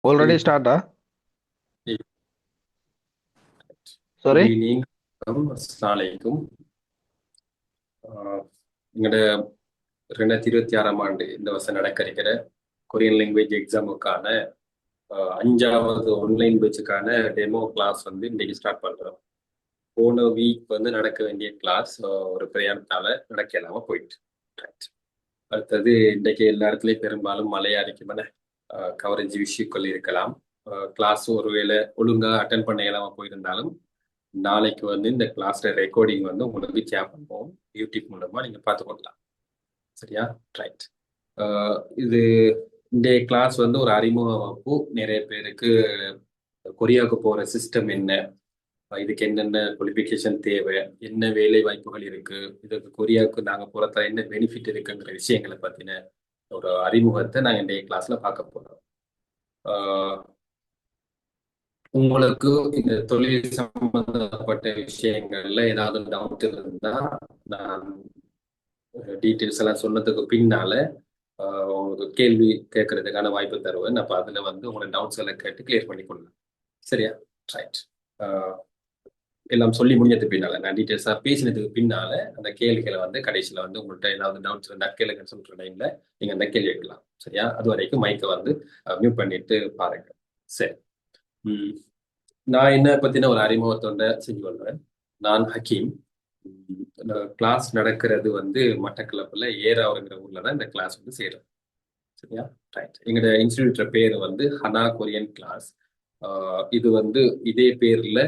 Already Good start, huh? Sorry? evening. Assalamualaikum. எங்களோட 2026ஆம் ஆண்டு இந்த வருஷம் நடக்க இருக்கிற கொரியன் லாங்குவேஜ் எக்ஸாமுக்கான 5வது ஆன்லைன் பேட்சுக்கான டெமோ கிளாஸ் வந்து இன்னைக்கு ஸ்டார்ட் பண்றோம். போன வீக் வந்து நடக்க வேண்டிய கிளாஸ் ஒரு பிரயாணத்தால நடக்க இல்லாம போயிட்டு. Right. அடுத்தது இன்றைக்கு எல்லா இடத்துலயும் பெரும்பாலும் மழையா இருக்குமே, கவரேஜ் இஷ்யூக்கள் இருக்கலாம். கிளாஸ் ஒருவேளை ஒழுங்கா அட்டன் பண்ண இல்லாம போயிருந்தாலும் நாளைக்கு வந்து இந்த கிளாஸ்ல ரெக்கார்டிங் வந்து உங்களுக்கு ஷேர் பண்ணுவோம். யூடியூப் மூலமா நீங்க பார்த்துக்கொள்ளலாம். சரியா? ரைட். இது இந்த கிளாஸ் வந்து ஒரு அறிமுக வகுப்பு. நிறைய பேருக்கு கொரியாவுக்கு போற சிஸ்டம் என்ன, இதுக்கு என்னென்ன குவாலிஃபிகேஷன் தேவை, என்ன வேலை வாய்ப்புகள் இருக்கு, இதுக்கு கொரியாவுக்கு நாங்க போறதுல என்ன பெனிஃபிட் இருக்குங்கிற விஷயங்களை பத்தின ஒரு அறிமுகத்தை நாங்க இந்த கிளாஸ்ல பார்க்க போறோம். ஆஹ் உங்களுக்கு இந்த தொழில் சம்பந்தப்பட்ட விஷயங்கள்ல ஏதாவது டவுட் இருந்தா நான் டீட்டெயில்ஸ் எல்லாம் சொன்னதுக்கு பின்னால உங்களுக்கு கேள்வி கேட்கறதுக்கான வாய்ப்பு தருவேன். அப்ப அதுல வந்து உங்களோட டவுட்ஸ் எல்லாம் கேட்டு கிளியர் பண்ணி கொள்ளலாம். சரியா? ரைட். எல்லாம் சொல்லி முடிஞ்சதுக்கு பின்னால நான் டீட்டெயில்ஸா பேசினதுக்கு பின்னால அந்த கேள்விகளை வந்து கடைசியில வந்து உங்கள்கிட்ட ஏதாவது டவுட்ஸ் இருந்தா கேளுங்கன்னு சொல்ற டைம்ல நீங்க அந்த கேள்வி கேட்கலாம். சரியா? அது வரைக்கும் மைக்கை வந்து மியூட் பண்ணிட்டு பாருங்க. சரி. உம் நான் என்ன பத்தின ஒரு அறிமுகத்தோட செஞ்சு கொள்றேன். நான் ஹக்கீம். கிளாஸ் நடக்கிறது வந்து மட்டக்களப்புல ஏறாவதுங்கிற ஊர்ல தான் இந்த கிளாஸ் வந்து செய்யறோம். சரியா? ரைட். எங்களோட இன்ஸ்டிடியூட்ல பேர் வந்து ஹனா கொரியன் கிளாஸ். இது வந்து இதே பேர்ல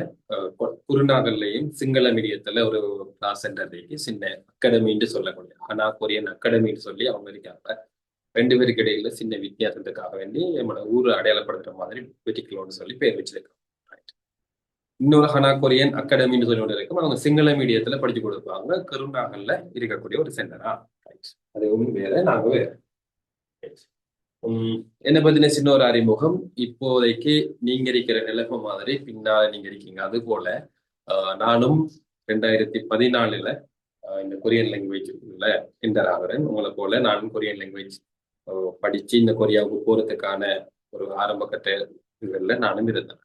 குருநாகல்லையும் சிங்கள மீடியத்துல ஒரு கிளாஸ் சென்டர் இருக்கு. சின்ன அகாடமின்னு சொல்லக்கூடிய ஹனா கொரியன் அகாடமின்னு சொல்லி அவங்க இருக்காங்க. ரெண்டு பேருக்கு இடையில சின்ன வித்தியாசத்துக்காக வேண்டி நம்மளோட ஊரை அடையாளப்படுத்துற மாதிரி வெட்டிக்கலோன்னு சொல்லி பேர் வச்சிருக்கோம். இன்னொரு ஹனா கொரியன் அகாடமின்னு சொல்லி ஒன்று இருக்கும். அவங்க சிங்கள மீடியத்துல படிச்சு கொடுப்பாங்க. கருணாகல்ல இருக்கக்கூடிய ஒரு சென்டரா. அது ஒண்ணு வேற, நாங்க வேற. என்னை பத்தின சின்ன ஒரு அறிமுகம். இப்போதைக்கு நீங்க இருக்கிற நிலைமை மாதிரி பின்னால நீங்க இருக்கீங்க. அது போல நானும் 2014 இந்த கொரியன் லாங்குவேஜ்ல என்டர் ஆகிறேன். உங்களை போல நானும் கொரியன் லாங்குவேஜ் படிச்சு இந்த கொரியாவுக்கு போறதுக்கான ஒரு ஆரம்ப கட்ட இதுல நானும் இருந்தேன்.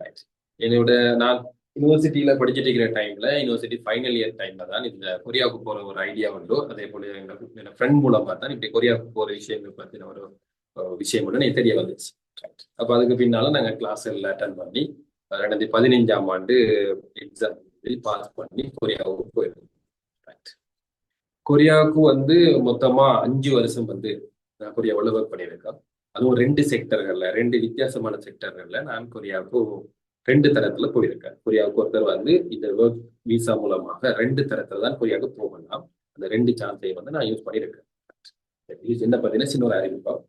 Right. என்னோட நான் யூனிவர்சிட்டியில படிச்சுட்டு இருக்கிற டைம்ல யூனிவர்சிட்டி ஃபைனல் இயர் டைம்ல தான் இந்த கொரியாவுக்கு போற ஒரு ஐடியா உண்டு. அதே போல எங்க ஃப்ரெண்ட் மூலமா தான் இப்படி கொரியாவுக்கு போற விஷயங்கள் பத்தின ஒரு விஷயம் ஒன்று எனக்கு தெரிய வந்துச்சு. Right. அப்ப அதுக்கு பின்னால நாங்க கிளாஸ் எல்லாம் அட்டன் பண்ணி 2015ஆம் ஆண்டு எக்ஸாம் பாஸ் பண்ணி கொரியாவுக்கு போயிருந்தோம். Right. கொரியாவுக்கு வந்து மொத்தமா 5 வருஷம் வந்து நான் கொரியாவில் ஒர்க் பண்ணியிருக்கேன். அதுவும் ரெண்டு செக்டர்கள்ல, ரெண்டு வித்தியாசமான செக்டர்கள்ல நான் கொரியாவுக்கு ரெண்டு தரத்துல போயிருக்கேன். கொரியாவுக்கு ஒருத்தர் வந்து இந்த ஒர்க் விசா மூலமாக ரெண்டு தரத்துல தான் கொரியாவுக்கு போகலாம். அந்த ரெண்டு சான்ஸையும் வந்து நான் யூஸ் பண்ணியிருக்கேன். இது என்ன பார்த்தீங்கன்னா சின்ன ஒரு அறிமுகம்.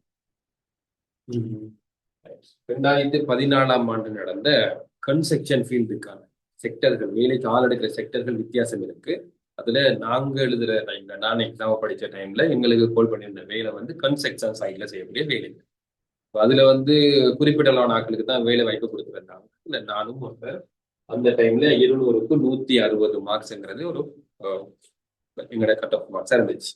2014ஆம் ஆண்டு நடந்த கன்ஸ்ட்ரக்ஷன் ஃபீல்டுக்கான செக்டர்கள், வேலைக்கு ஆள் எடுக்கிற செக்டர்கள் வித்தியாசம் இருக்கு. அதுல நாங்க எழுதுற டைம்ல, நான் எக்ஸாம் படிச்ச டைம்ல எங்களுக்கு கோல் பண்ணியிருந்த வேலை வந்து கன்ஸ்ட்ரக்ஷன் சைட்ல செய்யக்கூடிய வேலை. அதுல வந்து குறிப்பிட்ட ஆட்களுக்கு தான் வேலை வாய்ப்பு கொடுத்துருந்தாங்க. இல்ல நானும் ஒருத்தர். அந்த டைம்ல 200க்கு 160 மார்க்ஸ்ங்கிறது ஒரு அஹ், எங்களோட கட் ஆஃப் மார்க்ஸா இருந்துச்சு.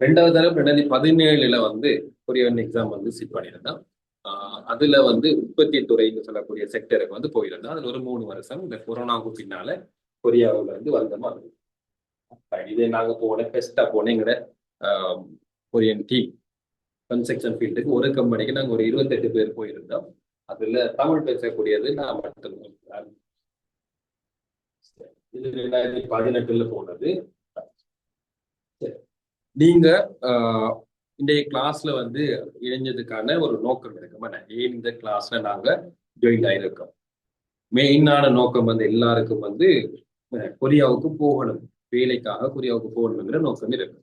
ரெண்டாவது தடவை 2017 வந்து கொரியன் எக்ஸாம் வந்து சிட் பண்ணியிருந்தேன். அதுல வந்து உற்பத்தி துறைன்னு சொல்லக்கூடிய செக்டருக்கு வந்து போயிருந்தேன். அதுல ஒரு 3 வருஷம் இந்த கொரோனாவுக்கு பின்னால கொரியாவுல இருந்து வந்த மாதிரி. இதே நாங்க போன பெஸ்டா போன எங்கட கொரியன் டீம் கன்ஸ்ட்ரக்ஷன் ஃபீல்டுக்கு ஒரு கம்பெனிக்கு நாங்க ஒரு 28 பேர் போயிருந்தோம். அதுல தமிழ் பேசக்கூடியது நான் மட்டும்தான். இது 2018 போனது. நீங்க ஆஹ், இன்றைய கிளாஸ்ல வந்து இணைஞ்சதுக்கான ஒரு நோக்கம் இருக்கு. ஏன் இந்த கிளாஸ்ல நாங்க ஜாயின் ஆயிருக்கோம்? மெயினான நோக்கம் வந்து எல்லாருக்கும் வந்து கொரியாவுக்கு போகணும், வேலைக்காக கொரியாவுக்கு போகணுங்கிற நோக்கம் இருக்கு.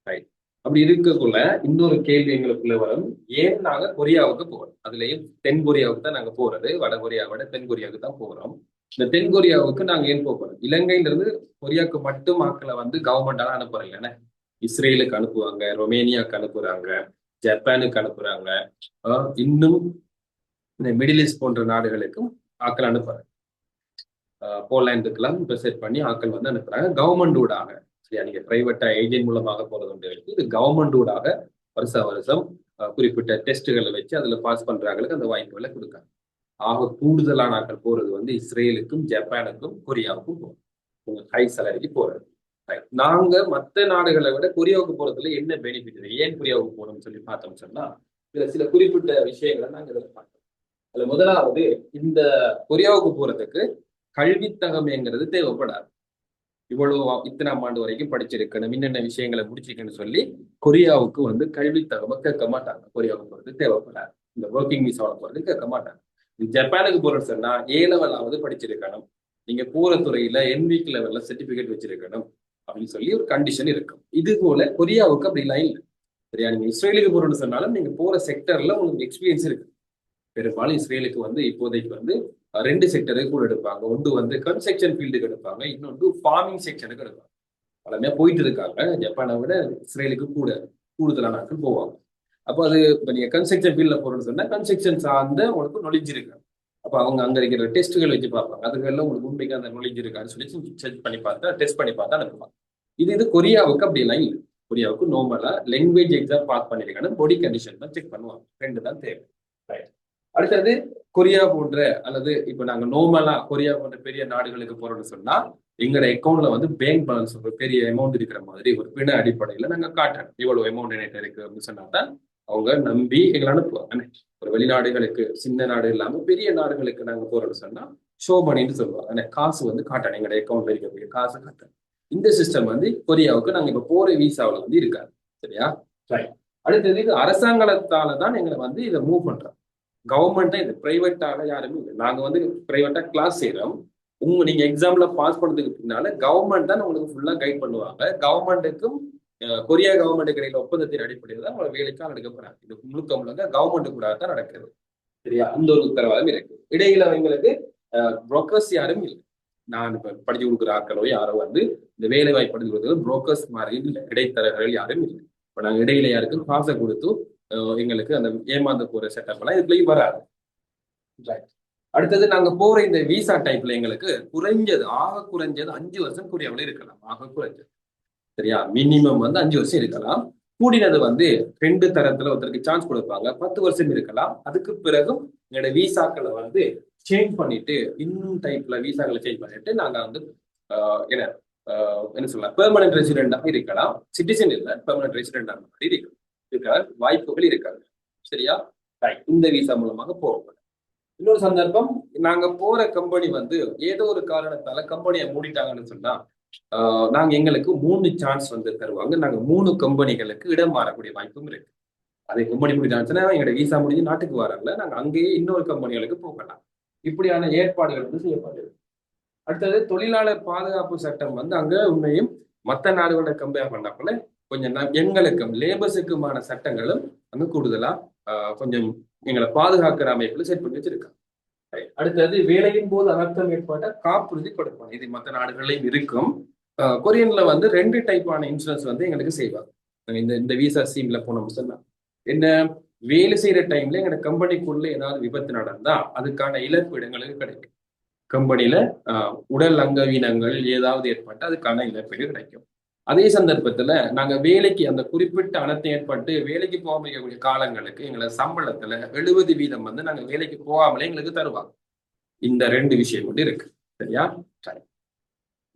ரைட். அப்படி இருக்கக்குள்ள இன்னொரு கேள்வி எங்களுக்குள்ள வரும். ஏன் நாங்க கொரியாவுக்கு போறோம்? அதுலயும் தென் கொரியாவுக்கு தான் நாங்க போறது. வட கொரியாவோட தென் கொரியாவுக்கு தான் போறோம். இந்த தென் கொரியாவுக்கு நாங்க ஏன் போறோம்? இலங்கையில இருந்து கொரியாவுக்கு மட்டும் மக்களை வந்து கவர்மெண்டால அனுப்புறோம் இல்லைன்னா, இஸ்ரேலுக்கு அனுப்புவாங்க, ரொமேனியாவுக்கு அனுப்புறாங்க, ஜப்பானுக்கு அனுப்புறாங்க, இன்னும் இந்த மிடில் ஈஸ்ட் போன்ற நாடுகளுக்கும் ஆட்கள் அனுப்புறாங்க. போலாண்டுக்கெல்லாம் இப்போ செட் பண்ணி ஆட்கள் வந்து அனுப்புறாங்க கவர்மெண்ட் ஊடாக. சரியா? நீங்க பிரைவேட்டா ஏஜென்ட் மூலமாக போறது ஒன்று இருக்கு. இது கவர்மெண்ட் ஊடாக வருஷம் குறிப்பிட்ட டெஸ்ட்டுகளை வச்சு அதில் பாஸ் பண்றாங்களுக்கு அந்த வாய்ப்புகளை கொடுக்காங்க. ஆக கூடுதலான ஆட்கள் போறது வந்து இஸ்ரேலுக்கும் ஜப்பானுக்கும் கொரியாவுக்கும் போகும், ஹை சேலரிக்கு போறது. நாங்க மற்ற நாடுகளை விட கொரியாவுக்கு போறதுல என்ன பெனிஃபிட் இருக்கு, ஏன் கொரியாவுக்கு போகணும்னு சொல்லி பார்த்தோம்னு சொன்னா இதுல சில குறிப்பிட்ட விஷயங்களை நாங்க இதில் பார்த்தோம். அதுல முதலாவது, இந்த கொரியாவுக்கு போறதுக்கு கல்வித்தகமைங்கிறது தேவைப்படாது. இவ்வளவு இத்தனாம் ஆண்டு வரைக்கும் படிச்சிருக்கணும், என்னென்ன விஷயங்களை முடிச்சிருக்கணும்னு சொல்லி கொரியாவுக்கு வந்து கல்வித்தகமை கேட்க மாட்டாங்க. கொரியாவுக்கு போறது தேவைப்படாது. இந்த ஒர்க்கிங் விசாவில் போறது கேட்க மாட்டாங்க. ஜப்பானுக்கு போறோம்னு சொன்னா A லெவலாவது படிச்சிருக்கணும், நீங்க போற துறையில NVQ லெவல்ல சர்டிபிகேட் வச்சிருக்கணும் அப்படின்னு சொல்லி ஒரு கண்டிஷன் இருக்கும். இது போல கொரியாவுக்கு அப்படிலாம் இல்லை. சரியா, நீங்க இஸ்ரேலுக்கு போறோம்னு சொன்னாலும் நீங்க போற செக்டர்ல உங்களுக்கு எக்ஸ்பீரியன்ஸ் இருக்கு. பெரும்பாலும் இஸ்ரேலுக்கு வந்து இப்போதைக்கு வந்து ரெண்டு செக்டருக்கு கூட எடுப்பாங்க. ஒன்று வந்து கன்ஸ்ட்ரக்ஷன் ஃபீல்டுக்கு எடுப்பாங்க, இன்னொன்று ஃபார்மிங் செக்ஷனுக்கு எடுப்பாங்க. பலமே போயிட்டு இருக்காங்க. ஜப்பானை விட இஸ்ரேலுக்கு கூடுதலான நாட்கள் போவாங்க. அப்போ அது இப்போ நீங்க கன்ஸ்ட்ரக்ஷன் ஃபீல்ட்ல போறோம்னு சொன்னா கன்ஸ்ட்ரக்ஷன் சார்ந்த உங்களுக்கு knowledge இருக்கு. அப்போ அவங்க அங்க இருக்கிற டெஸ்ட்டுகள் வச்சு பார்ப்பாங்க, அதுக்கெல்லாம் உங்களுக்கு உண்மைக்கு அந்த knowledge இருக்கான்னு சொல்லி செக் பண்ணி பார்த்தா, டெஸ்ட் பண்ணி பார்த்தா அனுப்புவாங்க. இது கொரியாவுக்கு அப்படிலாம் இல்லை. கொரியாவுக்கு நார்மலா லாங்குவேஜ் எக்ஸாம் பாஸ் பண்ணிருக்காங்க, பாடி கண்டிஷன் தான் செக் பண்ணுவாங்க. ரெண்டு தான் தேவை. அடுத்தது, கொரியா போன்ற அல்லது இப்ப நாங்க நார்மலா கொரியா போன்ற பெரிய நாடுகளுக்கு போறோம்னு சொன்னா எங்களோட அக்கௌண்ட்ல வந்து பேங்க் பேலன்ஸ் ஒரு பெரிய அமௌண்ட் இருக்கிற மாதிரி ஒரு பிண அடிப்படையில நாங்க காட்டணும். இவ்வளவு அமௌண்ட் என்கிட்ட இருக்கு அப்படின்னு சொன்னா தான் அவங்க நம்பி எங்களை அனுப்புவாங்க. ஒரு வெளிநாடுகளுக்கு, சின்ன நாடு இல்லாம பெரிய நாடுகளுக்கு நாங்க போறோம்னு சொன்னா ஷோ பண்ணிட்டு சொல்லுவாங்க, காசு வந்து காட்டணும், எங்களோட அக்கௌண்ட்ல இருக்கக்கூடிய காசு காட்டணும். இந்த சிஸ்டம் வந்து கொரியாவுக்கு நாங்க இப்ப போற விசாவில் வந்து இருக்காது. சரியா, ரைட். அடுத்தது, இது அரசாங்கத்தால தான் எங்களை வந்து இதை மூவ் பண்றோம். கவர்மெண்ட் தான் இது, பிரைவேட்டாக யாருமே இல்லை. நாங்க வந்து பிரைவேட்டா கிளாஸ் செய்யறோம். நீங்க எக்ஸாம்ல பாஸ் பண்ணதுக்கு பின்னால கவர்மெண்ட் தான் உங்களுக்கு ஃபுல்லா கைட் பண்ணுவாங்க. கவர்மெண்ட்டுக்கும் கொரியா கவர்மெண்ட் இடையில ஒப்பந்தத்தின் அடிப்படையில் தான் உங்களை வேலைக்காக எடுக்க போறாங்க. இது முழுக்க கவர்மெண்ட் கூட தான் நடக்குது. சரியா, இந்த ஒரு உத்தரவாதம் இருக்கு. இடையில அவங்களுக்கு புரோக்கர்ஸ் யாரும் இல்லை. நான் இப்ப படிச்சு கொடுக்குற ஆட்களோ யாரோ வந்து இந்த வேலை வாய்ப்பு படிச்சு கொடுக்குறது புரோக்கர்ஸ் மாதிரி இல்லை, இடைத்தரகர்கள் யாரும் இல்லை. இப்ப நாங்க இடையில யாருக்கும் காசை கொடுத்து எங்களுக்கு அந்த ஏமாந்து போற செட்டப் எல்லாம் இதுலயும் வராது. அடுத்தது, நாங்க போற இந்த விசா டைப்ல எங்களுக்கு ஆக குறைஞ்சது 5 வருஷம் கொரியாவில் இருக்கலாம். ஆக குறைஞ்சது. சரியா, மினிமம் வந்து 5 வருஷம் இருக்கலாம். கூடினது வந்து 2 தரத்துல ஒருத்தருக்கு சான்ஸ் கொடுப்பாங்க, 10 வருஷம் இருக்கலாம். அதுக்கு பிறகும் எங்களோட விசாக்களை வந்து சேஞ்ச் பண்ணிட்டு, இன்னும் டைப்ல விசாக்களை சேஞ்ச் பண்ணிட்டு நாங்க வந்து என்ன சொல்லலாம், பெர்மனன்ட் ரெசிடென்டாக இருக்கலாம். சிட்டிசன் இல்ல, பெர்மனன்ட் ரெசிடென்ட் அந்த மாதிரி இருக்க வாய்ப்புகள் இருக்காது. சரியா, இந்த விசா மூலமாக போவோம். இன்னொரு சந்தர்ப்பம், நாங்க போற கம்பெனி வந்து ஏதோ ஒரு காரணத்தால கம்பெனியை மூடிட்டாங்கன்னு சொன்னா நாங்க எங்களுக்கு 3 சான்ஸ் வந்து தருவாங்க. நாங்க 3 கம்பெனிகளுக்கு இடம் மாறக்கூடிய வாய்ப்பும் இருக்கு. அதே கம்பெனி முடிஞ்சாச்சுன்னா எங்களோட விசா முடிஞ்சு நாட்டுக்கு வராங்கல்ல, நாங்க அங்கேயே இன்னொரு கம்பெனிகளுக்கு போகலாம். இப்படியான ஏற்பாடுகள் வந்து செய்யப்படுது. அடுத்தது, தொழிலாளர் பாதுகாப்பு சட்டம் வந்து அங்க உண்மையும் மற்ற நாடுகளோட கம்பேர் பண்ணப்பல கொஞ்சம் எங்களுக்கும் லேபர்ஸுக்குமான சட்டங்களும் அங்க கூடுதலா கொஞ்சம் எங்களை பாதுகாக்கிற அமைப்புல செட் பண்ணி வச்சிருக்காங்க. அடுத்தது, வேலையின் போது அனர்த்தம் ஏற்பட்ட காப்புறுதி கொடுப்பாங்க. இது மற்ற நாடுகள்லையும் இருக்கும். கொரியன்ல வந்து 2 டைப்பான இன்சூரன்ஸ் வந்து எங்களுக்கு செய்வாங்க. இந்த விசா ஸ்கீம்ல போனோம்னு சொன்னா என்ன, வேலை செய்யற டைம்ல எங்க கம்பெனிக்குள்ள ஏதாவது விபத்து நடந்தா அதுக்கான இழப்பு எங்களுக்கு கிடைக்கும். கம்பெனில உடல் அங்கவீனங்கள் ஏதாவது ஏற்பட்டு அதுக்கான இழப்பீடு கிடைக்கும். அதே சந்தர்ப்பத்துல நாங்க வேலைக்கு அந்த குறிப்பிட்ட அனர்த்தம் ஏற்பட்டு வேலைக்கு போக முடியக்கூடிய காலங்களுக்கு எங்களை சம்பளத்துல 70% வந்து நாங்க வேலைக்கு போகாமலே எங்களுக்கு தருவாங்க. இந்த 2 விஷயம் மட்டும் இருக்கு. சரியா,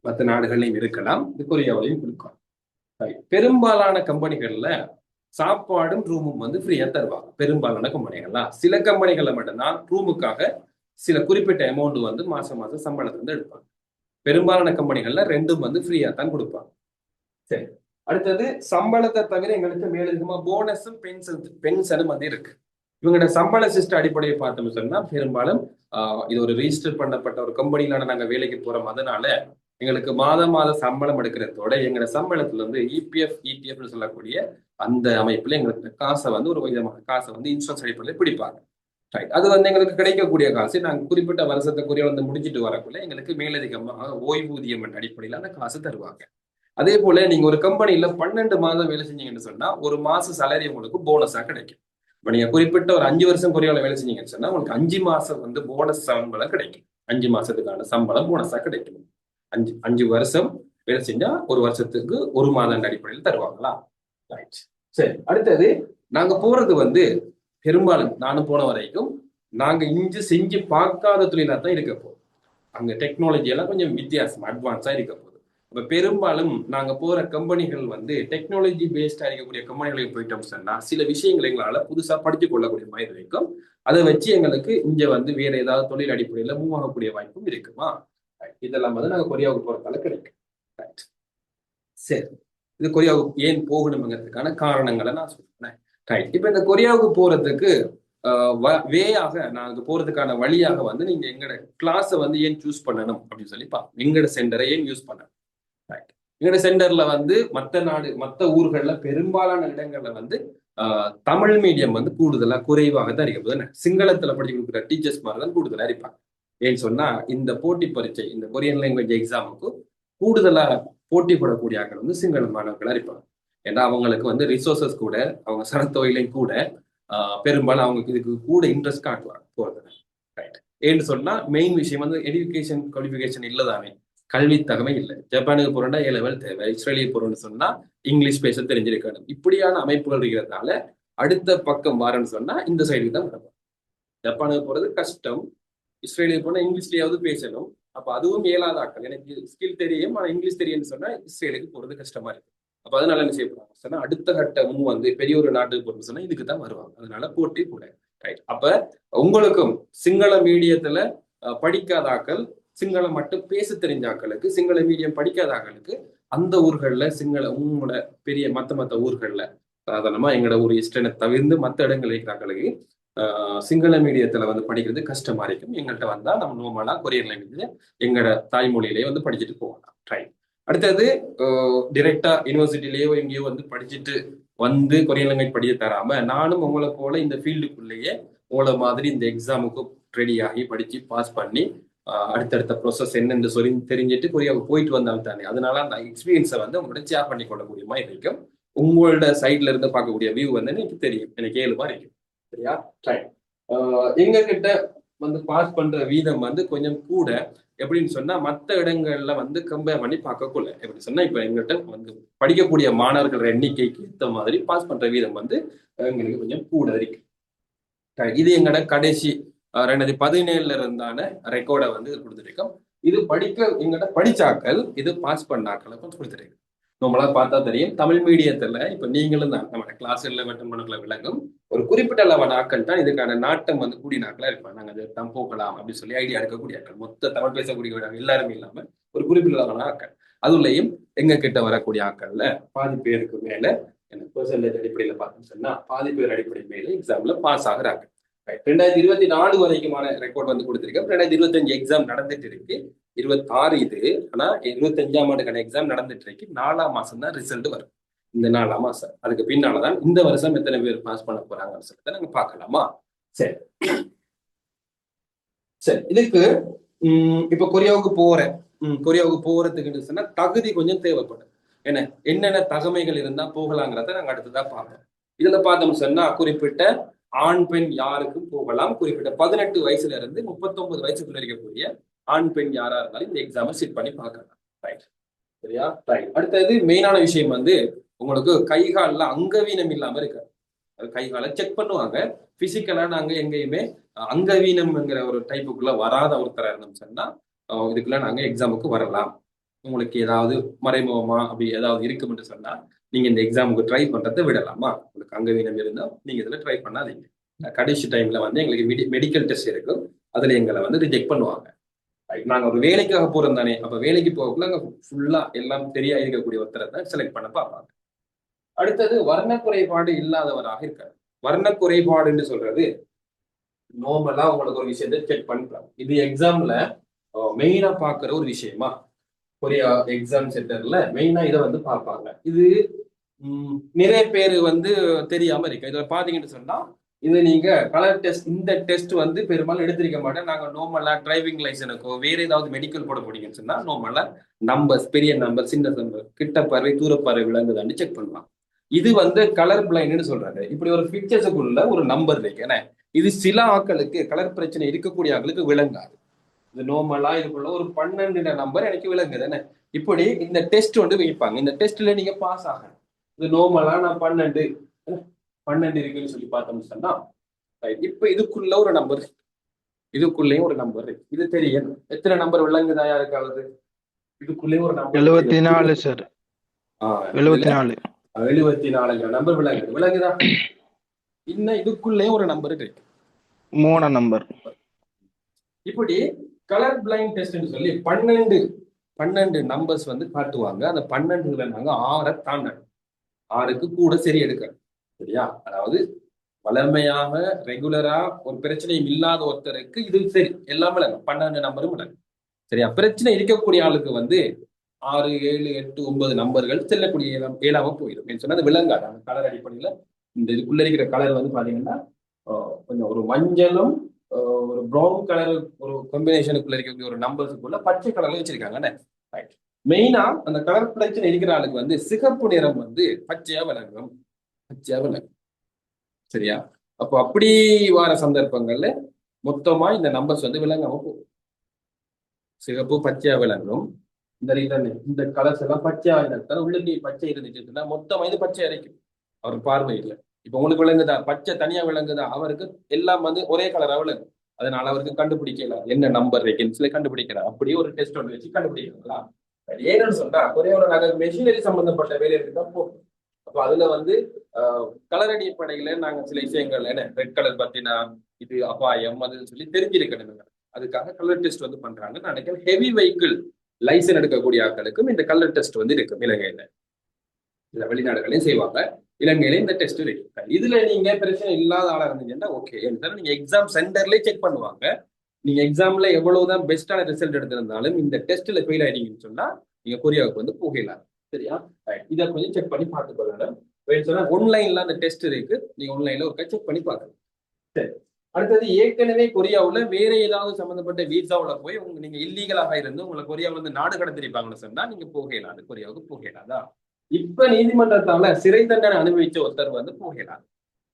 மற்ற நாடுகள்லையும் இருக்கலாம், இது கொரியாவிலையும் கொடுக்கும். பெரும்பாலான கம்பெனிகள்ல சாப்பாடும் ரூமும் வந்து ஃப்ரீயா தருவாங்க. பெரும்பாலான கம்பெனிகள்லாம், சில கம்பெனிகள்ல மட்டும்தான் ரூமுக்காக சில குறிப்பிட்ட அமௌண்ட் வந்து மாசம் சம்பளத்துல இருந்து எடுப்பாங்க. பெரும்பாலான கம்பெனிகள்ல 2ம் வந்து ஃப்ரீயா தான் கொடுப்பாங்க. சரி, அடுத்தது, சம்பளத்தை தவிர எங்களுக்கு மேலதிகமா போனஸும் பென்ஷனும் வந்து இருக்கு. இவங்களோட சம்பள சிஸ்டம் அடிப்படையை பார்த்தோம்னு சொன்னா பெரும்பாலும் இது ஒரு ரிஜிஸ்டர் பண்ணப்பட்ட ஒரு கம்பெனியில நாங்க வேலைக்கு போறோம். அதனால எங்களுக்கு மாத சம்பளம் எடுக்கிறதோட எங்களோட சம்பளத்துல வந்து EPF ETF சொல்லக்கூடிய அந்த அமைப்புல எங்களுக்கு காசை வந்து ஒரு விதமான காசை வந்து இன்சூரன்ஸ் அடிப்படையில் பிடிப்பாங்க. அது வந்து எங்களுக்கு கிடைக்கக்கூடிய காசு நாங்க குறிப்பிட்ட வருஷத்துக்குரிய வந்து முடிஞ்சிட்டு வரக்குள்ள எங்களுக்கு மேலதிகமாக ஓய்வூதியம் என்ற அடிப்படையில் அந்த காசு தருவாங்க. அதே போல நீங்க ஒரு கம்பெனில 12 மாதம் வேலை செஞ்சீங்கன்னு சொன்னா ஒரு மாசம் சேலரி உங்களுக்கு போனஸா கிடைக்கும். இப்ப நீங்க குறிப்பிட்ட ஒரு 5 வருஷம் கொரியாவில் வேலை செஞ்சீங்கன்னு சொன்னா உங்களுக்கு 5 மாசம் வந்து போனஸ் சம்பளம் கிடைக்கும். 5 மாசத்துக்கான சம்பளம் போனஸா கிடைக்கும். 5 வருஷம் வேலை செஞ்சா ஒரு வருஷத்துக்கு 1 மாதம் அடிப்படையில் தருவாங்களா. சரி, அடுத்தது, நாங்க போறது வந்து பெரும்பாலும் நானும் போன வரைக்கும் நாங்க இஞ்சி செஞ்சு பார்க்காத தொழிலா தான் இருக்க போகுது. அங்க டெக்னாலஜி எல்லாம் கொஞ்சம் வித்தியாசம் அட்வான்ஸா இருக்க போகுது. இப்ப பெரும்பாலும் நாங்க போற கம்பெனிகள் வந்து டெக்னாலஜி பேஸ்டா இருக்கக்கூடிய கம்பெனிகளுக்கு போயிட்டோம் சொன்னா சில விஷயங்கள் எங்களால புதுசா படிச்சு கொள்ளக்கூடிய மாதிரி இருக்கும். அதை வச்சு எங்களுக்கு இங்க வந்து வேற ஏதாவது தொழில் அடிப்படையில மூவ் ஆகக்கூடிய வாய்ப்பும் இருக்குமா. இதெல்லாம் வந்து நாங்க கொரியாவுக்கு போறதால கிடைக்கும். சரி, இது கொரியாவுக்கு ஏன் போகணுங்கிறதுக்கான காரணங்களை நான் சொல்றேன். ரைட், இப்ப இந்த கொரியாவுக்கு போறதுக்கு வேயாக நாங்க போறதுக்கான வழியாக வந்து நீங்க எங்களோட கிளாஸை வந்து ஏன் சூஸ் பண்ணணும் அப்படின்னு சொல்லி எங்களோட சென்டரை ஏன் யூஸ் பண்ணணும். ரைட், எங்களோட சென்டர்ல வந்து மற்ற ஊர்கள்ல பெரும்பாலான இடங்கள்ல வந்து தமிழ் மீடியம் வந்து கூடுதலா குறைவாக தான் இருக்க சிங்களத்துல படிச்சு கொடுக்குற டீச்சர்ஸ் மாதிரி தான் கூடுதலா இருப்பாங்க. ஏன்னு சொன்னா இந்த போட்டி பரீட்சை இந்த கொரியன் லாங்குவேஜ் எக்ஸாமுக்கு கூடுதலா போட்டி போடக்கூடிய ஆட்கள் வந்து சிங்கள மாணவர்களா இருப்பாங்க. ஏன்னா அவங்களுக்கு வந்து ரிசோர்சஸ் கூட அவங்க சனத்தொகையிலையும் கூட பெரும்பாலும் அவங்களுக்கு இதுக்கு கூட இன்ட்ரெஸ்ட் காட்டுவாங்க போறது. ரைட், ஏன்னு சொன்னா மெயின் விஷயம் வந்து எஜுகேஷன் குவாலிஃபிகேஷன் இல்லதானே, கல்வி தகமை இல்லை. ஜப்பானுக்கு போறோம்னா A level தேவை, இஸ்ரேலிய போறோம்னு சொன்னா இங்கிலீஷ் பேச தெரிஞ்சிருக்கணும். இப்படியான அமைப்புகள் இருக்கிறதுனால அடுத்த பக்கம் வாரன்னு சொன்னா இந்த சைடுக்கு தான் நடக்கும். ஜப்பானுக்கு போறது கஷ்டம், இஸ்ரேலிய போனா இங்கிலீஷ்லயாவது பேசணும். அப்ப அதுவும் இயலாத ஆட்கள், எனக்கு ஸ்கில் தெரியும் ஆனா இங்கிலீஷ் தெரியும்னு சொன்னா இஸ்ரேலுக்கு போறது கஷ்டமா இருக்கு. அப்ப அதனால என்ன செய்யப்படுறாங்க சொன்னா அடுத்த கட்டமும் வந்து பெரிய ஒரு நாட்டுக்கு போறது சொன்னா இதுக்கு தான் வருவாங்க. அதனால போட்டி கூட. ரைட், அப்ப உங்களுக்கும் சிங்கள மீடியத்துல படிக்காத ஆக்கள், சிங்களம் மட்டும் பேச தெரிஞ்ச ஆக்களுக்கு, சிங்கள மீடியம் படிக்காத ஆக்களுக்கு அந்த ஊர்கள்ல உங்களோட பெரிய மத்த ஊர்கள்ல சாதாரணமா எங்களோட ஒரு இஷ்டனை தவிர்த்து மற்ற இடங்கள் இருக்கிறாங்களுக்கு சிங்கள மீடியத்துல வந்து படிக்கிறது கஷ்டமா இருக்கும். எங்கள்கிட்ட வந்தா நம்ம நார்மலா கொரியன் லாங்குவேஜ்ல எங்களோட தாய்மொழியிலேயே வந்து படிச்சுட்டு போகலாம். ட்ரை, அடுத்தது டிரெக்டா யூனிவர்சிட்டிலேயோ எங்கேயோ வந்து படிச்சுட்டு வந்து கொரியன் லாங்குவேஜ் படிக்க தராம நானும் உங்களை போல இந்த ஃபீல்டுக்குள்ளேயே உங்களை மாதிரி இந்த எக்ஸாமுக்கு ரெடி ஆகி படிச்சு பாஸ் பண்ணி அடுத்தடுத்த ப்ரொசஸ் என்னன்னு சொல்லி தெரிஞ்சுட்டு கொரியாவுக்கு போயிட்டு வந்தாலும் தானே. அதனால அந்த எக்ஸ்பீரியன்ஸை வந்து உங்களோட ஷேர் பண்ணி கொள்ளக்கூடிய மாதிரி இருக்கும். உங்களோட சைட்ல இருந்து பார்க்கக்கூடிய வியூ வந்து எனக்கு தெரியும், எனக்கு 7 மாதிரி இருக்கும். சரியா, ட்ரை. எங்க கிட்ட வந்து பாஸ் பண்ற வீதம் வந்து கொஞ்சம் கூட. எப்படின்னு சொன்னா மற்ற இடங்கள்ல வந்து கம்பேர் பண்ணி பார்க்கக்குள்ள எப்படி சொன்னா இப்ப எங்கிட்ட வந்து படிக்கக்கூடிய மாணவர்கள் எண்ணிக்கைக்கு ஏற்ற மாதிரி பாஸ் பண்ற வீதம் வந்து எங்களுக்கு கொஞ்சம் கூட இருக்கு. இது எங்களோட கடைசி 2017 இருந்தான ரெக்கார்டை வந்து கொடுத்துருக்கோம். இது எங்கிட்ட படிச்சாக்கள், இது பாஸ் பண்ணாக்களை கொடுத்துருக்கு. நம்மளா பார்த்தா தெரியும் தமிழ் மீடியத்துல இப்ப நீங்களும் தான் நம்ம கிளாஸ் 11 விளங்கும் ஒரு குறிப்பிட்ட அளவான ஆக்கள் தான் இதுக்கான நாட்டம் வந்து கூடிய நாட்களா இருப்பாங்க. நாங்க அதை தான் போகலாம் அப்படின்னு சொல்லி ஐடியா எடுக்கக்கூடிய ஆக்கள், மொத்த தமிழ் பேசக்கூடிய எல்லாருமே இல்லாம ஒரு குறிப்பிட்ட அளவான ஆக்கள். அதுலயும் எங்க கிட்ட வரக்கூடிய ஆக்கள்ல பாதி பேருக்கு மேல எனக்கு பெர்சன்டேஜ் அடிப்படையில பார்த்தோம்னு சொன்னா பாதி பேர் அடிப்படை மேல எக்ஸாம்ல பாஸ் ஆகுறாங்க. 2024 வரைக்குமான ரெக்கார்ட் வந்து கொடுத்திருக்கேன். 2025 எக்ஸாம் நடந்துட்டு இருக்கு, 26 இது. ஆனா 25ஆம் ஆண்டுக்கான எக்ஸாம் நடந்துட்டு இருக்கு. 4ஆம் மாசம் தான் ரிசல்ட் வரும். இந்த 4ஆம் மாசம் அதுக்கு பின்னாலதான் இந்த வருஷம் எத்தனை பேர் பாஸ் பண்ண போறாங்கன்னு சொல்லிட்டு நாங்க பார்க்கலாமா. சரி சரி, இதுக்கு இப்ப கொரியாவுக்கு போறதுக்கு சொன்னா தகுதி கொஞ்சம் தேவைப்படும். ஏன்னா என்னென்ன தகமைகள் இருந்தா போகலாங்கிறத நாங்க அடுத்ததான் பார்ப்போம். இதுல பார்த்தோம்னு சொன்னா குறிப்பிட்ட ஆண் பெண் யாருக்கும் போகலாம். குறிப்பிட்ட 18 வயசுல இருந்து 39 வயசுக்குள்ள இருக்கக்கூடிய ஆண் பெண் யாரா இருந்தாலும் இந்த எக்ஸாமை சிட் பண்ணி பார்க்கலாம். ரைட், சரியா, ரைட். அடுத்தது மெயினான விஷயம் வந்து உங்களுக்கு கை காலில் அங்கவீனம் இல்லாம இருக்காது. கை காலை செக் பண்ணுவாங்க. பிசிக்கலா நாங்க எங்கேயுமே அங்கவீனம்ங்கிற ஒரு டைப்புக்குள்ள வராத ஒருத்தரா இருந்தோம் சொன்னா இதுக்குள்ள நாங்க எக்ஸாமுக்கு வரலாம். உங்களுக்கு ஏதாவது மறைமுகமா அப்படி ஏதாவது இருக்கும்னு சொன்னா நீங்க இந்த எக்ஸாமுக்கு ட்ரை பண்றதை விடலாமா. உங்களுக்கு அங்கவீனம் இருந்தா நீங்க இதுல ட்ரை பண்ணாதீங்க. கடைசி டைம்ல வந்து எங்களுக்கு மெடிக்கல் டெஸ்ட் இருக்கும், அதுல எங்களை வந்து ரிஜெக்ட் பண்ணுவாங்க. நாங்க ஒரு வேலைக்காக போறோம் தானே, அப்ப வேலைக்கு போகக்குள்ள ஃபுல்லா எல்லாம் தெரியா இருக்கக்கூடிய ஒருத்தரை தான் செலக்ட் பண்ண பார்ப்பாங்க. அடுத்தது வர்ண குறைபாடு இல்லாதவராக இருக்காரு. வர்ண குறைபாடுன்னு சொல்றது நார்மலா உங்களுக்கு ஒரு விஷயத்தை செக் பண்ணலாம். இது எக்ஸாம்ல மெயினா பாக்குற ஒரு விஷயமா, கொரியா எக்ஸாம் சென்டர்ல மெயினா இதை வந்து பார்ப்பாங்க. இது நிறைய பேர் வந்து தெரியாம இருக்கு. இதுல பாத்தீங்கன்னு சொன்னா இது நீங்க கலர் டெஸ்ட், இந்த டெஸ்ட் வந்து பெரும்பாலும் எடுத்திருக்க மாட்டேன். நாங்க நார்மலா டிரைவிங் லைசனுக்கோ வேற ஏதாவது மெடிக்கல் போட போனீங்கன்னு சொன்னா நார்மலா நம்பர்ஸ், பெரிய நம்பர், சின்ன நம்பர், கிட்ட பறவை தூரப்பறவை விளங்குதான்னு செக் பண்ணுவாங்க. இது வந்து கலர் பிளைண்ட்னு சொல்றாங்க. இப்படி ஒரு பிக்சர்ஸுக்குள்ள ஒரு நம்பர் இருக்கு. ஏன்னா இது சில ஆக்களுக்கு கலர் பிரச்சனை இருக்கக்கூடிய ஆக்களுக்கு விளங்காது. இது நார்மலா இதுக்குள்ள ஒரு 12 நம்பர் எனக்கு விளங்குது. என்ன இப்படி இந்த டெஸ்ட் வந்து வைப்பாங்க. இந்த டெஸ்ட்ல நீங்க பாஸ் ஆகணும். இது நார்மலா நான் 12 12 இருக்குன்னு சொல்லி பார்த்தோம்னு சொன்னா இப்ப இதுக்குள்ள ஒரு நம்பர், இதுக்குள்ளேயும் ஒரு நம்பர் இருக்கு. இது தெரியும் எத்தனை நம்பர் விளங்குதா யாருக்காவது? இதுக்குள்ளேயும் ஒரு நம்பர் 74 சார். 74. 74 நம்பர் விளங்குதா? இன்னும் இதுக்குள்ளேயும் ஒரு நம்பர் இருக்கு, 3 நம்பர். இப்படி கலர் பிளைண்ட் டெஸ்ட்னு சொல்லி 12 நம்பர்ஸ் வந்து காட்டுவாங்க. அந்த 12ல நாங்க 6 தாண்டணும், 6க்கு கூட சரி எடுக்கணும். சரியா? அதாவது வளமையாக ரெகுலரா ஒரு பிரச்சனையும் இல்லாத ஒருத்தருக்கு இது சரி எல்லாமே விளங்கும், 12 நம்பரும் விளங்கும். சரியா? பிரச்சனை இருக்கக்கூடிய ஆளுக்கு வந்து 6, 7, 8, 9 நம்பர்கள் செல்லக்கூடிய ஏழாம போயிடும் சொன்னா அது விளங்காது. அந்த கலர் அடிப்படையில இந்த இதுக்குள்ள இருக்கிற கலர் வந்து பாத்தீங்கன்னா கொஞ்சம் ஒரு மஞ்சளும் ஒரு ப்ரௌன் கலர் ஒரு காம்பினேஷனுக்குள்ள இருக்கக்கூடிய ஒரு நம்பர்ஸுக்குள்ள பச்சை கலர்ல வச்சிருக்காங்க. மெயினா அந்த கலர் பிரச்சனை இருக்கிற ஆளுக்கு வந்து சிகப்பு நிறம் வந்து பச்சையா விளங்கும், பச்சையா விளங்கும். சரியா? அப்போ அப்படி வர சந்தர்ப்பங்கள்ல மொத்தமா இந்த நம்பர்ஸ் வந்து விளங்காம போகும். சிகப்பு பச்சையா விளங்கும். இந்த கலர்ஸ் எல்லாம் பச்சையா இருந்தால் உள்ளே பச்சை இருந்துச்சுன்னா மொத்தமா இது பச்சை அரைக்கும் அவர் பார்வையில். இப்ப உங்களுக்கு விளங்குதா? பச்சை தனியா விளங்குதா? அவருக்கு எல்லாம் வந்து ஒரே கலரா விளங்கும். அதனால அவருக்கு கண்டுபிடிக்கலாம் என்ன நம்பர் இருக்குன்னு சொல்லி கண்டுபிடிக்கலாம். அப்படியே ஒரு டெஸ்ட் ஒன்று வச்சு கண்டுபிடிக்கலாம். ஏன்னு சொன்னா ஒரே ஒரு நாங்கள் மெஷினரி சம்பந்தப்பட்ட வேலைகளுக்கு தான் போகும். அப்போ அதுல வந்து கலர் அடிப்படையில நாங்க சில விஷயங்கள் என்ன ரெட் கலர் பத்தினா இது அபாயம் அதுன்னு சொல்லி தெரிஞ்சிருக்கணும். அதுக்காக கலர் டெஸ்ட் வந்து பண்றாங்க. நான் நினைக்கிறேன் ஹெவி வெஹிக்கிள் லைசன்ஸ் எடுக்கக்கூடிய ஆட்களுக்கும் இந்த கலர் டெஸ்ட் வந்து இருக்கும் இலங்கையில. இல்ல வெளிநாடுகளையும் செய்வாங்க, இலங்கையில இந்த டெஸ்ட் இருக்கு. இதுல நீங்க பிரச்சனை இல்லாத ஆளா இருந்தீங்கன்னா ஓகே, நீங்க எக்ஸாம் சென்டர்லயே செக் பண்ணுவாங்க. நீங்க எக்ஸாம்ல எவ்வளவுதான் பெஸ்டான ரிசல்ட் எடுத்திருந்தாலும் இந்த டெஸ்ட்ல ஃபெயில் ஆயிட்டீங்கன்னு சொன்னா நீங்க கொரியாவுக்கு வந்து போகலாம். சரியா? இதை கொஞ்சம் செக் பண்ணி பார்த்துக்கொள்ளணும். சொன்னா ஆன்லைன்ல அந்த டெஸ்ட் இருக்கு, நீங்க ஆன்லைன்ல ஒரு செக் பண்ணி பார்க்கணும். சரி, அடுத்தது ஏற்கனவே கொரியாவுல வேற ஏதாவது சம்பந்தப்பட்ட வீசாவுல போய் நீங்க இல்லீகலாக இருந்து உங்களை கொரியாவுல இருந்து நாடு கடத்திருப்பாங்கன்னு சொன்னா நீங்க போகலாம், அது கொரியாவுக்கு போகலாதா? இப்ப நீதிமன்றத்தால சிறை தண்டனை அனுபவிச்ச ஒருத்தர் வந்து போகலாம்.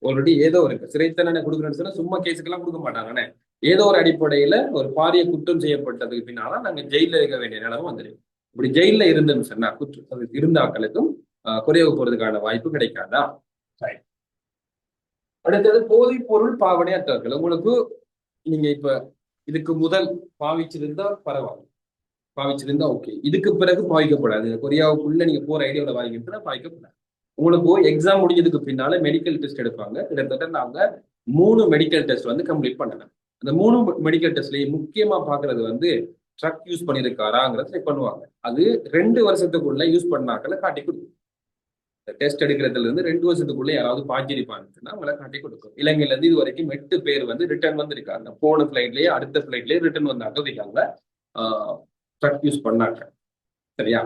ஆல்ரெடி ஏதோ இருக்கு சிறை தண்டனை கொடுக்குறேன்னு சொன்னா சும்மா கேஸுக்கெல்லாம் கொடுக்க மாட்டாங்கன்னு ஏதோ ஒரு அடிப்படையில ஒரு பாரிய குற்றம் செய்யப்பட்டதுக்கு பின்னால நாங்க ஜெயில இருக்க வேண்டிய நிலைமை வந்துடும். இப்படி ஜெயில இருந்துன்னு சொன்னா குற்றம் இருந்த ஆட்களுக்கும் கொரியாவுக்கு போறதுக்கான வாய்ப்பு கிடைக்காதா? அடுத்தது போதைப் பொருள் பாவனையற்றவர்கள். உங்களுக்கு நீங்க இப்ப இதுக்கு முதல் பாவிச்சிருந்தா பரவாயில்ல, பாவிச்சிருந்தா ஓகே, இதுக்கு பிறகு பாவிக்கப்படாது. கொரியாவுக்குள்ள நீங்க போற ஐடியாவில் வாங்கிட்டு பாவிக்கப்படாது. உங்களுக்கு எக்ஸாம் முடிஞ்சதுக்கு பின்னால மெடிக்கல் டெஸ்ட் எடுப்பாங்க. கிட்டத்தட்ட நாங்க 3 மெடிக்கல் டெஸ்ட் வந்து கம்ப்ளீட் பண்ணலாம். அந்த 3 மெடிக்கல் டெஸ்ட்லயே முக்கியமா பாக்குறது வந்து ட்ரக் யூஸ் பண்ணிருக்காராங்கிறத செக் பண்ணுவாங்க. அது 2 வருஷத்துக்குள்ள யூஸ் பண்ணாக்களை காட்டி கொடுக்கும். டெஸ்ட் எடுக்கிறதுல இருந்து 2 வருஷத்துக்குள்ள யாராவது பாஞ்சிருப்பாங்கன்னா அவங்களை காட்டி கொடுக்கும். இலங்கையில இருந்து இது வரைக்கும் 8 பேர் வந்து ரிட்டர்ன் வந்திருக்காங்க. போன பிளைட்லயே அடுத்த பிளைட்லயே ரிட்டர்ன் வந்தாக்க இருக்காங்க ட்ரக் யூஸ் பண்ணாங்க. சரியா?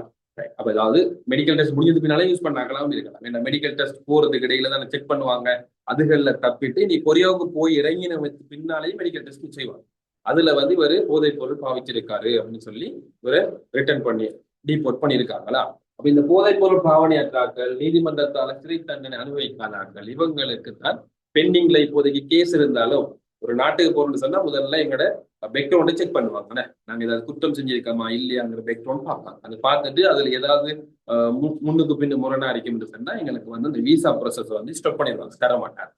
அப்ப ஏதாவது மெடிக்கல் டெஸ்ட் முடிஞ்சது பின்னாலே யூஸ் பண்ணாங்களாவும் இருக்கலாம். ஏன்னா மெடிக்கல் டெஸ்ட் போறதுக்கு இடையில தான் செக் பண்ணுவாங்க. அதுகள்ல தப்பிட்டு நீ கொரியாவுக்கு போய் இறங்கின பின்னாலேயே மெடிக்கல் டெஸ்ட் செய்வாங்க. அதுல வந்து இவர் போதைப் பொருள் பாவிச்சிருக்காரு அப்படின்னு சொல்லி இவரை ரிட்டர்ன் பண்ணி டீபோர்ட் பண்ணியிருக்காங்களா? அப்ப இந்த போதைப் பொருள் பாவனையற்றாக்கள் நீதிமன்றத்தால சிறை தண்டனை அனுபவிக்காதார்கள் இவங்களுக்கு தான் பெண்டிங்ல இப்போதைக்கு கேஸ் இருந்தாலும் ஒரு நாட்டுக்கு போறோம்னு சொன்னா முதல்ல எங்களோட பேக்ரவுண்டை செக் பண்ணுவாங்க. நாங்க ஏதாவது குற்றம் செஞ்சிருக்கோமா இல்லையாங்கிற பேக்ரவுண்ட் பார்ப்பாங்க. அது பார்த்துட்டு அதுல ஏதாவது முன்னுக்கு பின்னு முரணா இருக்குன்னு சொன்னா எங்களுக்கு வந்து அந்த விசா ப்ராசஸ் வந்து ஸ்டாப் பண்ணிடுவாங்க, தர மாட்டாங்க.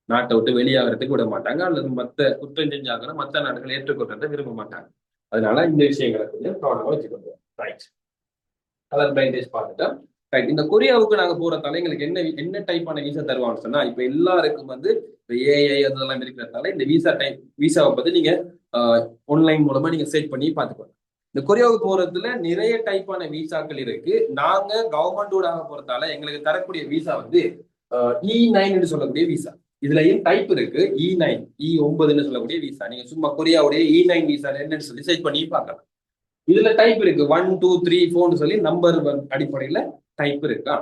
நாட்டை விட்டு வெளியாகிறதுக்கு விட மாட்டாங்க, அல்லது மற்ற குற்றம் செஞ்சாங்கன்னா மற்ற நாடுகள் ஏற்றுக்கொள்றதை விரும்ப மாட்டாங்க. அதனால இந்த விஷயங்களை கொஞ்சம் கவனமா வச்சுக்கொள்வோம். ரைட், கலர் பிளைண்டேஜ் பார்த்துட்டோம். ரைட், இந்த கொரியாவுக்கு நாங்க போறதால எங்களுக்கு என்ன டைப்பான விசா தருவாங்கன்னு சொன்னா இப்ப எல்லாருக்கும் வந்து ஏஐ அதெல்லாம் இருக்கிறதால இந்த விசாவை பத்தி நீங்க ஆன்லைன் மூலமா நீங்க செட் பண்ணி பார்த்துக்கோங்க. இந்த கொரியாவுக்கு போறதுல நிறைய டைப்பான விசாக்கள் இருக்கு. நாங்க கவர்மெண்டோட போறதால எங்களுக்கு தரக்கூடிய விசா வந்து E9 சொல்லக்கூடிய விசா. இதுலயும் டைப் இருக்கு, E9, E9 சொல்லக்கூடிய விசா. நீங்க சும்மா கொரியாவுடைய E9 விசா என்னன்னு சொல்லி செட் பண்ணி பார்க்கலாம். இதுல டைப் இருக்கு 1, 2, 3, 4 சொல்லி நம்பர் அடிப்படையில டைப் இருக்கா?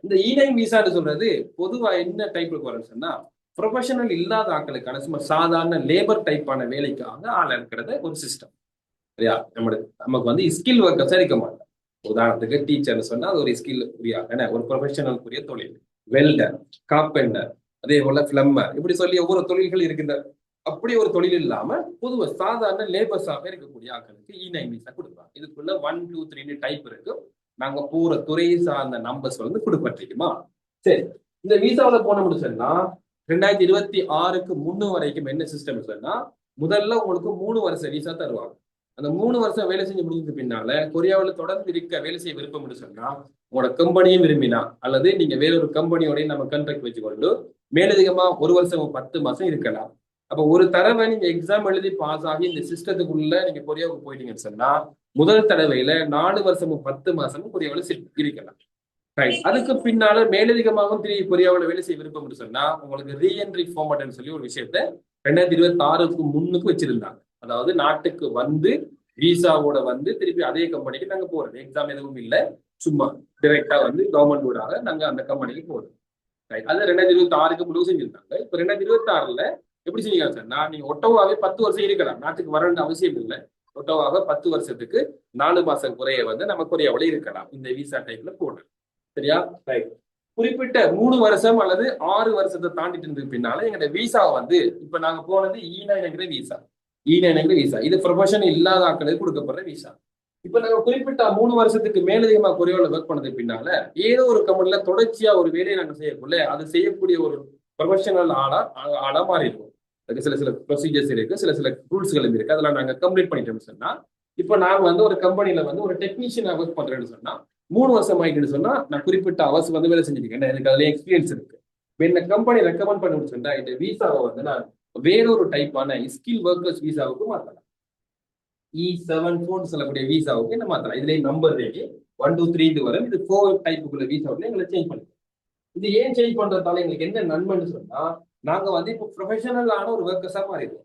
இந்த E9 விசான்னு சொல்றது பொதுவா என்ன டைப் வரும்னு சொன்னா ப்ரொஃபஷனல் இல்லாத ஆட்களுக்கான சும்மா சாதாரண லேபர் டைப்பான வேலைக்காக ஆள் இருக்கிறது ஒரு சிஸ்டம். சரியா? நமக்கு வந்து ஸ்கில் ஒர்க்கர்ஸா இருக்க மாட்டோம். உதாரணத்துக்கு டீச்சர்னு சொன்னா அது ஒரு ஸ்கில் உரியாக ஒரு ப்ரொஃபஷனலுக்குரிய தொழில். வெல்டர், கார்பெண்டர், அதே போல பிளம்பர், இப்படி சொல்லி ஒவ்வொரு தொழில்கள் இருக்கின்ற அப்படி ஒரு தொழில் இல்லாம பொதுவாக சாதாரண லேபர்ஸாக இருக்கக்கூடிய ஆட்களுக்கு E9 விசா கொடுப்பாங்க. இதுக்குள்ள 1, 2, 3 டைப் இருக்கு. நாங்க போற துறையை சார்ந்த நம்பர்ஸ் வந்து கொடுப்பட்டிருக்குமா? சரி, இந்த விசாவில போன முடிச்சோம்னா 2026க்கு முன்னு வரைக்கும் என்ன சிஸ்டம் சொன்னா முதல்ல உங்களுக்கு 3 வருஷம் விசா தருவாங்க. அந்த 3 வருஷம் வேலை செஞ்சு முடிஞ்சது பின்னால கொரியாவில் தொடர்ந்து இருக்க வேலை செய்ய விருப்பம் சொன்னா உங்களோட கம்பெனியும் விரும்பினா அல்லது நீங்க வேறொரு கம்பெனியோடய நம்ம கான்ட்ராக்ட் வச்சுக்கொண்டு மேலதிகமா 1 வருஷம் 10 மாசம் இருக்கலாம். அப்ப ஒரு தடவை நீங்க எக்ஸாம் எழுதி பாஸ் ஆகி இந்த சிஸ்டத்துக்குள்ள நீங்க கொரியாவுக்கு போயிட்டீங்கன்னு சொன்னா முதல் தடவையில 4 வருஷமும் 10 மாசமும் கொரியாவில் இருக்கலாம். ரைட். அதுக்கு பின்னால மேலதிகமாகவும் திரும்பி கொரியாவில் வேலை செய்ய விருப்பம் சொன்னா உங்களுக்கு ரீஎன்ட்ரி ஃபார்மட்னு சொல்லி ஒரு விஷயத்த 2026க்கு முன்னுக்கு வச்சிருந்தாங்க. அதாவது நாட்டுக்கு வந்து விசாவோட வந்து திருப்பி அதே கம்பெனிக்கு நாங்க போறது, எக்ஸாம் எதுவும் இல்லை, சும்மா டைரக்டா வந்து கவர்மெண்ட் ஊடாக நாங்க அந்த கம்பெனிக்கு போறோம். ரைட். அது 2026க்கு முழு செஞ்சிருந்தாங்க. இப்ப 2026ல எப்படி செஞ்சீங்க சொன்னா நீங்க ஒட்டோவாவே 10 வருஷம் இருக்கலாம், நாட்டுக்கு வரணும்னு அவசியம் இல்லை. ஒட்டோவாக 10 வருஷத்துக்கு 4 மாசம் குறைய வந்து நம்ம கொரியாவில இருக்கலாம் இந்த விசா டைப்ல போடுறது. சரியா? ரைட். குறிப்பிட்ட 3 வருஷம் அல்லது 6 வருஷத்தை தாண்டிட்டு இருந்தது பின்னால எங்க விசாவை வந்து இப்ப நாங்க போனது E9 விசா. E9 விசா இது ப்ரொஃபஷன் இல்லாத ஆட்களுக்கு கொடுக்கப்படுற விசா. இப்ப நாங்க குறிப்பிட்ட 3 வருஷத்துக்கு மேலதிகமா கொரியாவில் ஒர்க் பண்ணதுக்கு பின்னால ஏதோ ஒரு கம்பெனில தொடர்ச்சியா ஒரு வேலையை நாங்க செய்யக்குள்ள அது செய்யக்கூடிய ஒரு ப்ரொஃபஷனல் ஆளா மாறி இருக்கும். அதுக்கு சில ப்ரொசீஜர்ஸ் இருக்கு, சில ரூல்ஸ்கள் இருக்கு, அதெல்லாம் நாங்க கம்ப்ளீட் பண்ணிட்டோம்னு சொன்னா இப்ப நாங்க வந்து ஒரு கம்பெனில வந்து ஒரு டெக்னீஷியனா ஒர்க் பண்றேன்னு சொன்னா 3 வருஷம் ஆயிட்டுன்னு சொன்னா நான் குறிப்பிட்ட அவர்ஸ் வந்து வேலை செஞ்சிருக்கேன், எனக்கு அதுல எக்ஸ்பீரியன்ஸ் இருக்கு. இந்த கம்பெனி ரெக்கமெண்ட் பண்ணி சொன்னா இந்த விசாவை வந்து நான் வேறொரு டைப்பான ஸ்கில் ஒர்க்கர்ஸ் விசாவுக்கு மாத்தலாம். E7 சொல்லக்கூடிய விசாவுக்கு என்ன மாத்தலாம். இதுல நம்பர் ரேஞ்சு 1 2 3 வரும். இது 4 டைப்புக்குள்ள விசாவுக்கு எங்களை சேஞ்ச் பண்ணிக்கலாம். இது ஏன் சேஞ்ச் பண்றதால எங்களுக்கு என்ன நன்மைன்னு சொன்னா நாங்க வந்து இப்போ ப்ரொஃபஷனலான ஒரு ஒர்க்கர்ஸா மாறிடுவோம்.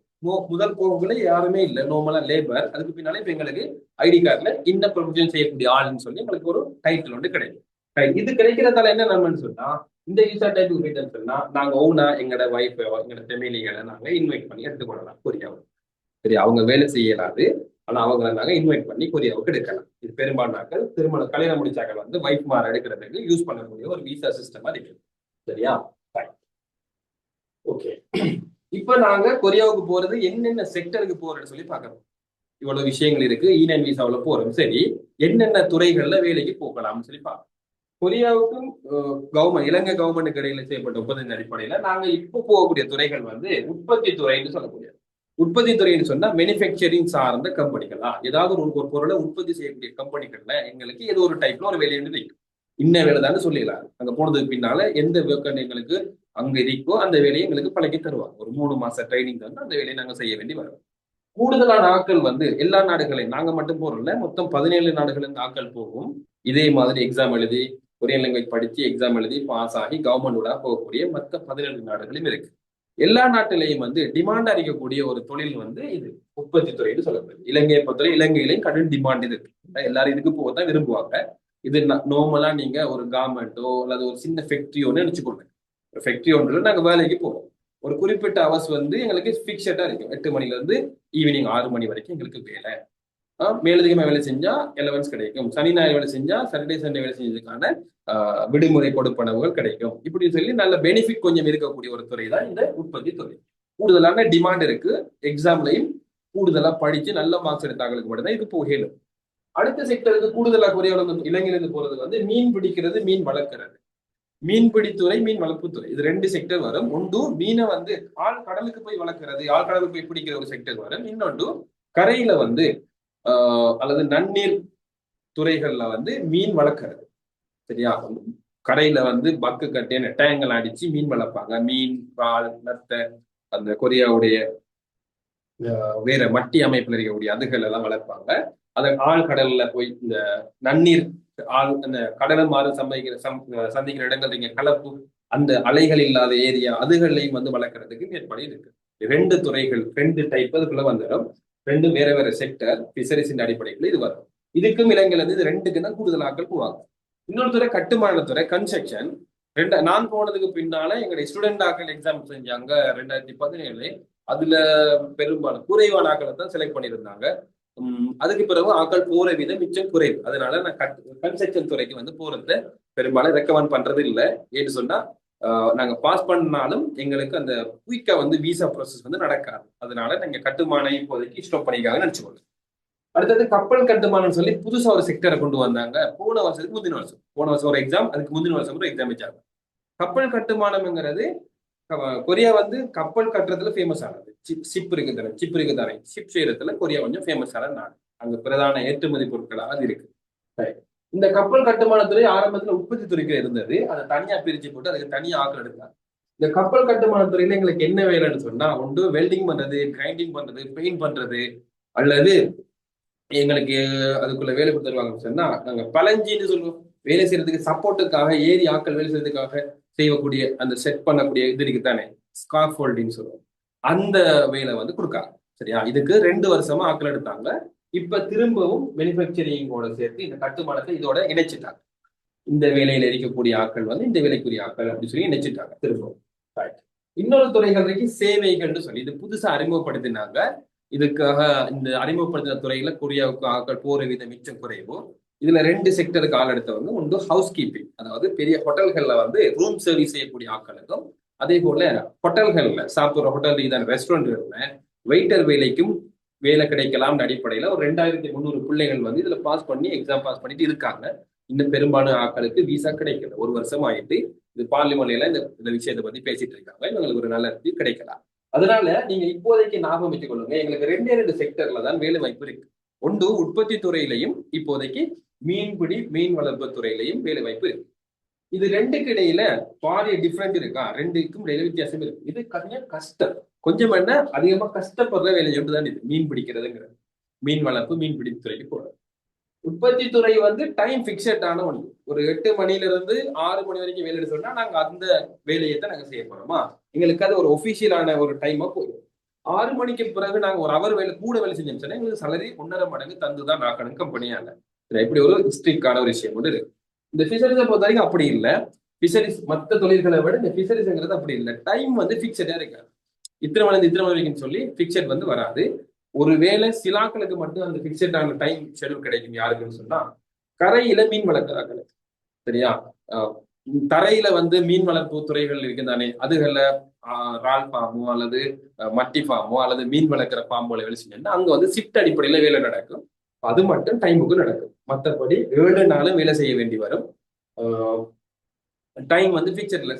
முதல் போகக்குள்ள யாருமே இல்லை, நார்மலா லேபர். அதுக்கு பின்னால இப்ப எங்களுக்கு ஐடி கார்டுல இந்த ப்ரொஃபஷன் செய்யக்கூடிய ஆளுன்னு சொல்லி எங்களுக்கு ஒரு டைட்டில் வந்து கிடைக்கும். இது கிடைக்கிறதால என்ன நன்மைன்னு சொன்னா இந்த விசா டைப்புக்கு போயிட்டேன்னு சொன்னா நாங்க ஓனா எங்களோட வைஃப் எங்களோட ஃபேமிலிகளை நாங்க இன்வைட் பண்ணி எடுத்துக்கொள்ளலாம் கொரியாவுக்கு. சரி, அவங்க வேலை செய்யலாது, ஆனா அவங்களை நாங்க இன்வைட் பண்ணி கொரியாவுக்கு எடுக்கலாம். இது பெரும்பாலாக்கள் கல்யாணம் முடிச்சாக்கள் வந்து வைஃப் மாற எடுக்கிறதுக்கு யூஸ் பண்ணக்கூடிய ஒரு விசா சிஸ்டமா இருக்கு. சரியா? ஓகே. இப்ப நாங்க கொரியாவுக்கு போறது என்னென்ன செக்டருக்கு போறோம்னு சொல்லி பார்க்கணும். இவ்வளவு விஷயங்கள் இருக்கு. E9 விசாவுல போறோம். சரி, என்னென்ன துறைகள்ல வேலைக்கு போகலாம்னு சொல்லி பார்க்கணும். கொரியாவுக்கும் இலங்கை கவர்மெண்ட்டுக்கு இடையில செய்யப்பட்ட ஒப்பந்தத்தின் அடிப்படையில நாங்க இப்போ போகக்கூடிய துறைகள் வந்து உற்பத்தி துறைன்னு சொல்லக்கூடிய உற்பத்தி துறைன்னு சொன்னா மேனுஃபேக்சரிங் சார்ந்த கம்பெனிகளா, ஏதாவது ஒரு பொருளை உற்பத்தி செய்யக்கூடிய கம்பெனிகள்ல எங்களுக்கு ஏதோ ஒரு டைப்ல ஒரு வேலையை வைக்கும். இன்ன வேலை தானே சொல்லிடலாம். அங்க போனதுக்கு பின்னால எந்த வேக்கண்ட் எங்களுக்கு அங்க இருக்கோ அந்த வேலையை எங்களுக்கு பழக்கி தருவாங்க. ஒரு 3 மாசம் ட்ரைனிங் வந்து அந்த வேலையை நாங்க செய்ய வேண்டி வரும். கூடுதலான ஆட்கள் வந்து எல்லா நாடுகளையும் நாங்க மட்டும் போறோம்ல, மொத்தம் 17 நாடுகளுக்கு ஆட்கள் போகும். இதே மாதிரி எக்ஸாம் எழுதி கொரியன் லாங்குவேஜ் படிச்சு எக்ஸாம் எழுதி பாஸ் ஆகி கவர்மெண்டோட போகக்கூடிய மற்ற 17 நாடுகளும் இருக்கு. எல்லா நாட்டிலையும் வந்து டிமாண்ட் அறிக்கக்கூடிய ஒரு தொழில் வந்து இது உற்பத்தி துறைன்னு சொல்லப்படுது. இலங்கையை பொறுத்தவரை இலங்கையிலையும் கடும் டிமாண்ட் இது இருக்கு. எல்லாரும் இதுக்கு போகத்தான் விரும்புவாங்க. இது நார்மலா நீங்க ஒரு கவர்மெண்ட்டோ அல்லது ஒரு சின்ன ஃபேக்டரியோன்னு நினைச்சுக்கோங்க. ஃபேக்டரி ஒன்றில் நாங்கள் வேலைக்கு போவோம். ஒரு குறிப்பிட்ட அவர்ஸ் வந்து எங்களுக்கு ஃபிக்ஸடா இருக்கும். 8 மணில இருந்து ஈவினிங் 6 மணி வரைக்கும் எங்களுக்கு வேலை. மேலதிகமா வேலை செஞ்சா எலவன்ஸ் கிடைக்கும். சனி ஞாயிறு வேலை செஞ்சா சாட்டர்டே சண்டே வேலை செஞ்சதுக்கான விடுமுறை கொடுப்பனவுகள் கிடைக்கும். இப்படி சொல்லி நல்ல பெனிஃபிட் கொஞ்சம் இருக்கக்கூடிய ஒரு துறை தான் இந்த உற்பத்தி துறை. கூடுதலான டிமாண்ட் இருக்கு. எக்ஸாம்லையும் கூடுதலா படிச்சு நல்ல மார்க்ஸ் எடுத்தாங்களுக்கு மட்டும்தான் இது போகலும். அடுத்த செக்டருக்கு கூடுதலா கொரியாவில் இலங்கையிலிருந்து போறது வந்து மீன் பிடிக்கிறது, மீன் வளர்க்கிறது. மீன்பிடித்துறை, மீன் வளர்ப்புத்துறை, இது 2 செக்டர் வரும். ஒன்று மீனை வந்து கடலுக்கு போய் வளர்க்கிறது, கடலுக்கு போய் பிடிக்கிற ஒரு செக்டர் வரும். இன்னொன்று கரையில வந்து அல்லது நன்னீர் துறைகள்ல வந்து மீன் வளர்க்கிறது. சரியா? கரையில வந்து பக்கு கட்டி நெட்டாயங்கள் அடிச்சு மீன் வளர்ப்பாங்க. மீன், இறால், நத்தை, அந்த கொரியாவுடைய வேற மட்டி அமைப்புல இருக்கக்கூடிய அதுகள் எல்லாம் வளர்ப்பாங்க. அதை கடல்ல போய் இந்த நன்னீர் அந்த கடலும் மாறு சந்திக்கிற இடங்கள் இங்க கலப்பு அந்த அலைகள் இல்லாத ஏரியா அதுகளையும் வந்து வளர்க்கறதுக்கு ஏற்பாடு இருக்கு. 2 துறைகள் 2 டைப் அதுக்குள்ள வந்துடும். 2 வேற வேற செக்டர் பிசரிஸின் அடிப்படையில் இது வரும். இதுக்கும் இலங்கையில இருந்து இது 2க்கு தான் கூடுதலாக்கள் போவாங்க. இன்னொரு துறை கட்டுமான துறை, கன்ஸ்ட்ரக்ஷன். நான் போனதுக்கு பின்னால எங்களுடைய ஸ்டூடெண்ட் ஆக்கள் எக்ஸாம் செஞ்சாங்க 2017. அதுல பெரும்பாலும் குறைவான ஆக்களை தான் செலக்ட் பண்ணியிருந்தாங்க. அதுக்கு பிறகு ஆக்கள் போற விதம் மிச்சம் குறைவு. அதனால நான் கன்ஸ்ட்ரக்ஷன் துறைக்கு வந்து போறத பெரும்பாலும் ரெக்கமெண்ட் பண்றது இல்லை. ஏன்னு சொன்னா நாங்க பாஸ் பண்ணாலும் எங்களுக்கு அந்த குயிக்கா வந்து விசா ப்ராசஸ் வந்து நடக்காது. அதனால நாங்க கட்டுமானம் இப்போதைக்கு ஸ்டாப் பண்ணிக்காக நினைச்சுக்கோங்க. அடுத்தது கப்பல் கட்டுமானம் சொல்லி புதுசா ஒரு செக்டரை கொண்டு வந்தாங்க. போன வருஷத்துக்கு முந்தின வருஷம் ஒரு எக்ஸாம், அதுக்கு முந்தின வருஷம் ஒரு எக்ஸாம் வச்சாங்க. கப்பல் கட்டுமானம்ங்கிறது கொரியா வந்து கப்பல் கட்டுறதுல ஃபேமஸ் ஆனது. ஷிப் இருக்கு தானே, ஷிப் செய்யறதுல கொரியா கொஞ்சம் ஃபேமஸ் ஆன நாடு. அங்க பிரதான ஏற்றுமதி பொருட்களாக அது இருக்கு. இந்த கப்பல் கட்டுமானத்துறை ஆரம்பத்துல உற்பத்தி துறைக்கு இருந்தது. அதை தனியா பிரிச்சு போட்டு அதுக்கு தனியா ஆக்கள் எடுத்தாங்க. இந்த கப்பல் கட்டுமானத்துறையில எங்களுக்கு என்ன வேலைன்னு சொன்னா, ஒன்று வெல்டிங் பண்றது, கிரைண்டிங் பண்றது, பெயிண்ட் பண்றது, அல்லது எங்களுக்கு அதுக்குள்ள வேலை கொடுத்துருவாங்கன்னு சொன்னா நாங்க பழஞ்சின்னு சொல்லுவோம். வேலை செய்யறதுக்கு சப்போர்ட்டுக்காக ஏரி ஆக்கள் வேலை செய்யறதுக்காக செய்யக்கூடிய அந்த செட் பண்ணக்கூடிய இது இருக்கு தானே, ஸ்கார்ஃப் ஹோல்டிங் சொல்லுவோம். அந்த வேலை வந்து கொடுக்காங்க. சரியா, இதுக்கு 2 வருஷமா ஆக்கள் எடுத்தாங்க. இப்ப திரும்பவும் மேனுஃபேக்சரிங்கோட சேர்த்து இந்த கட்டுமானத்தை இதோட இணைச்சிட்டாங்க. இந்த வேலையில இருக்கக்கூடிய ஆட்கள் வந்து இந்த வேலைக்குரிய ஆட்கள் அப்படின்னு சொல்லி இணைச்சிட்டாங்க திரும்பவும். இன்னொரு துறைகள் இருக்கு, சேவைகள்னு சொல்லி இது புதுசா அறிமுகப்படுத்தினாங்க. இதுக்காக இந்த அறிமுகப்படுத்தின துறையில கொரியாவுக்கு ஆட்கள் போற விதம் மிச்சம் குறைவும். இதுல 2 செக்டருக்கு ஆள் எடுத்தவங்க. ஒன்று ஹவுஸ் கீப்பிங், அதாவது பெரிய ஹோட்டல்கள்ல வந்து ரூம் சர்வீஸ் செய்யக்கூடிய ஆட்களுக்கும், அதே போல ஹோட்டல்கள்ல சாப்பிடுற ஹோட்டல் இதான ரெஸ்டாரண்ட்கள்ல வெயிட்டர் வேலைக்கும் வேலை கிடைக்கலாம்னு அடிப்படையில ஒரு 2300 பிள்ளைகள் வந்து இதுல எக்ஸாம் பாஸ் பண்ணிட்டு இருக்காங்க. இன்னும் பெரும்பாலான ஆட்களுக்கு விசா கிடைக்கல. 1 வருஷம் ஆயிட்டு இது பார்லிமெண்ட்ல இந்த விஷயத்தை பத்தி பேசிட்டு இருக்காங்க. இவங்களுக்கு ஒரு நல்ல கிடைக்கலாம். அதனால நீங்க இப்போதைக்கு ஞாபகம் வச்சுக் கொள்ளுங்க, எங்களுக்கு 2 செக்டர்ல தான் வேலை வாய்ப்பு இருக்கு. ஒன்று உற்பத்தி துறையிலையும் இப்போதைக்கு மீன்பிடி மீன் வளர்ப்பு துறையிலையும் வேலை வாய்ப்பு இருக்கு. இது 2க்கு இடையில பாரிய டிஃபரெண்ட் இருக்கா, 2க்கும் இடையில வித்தியாசம் இருக்கு. இது கொஞ்சம் கஷ்டம், கொஞ்சம் என்ன அதிகமா கஷ்டப்படுற வேலை தான் இது மீன் பிடிக்கிறதுங்கிறது. மீன் வளர்ப்பு மீன்பிடி துறைக்கு போறது. உற்பத்தி துறை வந்து டைம் பிக்சட் ஆன ஒன்று. ஒரு 8 மணில இருந்து 6 மணி வரைக்கும் வேலை சொன்னா நாங்க அந்த வேலையை தான் நாங்க செய்ய போறோமா, எங்களுக்கு அது ஒரு ஒபிஷியலான ஒரு டைமா போயிடும். 6 மணிக்கு பிறகு நாங்க ஒரு அவர் வேலை கூட வேலை செஞ்சோம்னு சொன்னா எங்களுக்கு salary 1.5 மடங்கு தந்துதான் நாக்கணும் கம்பெனியால. இப்படி ஒரு ஸ்ட்ரிக்டான ஒரு விஷயம் ஒன்று இருக்கு. இந்த பிஷரிஸை பொறுத்த வரைக்கும் அப்படி இல்லை. பிஷரிஸ் மற்ற தொழில்களை விட இந்த பிஷரிஸ்ங்கிறது அப்படி இல்லை. டைம் வந்து பிக்சடா இருக்காது. இத்தனை மணி இத்தனை மணி வரைக்கும் சொல்லி பிக்சட் வந்து வராது. ஒருவேளை சிலாக்களுக்கு மட்டும் அந்த பிக்சடான டைம் ஷெடியூல் கிடைக்கும். யாருக்குன்னு சொன்னா கரையில மீன் வளர்க்கிறாங்களுக்கு. சரியா, தரையில வந்து மீன் வளர்ப்பு துறைகள் இருக்குதானே, அதுகள்ல ரால் ஃபார்மோ அல்லது மட்டி ஃபார்மோ அல்லது மீன் வளர்க்குற ஃபார்மோல வேலை செஞ்சோம்னா அங்க வந்து ஷிஃப்ட் அடிப்படையில வேலை நடக்கும். அது மட்டும் டைமுக்கு நடக்கும். மற்றபடி 7 நாளும் வேலை செய்ய வேண்டி வரும். டைம் வந்து பிக்சர் இல்லை.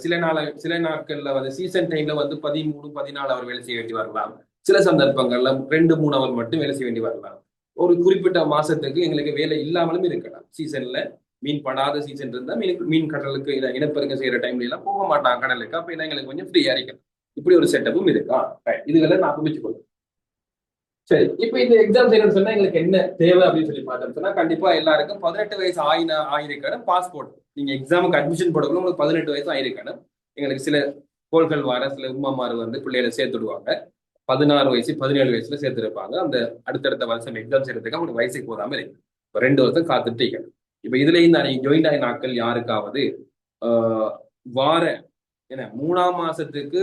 சில நாட்கள்ல வந்து சீசன் டைம்ல வந்து 13-14 அவர் வேலை செய்ய வேண்டி வரலாம். சில சந்தர்ப்பங்கள்ல 2-3 அவர் மட்டும் வேலை செய்ய வேண்டி வரலாம். ஒரு குறிப்பிட்ட மாசத்துக்கு எங்களுக்கு வேலை இல்லாமலும் இருக்கலாம். சீசன்ல மீன் படாத சீசன் இருந்தா மீன் கடலுக்கு இனப்பெருக்க செய்யற டைம்ல எல்லாம் போக மாட்டாங்க கடலுக்கு. அப்ப எங்களுக்கு கொஞ்சம் ஃப்ரீயா இருக்கும். இப்படி ஒரு செட்டப்பும் இருக்கா. இதுகளை நான் அமைச்சுக்கொள்ளும். சரி, இப்ப இந்த எக்ஸாம் செய்யணும்னு சொன்னா எங்களுக்கு என்ன தேவை அப்படின்னு சொல்லி பார்த்தோம்னு சொன்னா, கண்டிப்பா எல்லாருக்கும் 18 வயசு ஆயிருக்கணும். பாஸ்போர்ட், நீங்க எக்ஸாமுக்கு அட்மிஷன் போடக்குள்ள உங்களுக்கு 18 வயசு ஆயிருக்கணும். எங்களுக்கு சில கோள்கள் வர சில உமாமார் வந்து பிள்ளைகளை சேர்த்துடுவாங்க. 16 வயசு 17 வயசுல சேர்த்துருப்பாங்க. அந்த அடுத்தடுத்த வருஷம் எக்ஸாம் செய்யறதுக்கு அவங்களுக்கு வயசுக்கு போதாம இருக்கு. 2 வருஷம் காத்துட்டு இருக்கணும். இப்ப இதுலயும் நான் ஜாயிண்ட் ஆகிய நாட்கள் யாருக்காவது வார 3ஆம் மாசத்துக்கு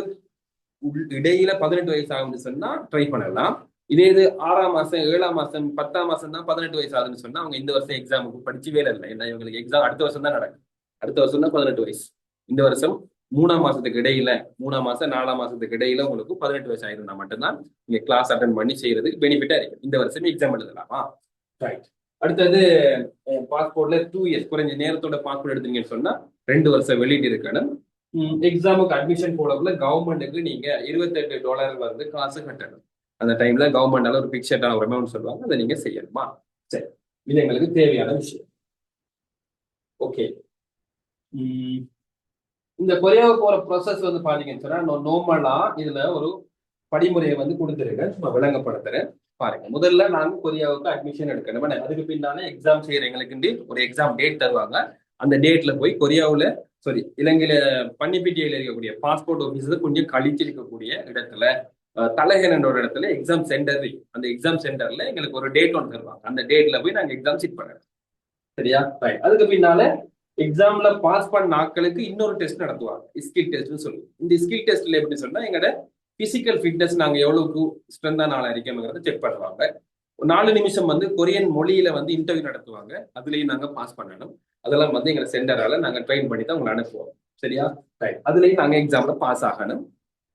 இடையில 18 வயசு ஆகும்னு சொன்னா ட்ரை பண்ணலாம். இதே இது 6ஆம் மாசம் 7ஆம் மாசம் 10ஆம் மாசம் தான் 18 வயசு ஆகுதுன்னு சொன்னா அவங்க இந்த வருஷம் எக்ஸாமுக்கு படிச்சு வேலை இல்லை. ஏன்னா இவங்களுக்கு எக்ஸாம் அடுத்த வருஷம் தான் நடக்கும். அடுத்த வருஷம் தான் 18 வயசு. இந்த வருஷம் 3ஆம் மாசத்துக்கு இடையில 3ஆம் மாசம் 4ஆம் மாசத்துக்கு இடையில உங்களுக்கு 18 வயசு ஆயிருந்தா மட்டும்தான் நீங்க கிளாஸ் அட்டன் பண்ணி செய்யறதுக்கு பெனிஃபிட்டா இருக்கு. இந்த வருஷமே எக்ஸாம் எழுதலாமா. ரைட். அடுத்தது பாஸ்போர்ட்ல 2 இயர்ஸ் குறைஞ்ச நேரத்தோட பாஸ்போர்ட் எடுத்தீங்கன்னு சொன்னா 2 வருஷம் வெளியிட்டு இருக்கணும். எக்ஸாமுக்கு அட்மிஷன் போடக்குள்ள கவர்மெண்ட்டுக்கு நீங்க $28 வந்து காசு கட்டணும். அந்த டைம்ல கவர்மெண்டால ஒரு பிக்சடான ஒரு அமௌண்ட் சொல்லுவாங்க, அதை நீங்க செய்யணுமா. சரி, இது எங்களுக்கு தேவையான விஷயம். ஓகே, இந்த கொரியாவுக்கு போற ப்ராசஸ் வந்து பாத்தீங்கன்னு சொன்னா நார்மலா இதுல ஒரு படிமுறையை வந்து கொடுத்துருக்கேன், சும்மா விளங்கப்படுத்துறேன் பாருங்க. முதல்ல நாங்க கொரியாவுக்கு அட்மிஷன் எடுக்கணும். அதுக்கு பின்னால எக்ஸாம் செய்யற எங்களுக்கு ஒரு எக்ஸாம் டேட் தருவாங்க. அந்த டேட்ல போய் கொரியாவுல இலங்கையில பன்னிப்பிட்டியில இருக்கக்கூடிய பாஸ்போர்ட் ஆபீஸ் கொஞ்சம் கழிச்சிருக்கக்கூடிய இடத்துல தலகேனன்ற ஒரு இடத்துல எக்ஸாம் சென்டர் இருக்கு. அந்த எக்ஸாம் சென்டர்ல எங்களுக்கு ஒரு டேட் ஒன்று தருவாங்க. அந்த டேட்ல போய் நாங்க எக்ஸாம் சிட் பண்ணணும். சரியா, அதுக்கு பின்னால எக்ஸாம்ல பாஸ் பண்ண ஆட்களுக்கு இன்னொரு டெஸ்ட் நடத்துவாங்க, ஸ்கில் டெஸ்ட்னு சொல்லி. இந்த ஸ்கில் டெஸ்ட்ல எப்படி சொன்னா எங்களோட பிசிக்கல் ஃபிட்னஸ் நாங்க எவ்வளவுக்கு ஸ்ட்ரென்தான ஆளா இருக்கோங்கிறத செக் பண்ணுவாங்க. 4 நிமிஷம் வந்து கொரியன் மொழியில வந்து இன்டர்வியூ நடத்துவாங்க. அதுலயும் நாங்க பாஸ் பண்ணணும். அதெல்லாம் வந்து எங்க சென்டரால நாங்க ட்ரெயின் பண்ணி தான் உங்களை அனுப்புவோம். சரியா, அதுலயும் நாங்க எக்ஸாம்ல பாஸ் ஆகணும்.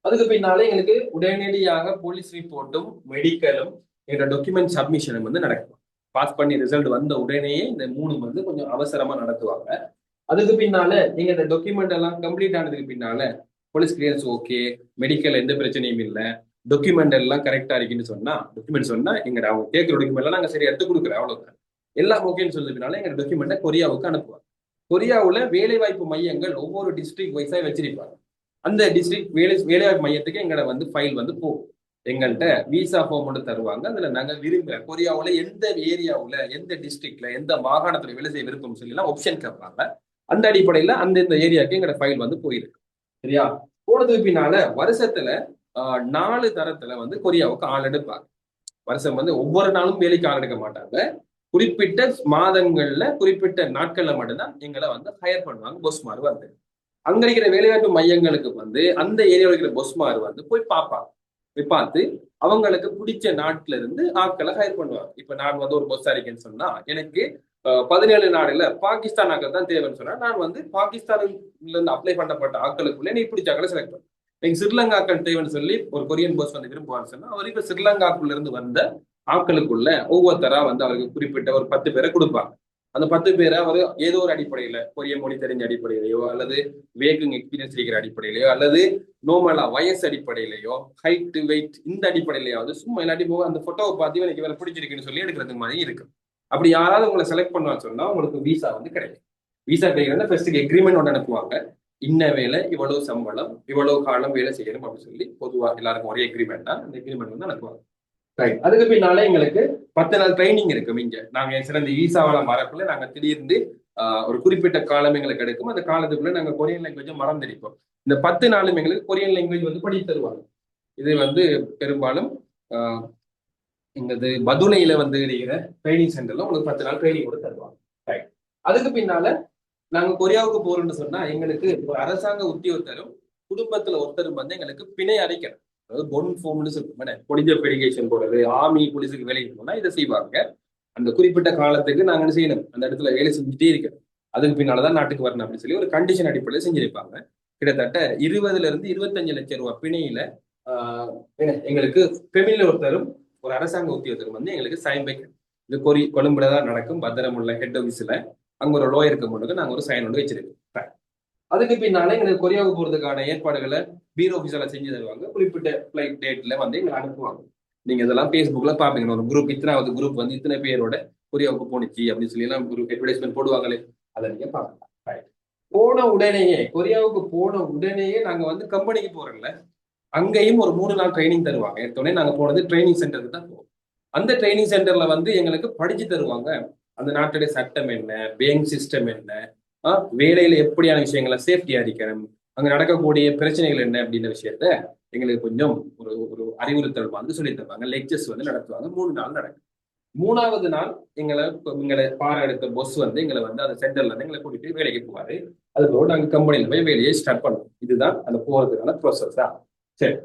அதுக்கு பின்னாலே எங்களுக்கு உடனடியாக போலீஸ் ரிப்போர்ட்டும் மெடிக்கலும் எங்களோட டாக்குமெண்ட் சப்மிஷனும் வந்து நடக்கும். பாஸ் பண்ணி ரிசல்ட் வந்த உடனே இந்த 3 வந்து கொஞ்சம் அவசரமா நடத்துவாங்க. அதுக்கு பின்னால நீங்க இந்த டாக்குமெண்ட் எல்லாம் கம்ப்ளீட் ஆனதுக்கு பின்னால போலீஸ் கிளியரன்ஸ் ஓகே, மெடிக்கல் எந்த பிரச்சனையும் இல்லை, டாக்குமெண்ட் எல்லாம் கரெக்டா இருக்குன்னு சொன்னா, டாக்குமெண்ட் சொன்னா எங்க அவங்க கேட்கிற டாக்குமெண்ட் எல்லாம் நாங்க சரி எடுத்து கொடுக்குறோம், அவ்வளவுதான். எல்லாம் ஓகேன்னு சொன்னதுனால எங்க டாக்குமெண்ட்டை கொரியாவுக்கு அனுப்புவாங்க. கொரியாவுல வேலைவாய்ப்பு மையங்கள் ஒவ்வொரு டிஸ்ட்ரிக்ட் வைஸா வச்சிருப்பாங்க. அந்த டிஸ்ட்ரிக்ட் வேலைவாய்ப்பு மையத்துக்கு எங்களை வந்து ஃபைல் வந்து போகும். எங்கள்கிட்ட விசா ஃபார்ம் ஒன்று தருவாங்க. அதுல நாங்க விரும்புற கொரியாவுல எந்த ஏரியாவுல, எந்த டிஸ்ட்ரிக்ட்ல, எந்த மாகாணத்துல வேலை செய்ய விருப்பம் சொல்லி ஆப்ஷன் கேட்பாங்க. அந்த அடிப்படையில அந்த ஏரியாவுக்கு எங்களோட ஃபைல் வந்து போயிருக்கு. சரியா? போனதுக்கு பின்னால வருஷத்துல 4 தரத்துல வந்து கொரியாவுக்கு ஆள் எடுப்பாங்க. வருஷம் வந்து ஒவ்வொரு நாளும் வேலைக்கு ஆள் எடுக்க மாட்டாங்க. குறிப்பிட்ட மாதங்கள்ல குறிப்பிட்ட நாட்கள்ல மட்டும்தான் எங்களை வந்து ஹையர் பண்ணுவாங்க. பொஸ்மார் வந்து அங்க இருக்கிற வேலைவாய்ப்பு மையங்களுக்கு வந்து அந்த ஏரியாவில் இருக்கிற பொஸ்மார் வந்து போய் பார்ப்பாங்க. போய் பார்த்து அவங்களுக்கு பிடிச்ச நாட்டுல இருந்து ஆட்களை ஹையர் பண்ணுவாங்க. இப்ப நான் வந்து ஒரு பொஸ்ஸா இருக்கேன்னு சொன்னா எனக்கு 17 நாடுல பாகிஸ்தான் ஆட்கள் தான் தேவைன்னு சொன்னா நான் வந்து பாகிஸ்தான்ல இருந்து அப்ளை பண்ணப்பட்ட ஆட்களுக்குள்ள நீ பிடிச்ச ஆட்களை செலக்ட் பண்ணுவேன். நீங்க ஸ்ரீலங்காக்கள் தேவைன்னு சொல்லி ஒரு கொரியன் போஸ் வந்து விரும்புவான்னு சொன்னா அவர் இப்ப ஸ்ரீலங்காக்குள்ள இருந்து வந்த ஆட்களுக்குள்ள ஒவ்வொருத்தரா வந்து அவருக்கு குறிப்பிட்ட ஒரு 10 பேரை கொடுப்பாங்க. அந்த 10 பேரை அவர் ஏதோ ஒரு அடிப்படையில கொரிய மொழி தெரிஞ்ச அடிப்படையிலையோ அல்லது வேக்கிங் எக்ஸ்பீரியன்ஸ் இருக்கிற அடிப்படையிலையோ அல்லது நோமலா வயசு அடிப்படையிலையோ ஹைட் வெயிட் இந்த அடிப்படையிலையாவது சும்மா இல்லாட்டி போக அந்த போட்டோவை பார்த்து எனக்கு இவரை பிடிச்சிருக்குன்னு சொல்லி எடுக்கிறதுக்கு மாதிரி இருக்கு. அப்படி யாராவது உங்களை செலக்ட் பண்ணுவான்னு சொன்னா உங்களுக்கு விசா வந்து கிடைக்கும். விசா கிடைக்கிறதா ஃபர்ஸ்ட் எக்ரிமெண்ட் ஒன்று அனுப்புவாங்க. இன்ன வேலை, இவ்வளவு சம்பளம், இவ்வளவு காலம் வேலை செய்யணும் அப்படின்னு சொல்லி பொதுவாக எல்லாருக்கும் ஒரே எக்ரிமெண்ட் தான். அந்த எக்ரிமெண்ட் வந்து அனுப்புவாங்க. அதுக்கு பின்னால எங்களுக்கு 10 நாள் ட்ரைனிங் இருக்கும். இங்க நாங்க சிறந்த விசாவெல்லாம் வரக்குள்ள நாங்க திடீர்னு ஒரு குறிப்பிட்ட காலம் எங்களுக்கு எடுக்கும். அந்த காலத்துக்குள்ள நாங்க கொரியன் லாங்குவேஜை மறந்துடிப்போம். இந்த 10 நாளும் எங்களுக்கு கொரியன் லாங்குவேஜ் வந்து படித்து தருவாங்க. இது வந்து பெரும்பாலும் இங்கது பதுளையில வந்து இருக்கிற ட்ரைனிங் சென்டர்ல உங்களுக்கு 10 நாள் ட்ரைனிங் கூட தருவாங்க. அதுக்கு பின்னால நாங்க கொரியாவுக்கு போறோம்னு சொன்னா எங்களுக்கு ஒரு அரசாங்க உத்தியோகத்தரும் குடும்பத்துல ஒருத்தரும் வந்து எங்களுக்கு பிணை அடைக்கணும். அதாவது பொன் ஃபோம்னு சொல்லுவாங்க, பொடிஞ்ச பெடிகேஷன் போடுறது, ஆர்மி போலீஸுக்கு வேலைக்கு போனா இதை செய்வாங்க. அந்த குறிப்பிட்ட காலத்துக்கு நாங்க என்ன செய்யணும், அந்த இடத்துல வேலை செஞ்சுட்டே இருக்கணும். அதுக்கு பின்னாலதான் நாட்டுக்கு வரணும் அப்படின்னு சொல்லி ஒரு கண்டிஷன் அடிப்படையில் செஞ்சிருப்பாங்க. கிட்டத்தட்ட 20 இருந்து 25 லட்சம் ரூபாய் பிணையில எங்களுக்கு பெமில ஒருத்தரும் ஒரு அரசாங்க உத்தியோகத்தரும் வந்து எங்களுக்கு சைன் வைக்கணும். இது கொழும்புல தான் நடக்கும். பத்திரமுள்ள ஹெட் ஆஃபீஸ்ல அங்க ஒரு லோயருக்கு முன்னுக்கு நாங்க ஒரு சைன் ஒன்று வச்சிருக்கோம். அதுக்கு பின்னாலே எங்களுக்கு கொரியாவுக்கு போறதுக்கான ஏற்பாடுகளை பீரோ ஆஃபீஸால செஞ்சு தருவாங்க. குறிப்பிட்ட ஃபிளைட் டேட்ல வந்து எங்களை அனுப்புவாங்க. நீங்க இதெல்லாம் ஃபேஸ்புக்ல பாப்பீங்க. ஒரு குரூப் இத்தனாவது குரூப் வந்து இத்தனை பேரோட கொரியாவுக்கு போனிச்சு அப்படின்னு சொல்லி எல்லாம் ஒரு அட்வர்டைஸ்மெண்ட் போடுவாங்களே, அதை நீங்க பாக்கலாம். போன உடனேயே கொரியாவுக்கு போன உடனேயே நாங்க வந்து கம்பெனிக்கு போறோம்ல, அங்கேயும் ஒரு 3 நாள் ட்ரைனிங் தருவாங்க. எடுத்தோடனே நாங்க போனது ட்ரைனிங் சென்டருக்கு தான் போவோம். அந்த ட்ரைனிங் சென்டர்ல வந்து எங்களுக்கு படிச்சு தருவாங்க. அந்த நாட்டுடைய சட்டம் என்ன, பேங்க் சிஸ்டம் என்ன, வேலையில எப்படியான விஷயங்களை சேஃப்டியா இருக்கணும், அங்க நடக்கக்கூடிய பிரச்சனைகள் என்ன அப்படின்ற விஷயத்த எங்களுக்கு கொஞ்சம் ஒரு ஒரு அறிவுறுத்தல் வந்து சொல்லி தருவாங்க. லெக்சர்ஸ் வந்து நடத்துவாங்க. 3 நாள் நடக்கும். 3வது நாள் எங்களை பாடம் எடுத்த பொஸ் வந்து எங்களை வந்து அந்த சென்டர்ல இருந்து எங்களை கூட்டிட்டு வேலைக்கு போவாரு. அதுக்கப்புறம் நாங்க கம்பெனியில போய் வேலையை ஸ்டார்ட் பண்ணுவோம். இதுதான் அந்த போறதுக்கான ப்ரோசஸ் தான். சரி,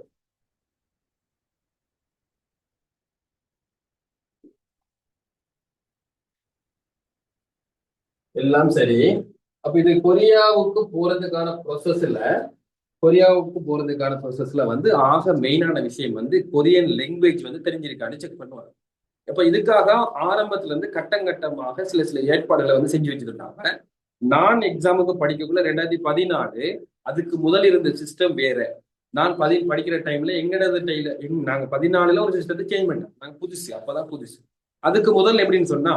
எல்லாம் சரி. அப்ப இது கொரியாவுக்கு போறதுக்கான ப்ரோசஸ்ல வந்து ஆக மெயினான விஷயம் வந்து கொரியன் லாங்குவேஜ் வந்து தெரிஞ்சிருக்கான்னு செக் பண்ணுவாங்க. அப்ப இதுக்காக ஆரம்பத்துல இருந்து கட்டமாக சில ஏற்பாடுகளை வந்து செஞ்சு வச்சிருந்தாங்க. நான் எக்ஸாமுக்கு படிக்கக்குள்ள 2014 அதுக்கு முதல் இருந்த சிஸ்டம் வேற. நான் படிக்கிற டைம்ல நாங்க 14ல ஒரு சிஸ்டத்தை சேஞ்ச் பண்ணோம். நாங்க புதுசு, அப்பதான் புதுசு. அதுக்கு முதல்ல எப்படின்னு சொன்னா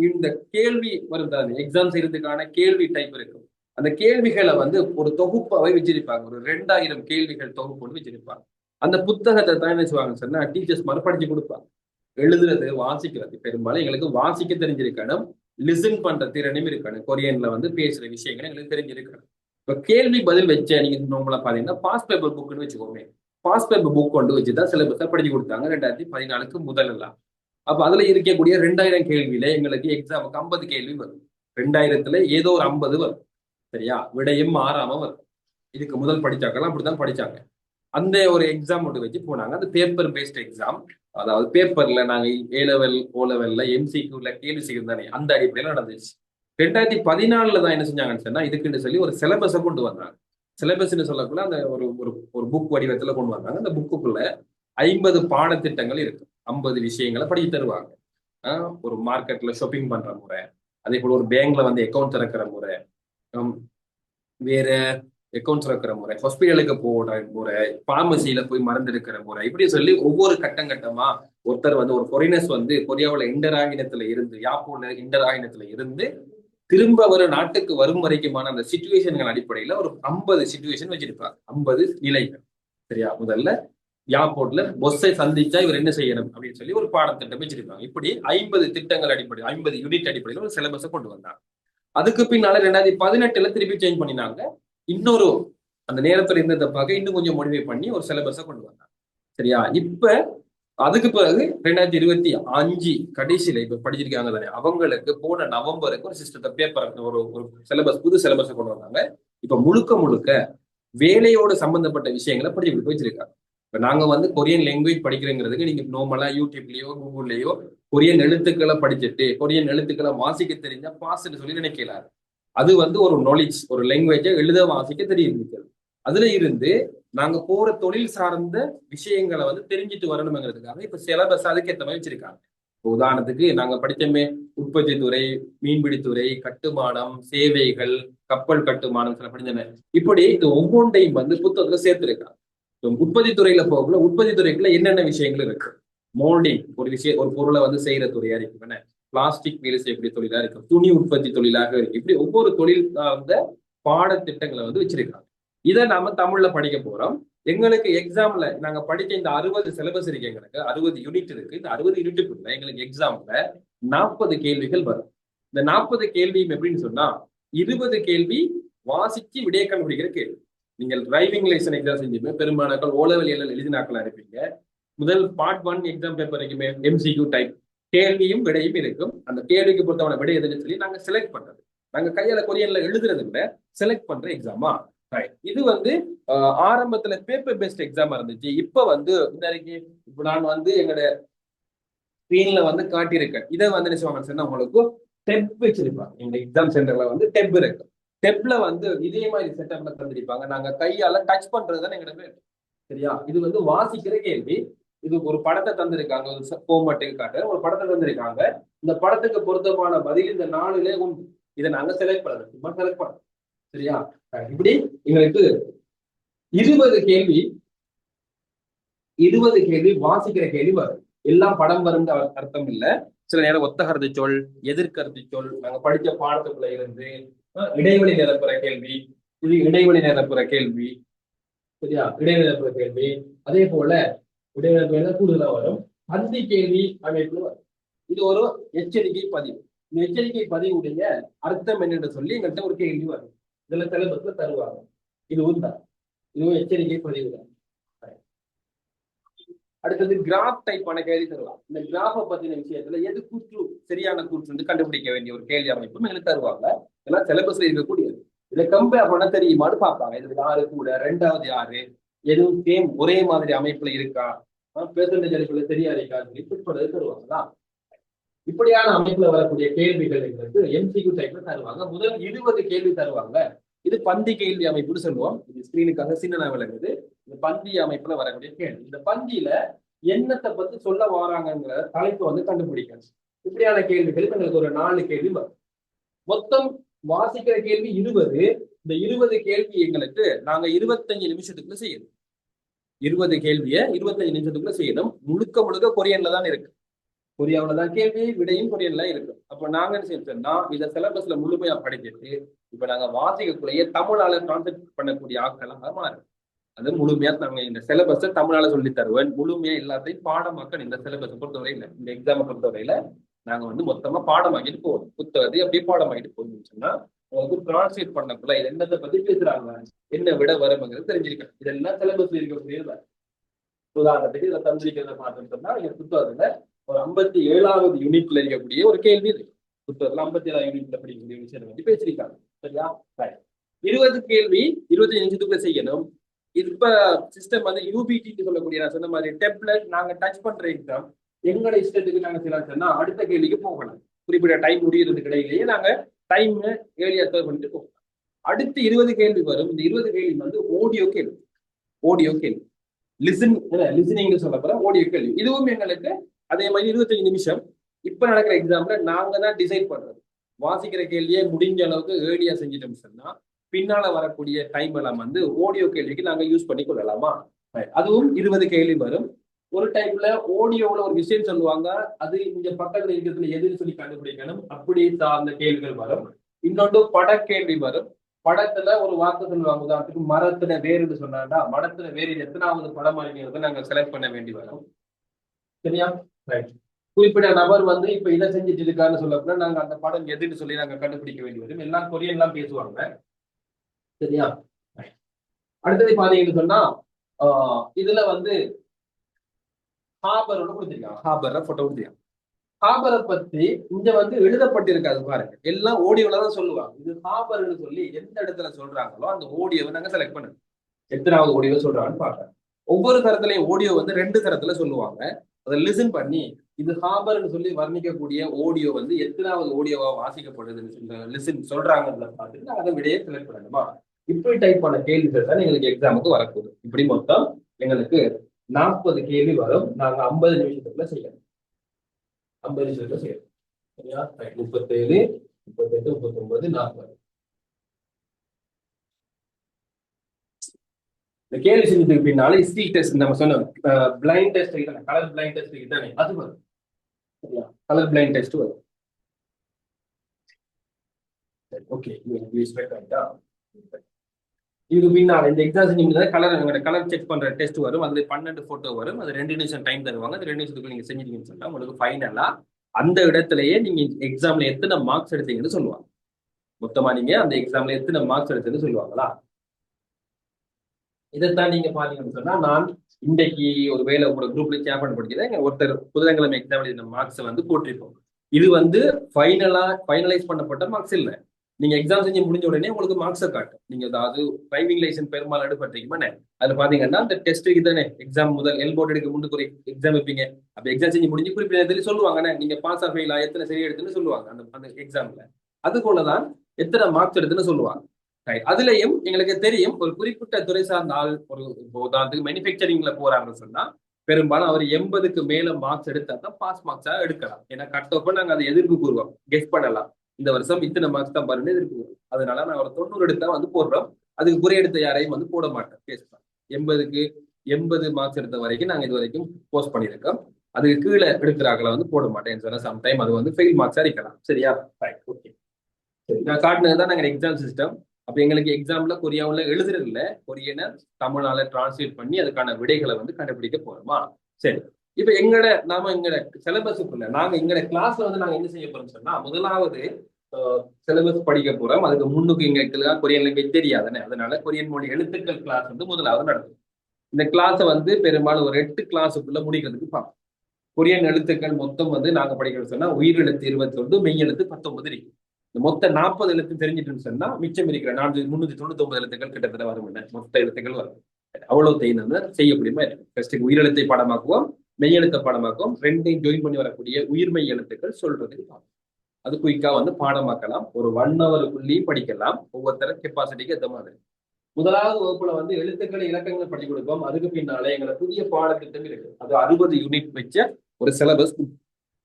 இந்த கேள்வி வரும் தானே, எக்ஸாம் செய்யறதுக்கான கேள்வி டைப் இருக்கும். அந்த கேள்விகளை வந்து ஒரு தொகுப்பாவே வச்சிருப்பாங்க. ஒரு 2000 கேள்விகள் தொகுப்பு வச்சிருப்பாங்க. அந்த புத்தகத்தை தான் என்ன செய்வாங்க சொன்னா டீச்சர்ஸ் மாதிரி படிச்சு கொடுப்பாங்க. எழுதுறது, வாசிக்கிறது, பெரும்பாலும் எங்களுக்கு வாசிக்க தெரிஞ்சிருக்கணும், லிசன் பண்ற திறனும் இருக்கணும். கொரியன்ல வந்து பேசுற விஷயங்கள் எங்களுக்கு தெரிஞ்சிருக்கணும். இப்ப கேள்வி பதில் வச்ச நீங்க நார்மலா பாத்தீங்கன்னா பாஸ் பேப்பர் புக்னு வச்சுக்கோமே, பாஸ் பேப்பர் புக் கொண்டு வச்சுதான் சிலபஸை படிச்சு கொடுத்தாங்க 2014க்கு முதலெல்லாம். அப்ப அதுல இருக்கக்கூடிய 2000 கேள்வியில எங்களுக்கு எக்ஸாமுக்கு 50 கேள்வி வரும். 2000த்துல ஏதோ ஒரு 50 வரும். சரியா? விடையும் மாறாம வரும். இதுக்கு முதல் படிச்சாக்கலாம் அப்படித்தான் படிச்சாங்க. அந்த ஒரு எக்ஸாம் மட்டும் வச்சு போனாங்க. அது பேப்பர் பேஸ்ட் எக்ஸாம். அதாவது பேப்பர்ல நாங்க A-level O-levelல MCQல கேள்வி செய்யும் தானே, அந்த அடிப்படையில நடந்துச்சு. 2014 தான் என்ன செஞ்சாங்கன்னு சொன்னா இதுக்குன்னு சொல்லி ஒரு சிலபஸை கொண்டு வந்தாங்க. சிலபஸ்ன்னு சொல்லக்குள்ள அந்த ஒரு புக் வடிவத்துல கொண்டு வந்தாங்க. அந்த புக்குக்குள்ள 50 பாடத்திட்டங்கள் இருக்கு. 50 விஷயங்களை படிச்சு தருவாங்க. ஒரு மார்க்கெட்ல ஷாப்பிங் பண்ற முறை, அதே போல ஒரு பேங்க்ல வந்து அக்கௌண்ட் திறக்கிற முறை, வேற அக்கௌண்ட்ஸ் இருக்கிற முறை, ஹாஸ்பிட்டலுக்கு போகிற முறை, பார்மசியில போய் மருந்து எடுக்கிற முறை, இப்படி சொல்லி ஒவ்வொரு கட்டமா ஒருத்தர் வந்து ஒரு ஃபாரினர்ஸ் வந்து கொரியாவில் இண்டராகினத்துல இருந்து, யாப்போல இண்டராகினத்துல இருந்து திரும்ப ஒரு நாட்டுக்கு வரும் வரைக்குமான அந்த சிச்சுவேஷன்கள் அடிப்படையில ஒரு 50 சிச்சுவேஷன் வச்சிருப்பாங்க, 50 நிலைகள். சரியா? முதல்ல யாப்போர்ட்ல பொஸ்ஸை சந்திச்சா இவர் என்ன செய்யணும் அப்படின்னு சொல்லி ஒரு பாடத்திட்டம் வச்சிருப்பாங்க. இப்படி 50 திட்டங்கள் அடிப்படையில் 50 யூனிட் அடிப்படையில் ஒரு சிலபஸை கொண்டு வந்தாங்க. அதுக்கு பின்னால 2018 திருப்பி சேஞ்ச் பண்ணினாங்க. இன்னொரு அந்த நேரத்துல இருந்ததை பார்க்க இன்னும் கொஞ்சம் மோடிஃபை பண்ணி ஒரு சிலபஸை கொண்டு வந்தாங்க. சரியா? இப்ப அதுக்கு பிறகு 2025 கடைசியில இப்ப படிச்சிருக்காங்க தானே, அவங்களுக்கு போன நவம்பருக்கு ஒரு சிஸ்டத்தை பேப்பர் ஒரு சிலபஸ், புது சிலபஸை கொண்டு வந்தாங்க. இப்ப முழுக்க வேலையோட சம்பந்தப்பட்ட விஷயங்களை படிச்சு வச்சிருக்காங்க. இப்ப நாங்க வந்து கொரியன் லாங்குவேஜ் படிக்கிறேங்கிறதுக்கு நீங்க நார்மலா யூடியூப்லயோ கூகுள்லயோ கொரியன் எழுத்துக்களை படிச்சுட்டு கொரியன் எழுத்துக்களை வாசிக்க தெரிஞ்சா பாஸ்ன்னு சொல்லி நினைக்கலாரு. அது வந்து ஒரு நாலேஜ், ஒரு லாங்குவேஜை எழுத வாசிக்க தெரியும். அதுல இருந்து நாங்க போற தொழில் சார்ந்த விஷயங்களை வந்து தெரிஞ்சுட்டு வரணுங்கிறதுக்காக இப்ப சிலபஸ் அதுக்கேற்ற மாதிரி வச்சிருக்காங்க. உதாரணத்துக்கு நாங்க படித்தோமே, உற்பத்தி துறை, மீன்பிடித்துறை, கட்டுமானம், சேவைகள், கப்பல் கட்டுமானம் சில படிச்சோமே. இப்படி இது ஒவ்வொன்றையும் வந்து புத்தகத்துல சேர்த்திருக்காங்க. உற்பத்தி துறையில போகக்குள்ள உற்பத்தி துறைக்குள்ள என்னென்ன விஷயங்கள் இருக்கு, மோல்டிங் ஒரு பொருளை வந்து செய்யற துறையா இருக்கு, பிளாஸ்டிக் வேலை செய்யக்கூடிய தொழிலா இருக்கு, துணி உற்பத்தி தொழிலாக இருக்கு. இப்படி ஒவ்வொரு தொழில் சார்ந்த பாடத்திட்டங்களை வந்து வச்சிருக்காங்க. இதை நாம தமிழ்ல படிக்க போறோம். எங்களுக்கு எக்ஸாம்ல நாங்க படிக்க இந்த 60 சிலபஸ் இருக்கு, எங்களுக்கு 60 யூனிட் இருக்கு. இந்த 60 யூனிட்டுக்குள்ள எங்களுக்கு எக்ஸாம்ல 40 கேள்விகள் வரும். இந்த 40 கேள்வியும் எப்படின்னு சொன்னா 20 கேள்வி வாசிச்சு விடைய கண்டுபிடிக்கிற கேள்வி. நீங்கள் டிரைவிங் லைசன்ஸ் எக்ஸாம் செஞ்சுமே பெரும்பாலாக்கள் ஓலவெளி எல்லாம் எழுதினாக்களா இருப்பீங்க. முதல் பார்ட் 1 எக்ஸாம் பேப்பர் இருக்குமே MCQ டைப் கேள்வியும் விடையும் இருக்கும். அந்த கேள்விக்கு பொறுத்தவன விடை எதுன்னு சொல்லி நாங்க செலக்ட் பண்றது, நாங்க கையால கொரியன்ல எழுதுறது விட செலக்ட் பண்ற எக்ஸாமா. இது வந்து ஆரம்பத்துல பேப்பர் பேஸ்ட் எக்ஸாமா இருந்துச்சு. இப்ப வந்து இப்ப நான் வந்து எங்களோட ஸ்கிரீன்ல வந்து காட்டியிருக்கேன். இதை வந்து என்ன செய்வாங்க, உங்களுக்கு டெப் வச்சிருப்பாங்க. எங்க எக்ஸாம் சென்டர்ல வந்து டெப் இருக்கு. டெப்ல வந்து இதே மாதிரி செட்டப்ல தந்திருப்பாங்க. நாங்க கையால டச் பண்றதுதான் எங்களோட பேர். சரியா? இது வந்து வாசிக்கிற கேள்வி. இது ஒரு படத்தை தந்திருக்காங்க, ஒரு ஃபார்மேட்டுக்கு காட்ட ஒரு படத்தை தந்திருக்காங்க. இந்த படத்துக்கு பொருத்தமான பதில் இந்த 4லே உண்டு. இதை நாங்க செலக்ட் பண்ணணும், சும்மா செலக்ட் பண்ணணும். சரியா? இப்படி எங்களுக்கு 20 கேள்வி வாசிக்கிற கேள்வி வரும். எல்லாம் படம் வரும் அர்த்தம் இல்ல. சில நேரம் ஒத்த கருத்து சொல், எதிர்கருத்து சொல், நாங்க படிச்ச பாடத்துக்குள்ள இருந்து இடைவெளி நிரப்புற கேள்வி, இது இடைவெளி நிரப்புற கேள்வி. சரியா? இடைவெளி நிரப்புற கேள்வி. அதே போல இடைவெளி கூடுதலா வரும். பந்தி கேள்வி அமைப்புல வரும். இது ஒரு எச்சரிக்கை பதிவு. இந்த எச்சரிக்கை பதிவுடைய அர்த்தம் என்னன்னு சொல்லி எங்கள்கிட்ட ஒரு கேள்வி வரும். இதுல சிலபஸ்ல தருவாங்க. இதுவும் தான், இதுவும் எச்சரிக்கை பதிவு தான். அடுத்தது கிராஃப் டைப்பான கேள்வி தருவாங்க. இந்த கிராஃபை பத்தின விஷயத்துல எது கூற்று சரியான கூற்று கண்டுபிடிக்க வேண்டிய ஒரு கேள்வி அமைப்பும் எங்களுக்கு தருவாங்க. இதெல்லாம் சிலபஸ்ல இருக்கக்கூடியது. இதை கம்பேர் பண்ண தெரியுமான்னு பார்ப்பாங்க. இது யாரு கூட, 2வது யாரு, எதுவும் சேம் ஒரே மாதிரி அமைப்புல இருக்கா, பெர்சன்டேஜ் அடிப்புல சரியா இருக்கா, இப்படி தருவாங்களா. இப்படியான அமைப்புல வரக்கூடிய கேள்விகள் எங்களுக்கு MCQ டைப்ல தருவாங்க. முதல் 20 கேள்வி தருவாங்க. இது பந்தி கேள்வி அமைப்புன்னு சொல்லுவோம். இது ஸ்கிரீனுக்காக சின்ன விளங்குது. இந்த பந்தி அமைப்புல வரக்கூடிய கேள்வி. இந்த பந்தியில என்னத்தை பத்தி சொல்ல வராங்கிற தலைப்பு வந்து கண்டுபிடிக்கணும். இப்படியான கேள்விகள் எங்களுக்கு ஒரு 4 கேள்வி வரும். மொத்தம் வாசிக்கிற கேள்வி 20. இந்த 20 கேள்வி எங்களுக்கு நாங்க 25 நிமிஷத்துக்குள்ள செய்யணும். 20 கேள்வியை 25 நிமிஷத்துக்குள்ள செய்யணும். முழுக்க கொரியன்ல தான் இருக்கு. கொரியாவில தான் கேள்வி விடையும் கொரியன்ல இருக்கு. அப்ப நாங்க என்ன செய்யணும்னா இதை சிலபஸ்ல முழுமையா படிச்சுட்டு இப்ப நாங்க வாசிக்கக்குள்ளேயே தமிழால கான்செப்ட் பண்ணக்கூடிய ஆட்களாக மாறும். அது முழுமையா நாங்க இந்த சிலபஸை தமிழால சொல்லி தருவேன். முழுமையா எல்லாத்தையும் பாடமாக்க இந்த சிலபஸை பொறுத்தவரையில, இந்த எக்ஸாமை பொறுத்தவரையில நாங்க வந்து மொத்தமா பாடமாக்கிட்டு போவோம். புத்தகத்தை அப்படியே பாடமாக்கிட்டு போகணும்னு சொன்னா உங்களுக்கு டிரான்ஸ்லேட் பண்ணக்குள்ள இது என்னத்தை பத்தி பேசுறாங்க, என்ன விட வரும்ங்கிறது தெரிஞ்சிருக்கேன். இதெல்லாம் சிலபஸ்ல இருக்கக்கூடியது. உதாரணத்துக்கு இதை தந்திரிக்கிறத பார்த்தோம்னு சொன்னா எங்க புத்தகத்துல ஒரு 57வது யூனிட்ல இருக்கக்கூடிய ஒரு கேள்வி இருக்கு. புத்தகத்துல 57வது யூனிட்ல படிக்கக்கூடிய விஷயத்தை பத்தி பேசிருக்காங்க. சரியா? 20 கேள்வி 25 நிமிஷத்துக்குள்ள செய்யணும். இப்ப சிஸ்டம் வந்து UBT சொல்லக்கூடிய நான் சொன்ன மாதிரி டெப்லெட் நாங்க டச் பண்ற எக்ஸாம் எங்களோட இஷ்டத்துக்கு நாங்க செய்யலாம். அடுத்த கேள்விக்கு போகணும். குறிப்பிட்ட டைம் முடியறதுக்கு இடையிலேயே நாங்க டைம் ஏரியா சர்வ் பண்ணிட்டு போகணும். அடுத்து 20 கேள்வி வரும். இந்த 20 கேள்வி வந்து ஆடியோ கேள்வி லிசனிங் சொல்லப்போற ஆடியோ கேள்வி. இதுவும் எங்களுக்கு அதே மாதிரி 25 நிமிஷம். இப்ப நடக்கிற எக்ஸாம்ல நாங்க தான் டிசைட் பண்றது. வாசிக்கிற கேள்வியை முடிஞ்ச அளவுக்கு ஏர்லியா செஞ்சிட்டோம்னு சொன்னா பின்னால வரக்கூடிய டைம் எல்லாம் வந்து ஆடியோ கேள்விக்கு நாங்க யூஸ் பண்ணி கொள்ளலாமா. அதுவும் 20 கேள்வி வரும். ஒரு டைம்ல ஆடியோவில் ஒரு விஷயம் சொல்லுவாங்க, அது இங்க பக்கத்துல இருக்கிறதுல எதுன்னு சொல்லி கண்டுபிடிக்கணும், அப்படி சார்ந்த கேள்விகள் வரும். இன்னொன்று படக்கேள்வி வரும். படத்துல ஒரு வார்த்தை சொல்லுவாங்க, உதாரணத்துக்கு மரத்துல வேறுன்னு சொன்னாண்டா மரத்துல வேறு எத்தனாவது படம் அறிஞர்கள் நாங்க செலக்ட் பண்ண வேண்டி வரும். சரியா? ரைட். குறிப்பிட்ட நபர் வந்து இப்ப இதை செஞ்சுட்டு இருக்காருன்னு சொல்லப்போனா நாங்க அந்த படம் எதுன்னு சொல்லி நாங்க கண்டுபிடிக்க வேண்டி வரும். எல்லாம் கொரியன்லாம் பேசுவாங்க. சரியா? அடுத்தது பாத்தீங்கன்னு சொன்னா இதுல வந்து ஹாபர் கொடுத்திருக்காங்க. ஹாபர் போட்டோ கொடுத்திருக்காங்க. ஹாபரை பத்தி இங்க வந்து எழுதப்பட்டிருக்காது பாருங்க, எல்லாம் ஓடியோல தான் சொல்லுவாங்க. இது ஹாபர்னு சொல்லி எந்த இடத்துல சொல்றாங்களோ அந்த ஓடியோவை நாங்க செலக்ட் பண்ணுங்க. எத்தனாவது ஓடியோ சொல்றாங்கன்னு பாக்குறேன். ஒவ்வொரு தரத்துலயும் ஓடியோ வந்து 2 தரத்துல சொல்லுவாங்க. அதை லிசன் பண்ணி இது ஹாபர்னு சொல்லி வர்ணிக்கக்கூடிய ஓடியோ வந்து எத்தனாவது ஓடியோவா வாசிக்கப்படுதுன்னு லிசன் சொல்றாங்கன்னு பார்த்துட்டு அதை விடையே செலக்ட் பண்ணணுமா. இப்படி டைப் பண்ண கேள்விகள் தான் எங்களுக்கு எக்ஸாமுக்கு வரக்கூடும். இப்படி மொத்தம் எங்களுக்கு 40 கேள்வி வரும். நாங்க 50 நிமிஷத்துக்குள்ள செய்யணும். 50 நிமிஷத்துல செய்யணும். சரியா? 37, 38, 39, 40. இந்த கேள்வி செஞ்சதுக்கு பின்னால ஹிஸ்டரி டெஸ்ட் நம்ம சொன்ன பிளைண்ட் டெஸ்ட் தானே, கலர் பிளைண்ட் டெஸ்ட் தானே, அது வரும். சரியா? கலர் பிளைண்ட் டெஸ்ட் வரும். ஓகே, இது பின்னால இந்த எக்ஸாம் செஞ்சீங்கன்னா கலர் செக் பண்ற டெஸ்ட் வரும். அதுல 12 போட்டோ வரும். அது 2 நிமிஷம் டைம் தருவாங்க. அது 2 நிமிஷத்துக்கு நீங்க செஞ்சிட்டீங்கன்னு சொன்னா உங்களுக்கு ஃபைனலா அந்த இடத்துலயே நீங்க எக்ஸாம்ல எத்தனை மார்க்ஸ் எடுத்தீங்கன்னு சொல்லுவாங்க. மொத்தமா நீங்க அந்த எக்ஸாம்ல எத்தனை மார்க்ஸ் எடுத்ததுன்னு சொல்லுவாங்களா. இதைத்தான் நீங்க பாத்தீங்கன்னு சொன்னா நான் இன்றைக்கு ஒரு வேலை உங்களோட குரூப்ல ஷேர் பண்ண படிக்கிறேன். ஒருத்தர் புதன்கிழமை எக்ஸாம் எழுதின மார்க்ஸ் வந்து போட்டிருப்போம். இது வந்து ஃபைனலைஸ் பண்ணப்பட்ட மார்க்ஸ் இல்லை. நீங்க எக்ஸாம் செஞ்சு முடிஞ்ச உடனே உங்களுக்கு மார்க்ஸை காட்டும். நீங்க அதாவது டிரைவிங் லைசன்ஸ் பெரும்பாலும் எடுப்பீங்க. அதுல பாத்தீங்கன்னா அந்த டெஸ்ட்டுக்கு தானே எக்ஸாம் முதல் எல்போர்ட் எடுக்க முன்னுக்கு ஒரு எக்ஸாம் வைப்பீங்க. அப்ப எக்ஸாம் செஞ்சு முடிஞ்சு குறிப்பிட்ட சொல்லுவாங்க நீங்க பாஸ் ஆ ஃபெயிலா எத்தனை சரி எடுத்துன்னு சொல்லுவாங்க அந்த எக்ஸாம்ல. அது போலதான் எத்தனை மார்க்ஸ் எடுத்துன்னு சொல்லுவாங்க. அதுலயும் எங்களுக்கு தெரியும் ஒரு குறிப்பிட்ட துறை சார்ந்த ஆள் ஒரு உதாரணத்துக்கு மேனுஃபேக்சரிங்ல போறாங்கன்னு சொன்னா பெரும்பாலும் அவர் 80க்கு மேல மார்க்ஸ் எடுத்தா தான் பாஸ் மார்க்ஸா எடுக்கலாம். ஏன்னா கட் ஆஃப் நாங்க அதை எதிர்ப்பு கூறுவோம், கெஸ் பண்ணலாம். இந்த வருஷம் இத்தனை மார்க்ஸ் தான் பாருன்னு எதிர்ப்பு கூறுவோம். அதனால நான் ஒரு 90 எடுத்தா வந்து போடுறோம். அதுக்கு குறை எடுத்த யாரையும் வந்து போட மாட்டேன். பேசுறேன் 80க்கு 80 மார்க்ஸ் எடுத்த வரைக்கும் நாங்க இது வரைக்கும் போஸ்ட் பண்ணியிருக்கோம். அதுக்கு கீழே எடுக்கிறாங்கள வந்து போட மாட்டேன் சொன்னா சம்டைம் அது வந்து ஃபெயில் மார்க்ஸா இருக்கலாம். சரியா? ஓகே, சரி. நான் காட்டினதுதான் நாங்க எக்ஸாம் சிஸ்டம். அப்ப எங்களுக்கு எக்ஸாம்ல கொரியாவுல எழுதுறது இல்ல, கொரியனை தமிழால டிரான்ஸ்லேட் பண்ணி அதுக்கான விடைகளை வந்து கண்டுபிடிக்க போறோமா. சரி, இப்ப எங்கட சிலபஸுக்குள்ள நாங்க எங்கட கிளாஸ்ல வந்து நாங்க என்ன செய்ய போறோம்னு சொன்னா முதலாவது சிலபஸ் படிக்க போறோம். அதுக்கு முன்னுக்கு எங்களுக்கு கொரியன் லாங்குவேஜ் தெரியாதுன்னு, அதனால கொரியன் மொழி எழுத்துக்கள் கிளாஸ் வந்து முதலாவது நடக்கும். இந்த கிளாஸை வந்து பெரும்பாலும் ஒரு 8 கிளாஸுக்குள்ள முடிக்கிறதுக்கு பார்ப்போம். கொரியன் எழுத்துக்கள் மொத்தம் வந்து நாங்க படிக்கிறது சொன்னா உயிரெழுத்து 21, மெய் எழுத்து 19 இருக்கு. மொத்த 40 எழுத்து தெரிஞ்சிட்டுன்னு சொன்னா மிச்சம் இருக்கிற 399 எழுத்துக்கள் கிட்டத்தட்ட வரும். மொத்த எழுத்துக்கள் வரும். அவ்வளவு தேய்ந்து செய்யக்கூடிய மாதிரி உயிரெழுத்தை பாடமாக்குவோம், மெய்யெழுத்தை பாடமாக்குவோம். 2ஐயும் ஜாயின் பண்ணி வரக்கூடிய உயிர்மெய் எழுத்துக்கள் சொல்றதுக்கு பார்ப்போம். அது குயிக்கா வந்து பாடமாக்கலாம். ஒரு 1 ஹவருக்குள்ளேயும் படிக்கலாம். ஒவ்வொருத்தர கெப்பாசிட்டிக்கு ஏற்ற மாதிரி. முதலாவது வகுப்புல வந்து எழுத்துக்களை இலக்கங்களை படிக்க கொடுப்போம். அதுக்கு பின்னால எங்களை புதிய பாடத்திட்டம் இருக்கு. அது 60 யூனிட் வச்ச ஒரு சிலபஸ்.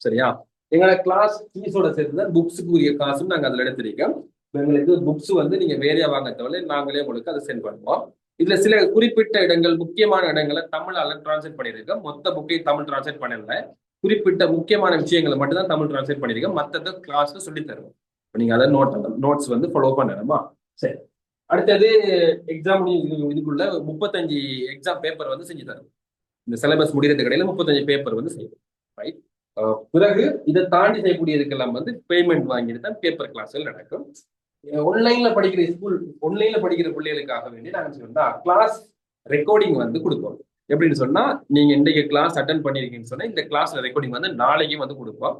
சரியா? எங்களோட கிளாஸ் ஃபீஸோட சேர்த்து தான் புக்ஸுக்கு உரிய காசும் நாங்கள் அதில் எடுத்திருக்கோம். எங்களுக்கு புக்ஸ் வந்து நீங்க வேறையா வாங்க தேவையில்லை, நாங்களே உங்களுக்கு அதை சென்ட் பண்ணுவோம். இதுல சில குறிப்பிட்ட இடங்கள் முக்கியமான இடங்களை தமிழால டிரான்ஸ்லேட் பண்ணியிருக்கோம். மொத்த புக்கையும் தமிழ் டிரான்ஸ்லேட் பண்ணல, குறிப்பிட்ட முக்கியமான விஷயங்களை மட்டும் தான் தமிழ் டிரான்ஸ்லேட் பண்ணியிருக்கோம். மற்றதை கிளாஸ்ல சொல்லி தருவோம். நீங்க அதை நோட்ஸ் வந்து ஃபாலோ பண்ணணுமா. சரி, அடுத்தது எக்ஸாம் இதுக்குள்ள 35 எக்ஸாம் பேப்பர் வந்து செஞ்சு தரும். இந்த சிலபஸ் முடிகிறதுக்கு இடையில 35 பேப்பர் வந்து செய்யும். ரைட். பிறகு இதை தாண்டி செய்யக்கூடியதுக்கெல்லாம் வந்து பேமெண்ட் வாங்கிட்டு தான் பேப்பர் கிளாஸ்கள் நடக்கும். ஆன்லைன்ல படிக்கிற பிள்ளைகளுக்காக வேண்டி நாங்கள் சொன்னா கிளாஸ் ரெக்கார்டிங் வந்து கொடுப்போம். எப்படின்னு சொன்னா நீங்க இன்றைக்கு கிளாஸ் அட்டன் பண்ணிருக்கீங்கன்னு சொன்னா இந்த கிளாஸ்ல ரெக்கார்டிங் வந்து நாளைக்கும் வந்து கொடுப்போம்.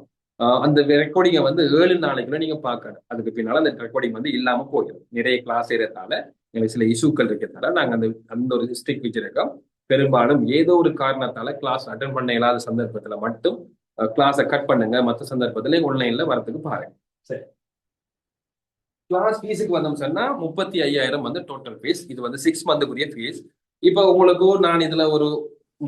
அந்த ரெக்கார்டிங்கை வந்து 7 நாளைக்குள்ள நீங்க பார்க்கணும். அதுக்கு பின்னால அந்த ரெக்கார்டிங் வந்து இல்லாம போயிடும். நிறைய கிளாஸ் செய்யறதால எங்களுக்கு சில இஷ்யூக்கள் இருக்கிறதால நாங்க அந்த ஒரு ஸ்ட்ரிக் வச்சிருக்கோம். பெரும்பாலும் ஏதோ ஒரு காரணத்தால கிளாஸ் அட்டன் பண்ண இல்லாத சந்தர்ப்பத்துல மட்டும் கிளாஸை கட் பண்ணுங்க. மற்ற சந்தர்ப்பத்துல ஆன்லைன்ல வரதுக்கு பாருங்க. சரி, கிளாஸ் ஃபீஸுக்கு வந்தோம் சொன்னா 35,000 வந்து டோட்டல் ஃபீஸ். இது வந்து 6 மந்த்துக்குரிய ஃபீஸ். இப்போ உங்களுக்கு நான் இதுல ஒரு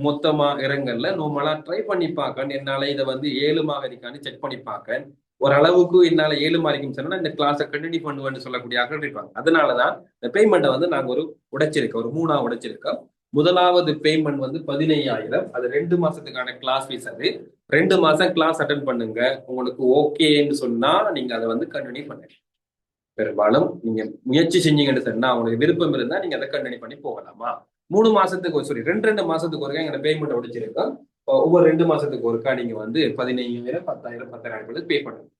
மொத்தமா இறங்கல நார்மலா ட்ரை பண்ணி பார்க்க, என்னால இதை வந்து 7 இருக்கான்னு செக் பண்ணி பார்க்க ஓரளவுக்கு என்னால 7 மார்க்கும் சொன்னா இந்த கிளாஸை கண்டினியூ பண்ணுவேன்னு சொல்லக்கூடிய ஆட்கள் இருப்பாங்க. அதனாலதான் இந்த பேமெண்ட்டை வந்து நாங்க உடைச்சிருக்கோம், ஒரு 3ஆ உடைச்சிருக்கோம். முதலாவது பேமெண்ட் வந்து 15,000. அது 2 மாசத்துக்கான கிளாஸ் ஃபீஸ். அது 2 மாசம் கிளாஸ் அட்டன் பண்ணுங்க. உங்களுக்கு ஓகேன்னு சொன்னா நீங்க அதை வந்து கண்டினியூ பண்ணுங்க. பெரும்பாலும் நீங்க முயற்சி செஞ்சீங்கன்னு சொன்னா உங்களுக்கு விருப்பம் இருந்தா நீங்க அதை கண்டினியூ பண்ணி போகலாமா. 3 மாசத்துக்கு சாரி 2 மாசத்துக்கு ஒருக்கா எங்க பேமெண்ட் உடைச்சிருக்கோம். ஒவ்வொரு 2 மாசத்துக்கு ஒருக்கா நீங்க வந்து 15,000, 10,000, 10,000 பே பண்ணுங்க.